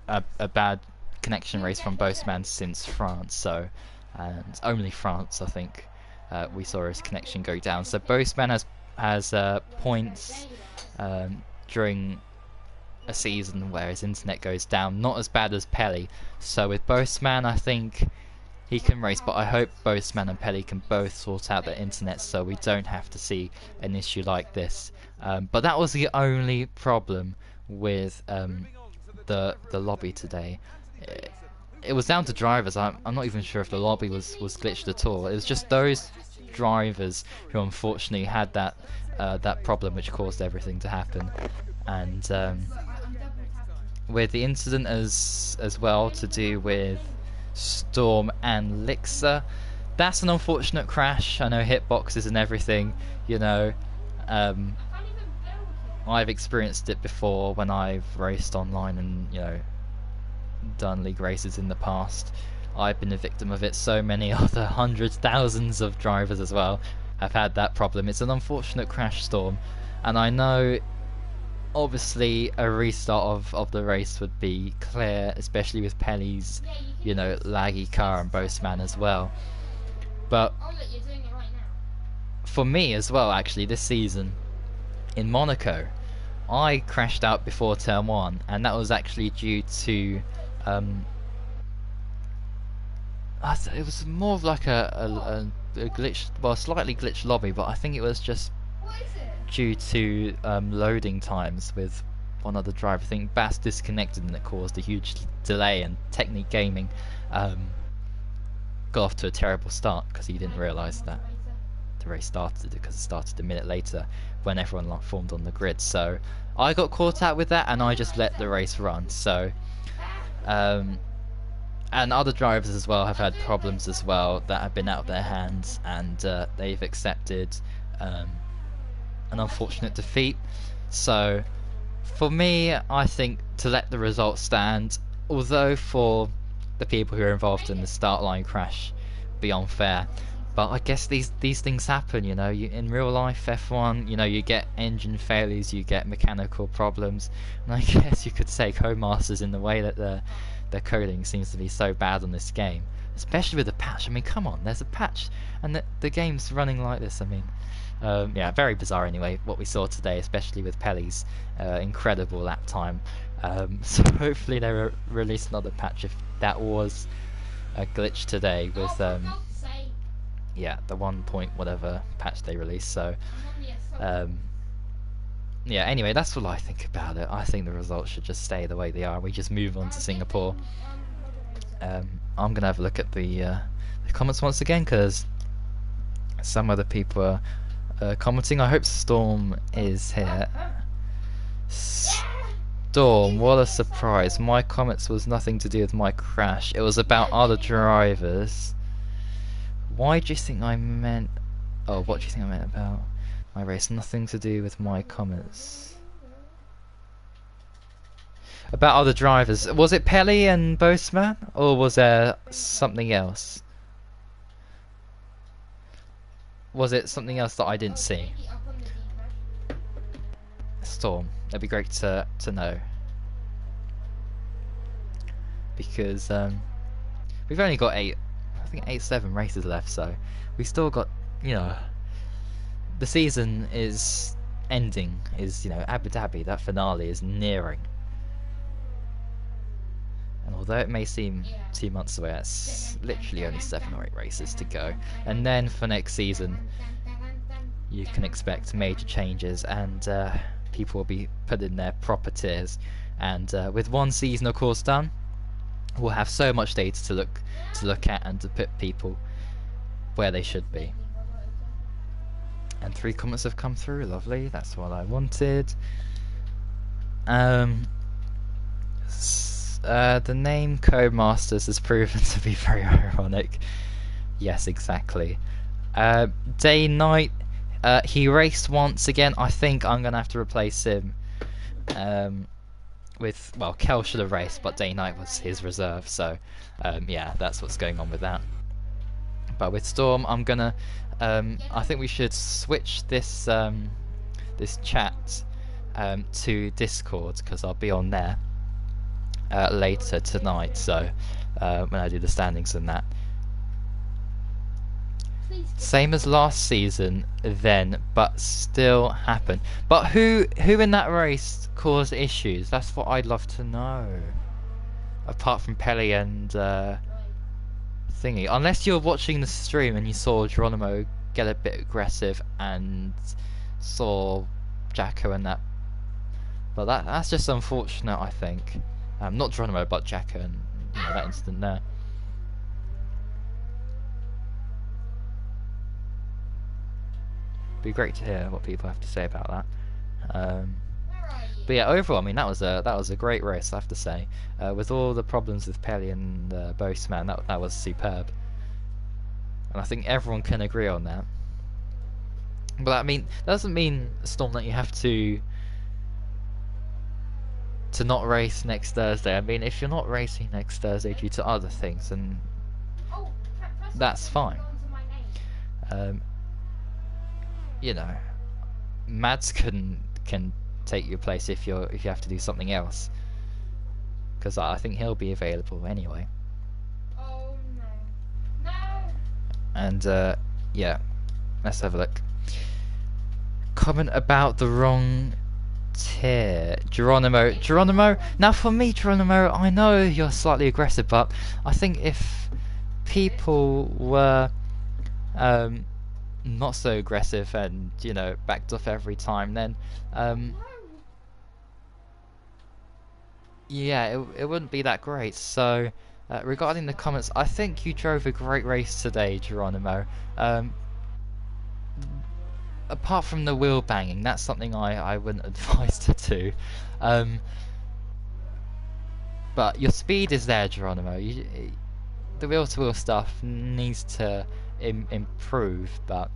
a bad connection race from Boastman since France, so, and only France, I think, we saw his connection go down. So Boastman has points during a season where his internet goes down, not as bad as Pelly. So with Boastman, I think he can race, but I hope Boastman and Pelly can both sort out their internet so we don't have to see an issue like this. But that was the only problem with the lobby today. It was down to drivers. I'm not even sure if the lobby was glitched at all. It was just those drivers who unfortunately had that problem which caused everything to happen. And with the incident as well to do with Storm and Lixer, that's an unfortunate crash. I know hitboxes and everything, you know, I've experienced it before when I've raced online and, you know, done league races in the past. I've been a victim of it. So many other hundreds, thousands of drivers as well have had that problem. It's an unfortunate crash, Storm, and I know obviously a restart of the race would be clear, especially with Pelly's, you know, laggy car and Boastman as well. But Oh, look, you're doing it right now. for me as well, actually, this season in Monaco, I crashed out before turn 1, and that was actually due to it was more of like a glitch, well, slightly glitched lobby, but I think it was just What is it? due to loading times with one other driver. I think Bass disconnected and it caused a huge delay, and Technique Gaming got off to a terrible start because he didn't realise that the race started, because it started a minute later when everyone formed on the grid. So I got caught out with that and I just let the race run. So and other drivers as well have had problems as well that have been out of their hands, and they've accepted an unfortunate defeat. So for me, I think to let the results stand, although for the people who are involved in the start line crash be unfair, but I guess these things happen, you know. In real life F1, you know, you get engine failures, you get mechanical problems, and I guess you could say Codemasters, in the way that their coding seems to be so bad on this game, especially with the patch. I mean, come on, there's a patch and the game's running like this. I mean, yeah, very bizarre anyway what we saw today, especially with Pelly's incredible lap time. So hopefully they release another patch if that was a glitch today with Oh, for God's sake. yeah, the 1 point whatever patch they released. So I'm on the assault. yeah, anyway, that's what I think about it. I think the results should just stay the way they are. We just move on to Singapore. I'm gonna have a look at the comments once again, because some other people are commenting. I hope Storm is here. Storm, what a surprise. My comments was nothing to do with my crash. It was about other drivers. Why do you think I meant... Oh, what do you think I meant about my race? Nothing to do with my comments. About other drivers. Was it Pelly and Boastman? Or was there something else? Was it something else that I didn't see? Maybe up on the deep. Storm, that'd be great to know. because we've only got 7 races left, so we still got, you know, the season is ending, is, you know, Abu Dhabi, that finale is nearing. And although it may seem 2 months away, it's literally only 7 or 8 races to go. And then for next season, you can expect major changes, and people will be put in their proper tiers. And with one season, of course, done, we'll have so much data to look at and to put people where they should be. And 3 comments have come through. Lovely, that's what I wanted. The name Codemasters has proven to be very ironic. Yes, exactly. Day Night, he raced once again. I think I'm gonna have to replace him with, well, Kel should have raced, but Day Night was his reserve, so yeah, that's what's going on with that. But with Storm, I'm gonna I think we should switch this this chat to Discord, because I'll be on there later tonight, so when I do the standings and that. Same as last season then, but still happened. But who in that race caused issues? That's what I'd love to know. Apart from Pelly and thingy. Unless you're watching the stream and you saw Geronimo get a bit aggressive and saw Jacko and that. But that's just unfortunate, I think. Not Geronimo, but Jacko and, you know, that incident there. Be great to hear what people have to say about that. But yeah, overall, I mean, that was a great race, I have to say. With all the problems with Pelly and Boseman, that was superb, and I think everyone can agree on that. But I mean, that doesn't mean, Storm, that you have to not race next Thursday. I mean, if you're not racing next Thursday due to other things, then that's fine. You know, Mads can take your place if you have to do something else, because I think he'll be available anyway. Oh no. No! And yeah, let's have a look. Comment about the wrong tier. Geronimo, now for me, Geronimo, I know you're slightly aggressive, but I think if people were not so aggressive and, you know, backed off every time, then yeah, it wouldn't be that great. So regarding the comments, I think you drove a great race today, Geronimo. Apart from the wheel banging, that's something I wouldn't advise to do. But your speed is there, Geronimo. The wheel-to-wheel stuff needs to improve, but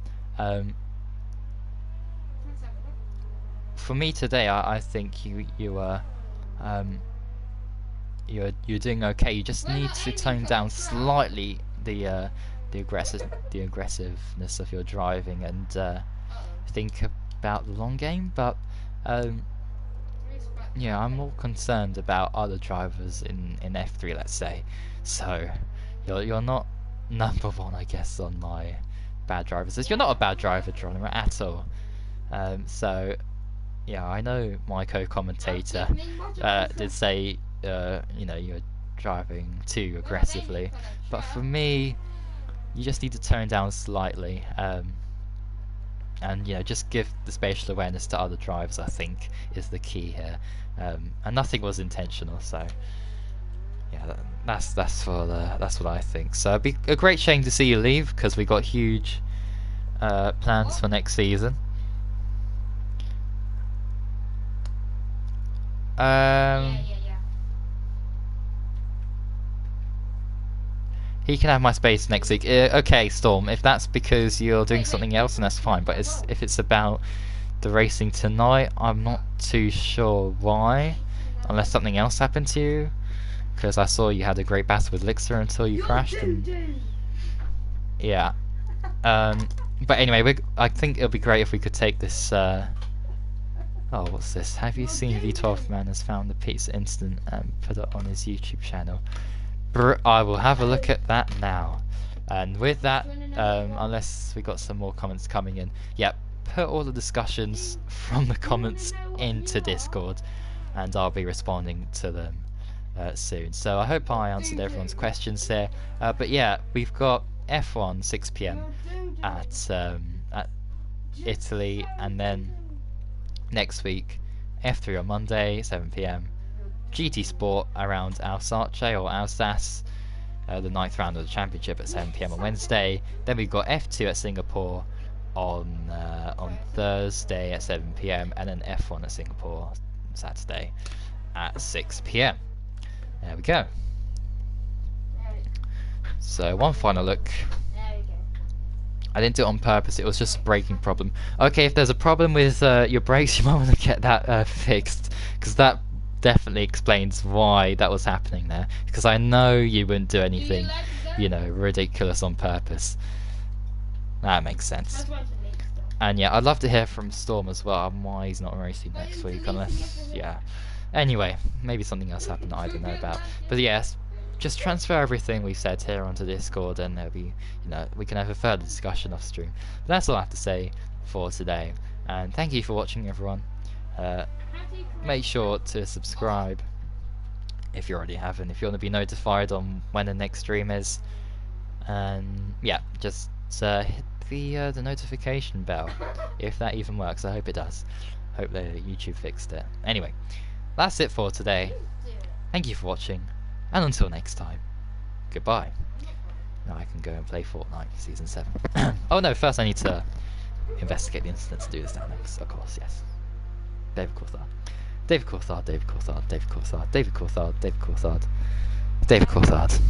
for me today, I think you're doing okay. You just need to tone down slightly the aggressiveness of your driving and think about the long game. But yeah, I'm more concerned about other drivers in F3, let's say. So you're not number one, I guess, on my bad drivers list. You're not a bad driver, Geronimo, at all. So yeah, I know my co-commentator did say you know, you're driving too aggressively, but for me, you just need to tone down slightly, and, you know, just give the spatial awareness to other drivers, I think, is the key here. And nothing was intentional, so yeah, that's what I think. So it'd be a great shame to see you leave, because we got huge plans for next season. He can have my space next week. Okay, Storm, if that's because you're doing something else, then that's fine. But if it's about the racing tonight, I'm not too sure why, unless something else happened to you. Because I saw you had a great battle with Lixer until you crashed. And yeah. But anyway, I think it'll be great if we could take this Oh, what's this? Have you seen V12 Man has found the pizza instant and put it on his YouTube channel? I will have a look at that now. And with that, unless we got some more comments coming in, yep, put all the discussions from the comments into Discord, and I'll be responding to them soon. So I hope I answered everyone's questions there. But yeah, we've got F1 6 PM at Italy, and then next week F3 on Monday 7 PM, GT Sport around Alsace or Alsace, the 9th round of the championship at 7 PM on Wednesday. Then we've got F2 at Singapore on Thursday at 7 PM, and then F1 at Singapore Saturday at 6 PM. There we go. So one final look. I didn't do it on purpose, it was just a braking problem. Okay, if there's a problem with your brakes, you might want to get that fixed, because that definitely explains why that was happening there. Because I know you wouldn't do anything, you know, ridiculous on purpose. That makes sense. And yeah, I'd love to hear from Storm as well, why he's not racing next week, unless, yeah. Anyway, maybe something else happened that I don't know about. But yes, just transfer everything we said here onto Discord, and there'll be, you know, we can have a further discussion off stream. But that's all I have to say for today, and thank you for watching, everyone. Make sure to subscribe if you already haven't, if you want to be notified on when the next stream is, and yeah, just hit the notification bell if that even works. I hope it does. Hope that YouTube fixed it. Anyway, that's it for today. Thank you for watching, and until next time, goodbye. Now I can go and play Fortnite Season 7. Oh no, first I need to investigate the incident to do this down next, of course, yes. David Coulthard. David Coulthard, David Coulthard, David Coulthard, David Coulthard, David Coulthard, David Coulthard.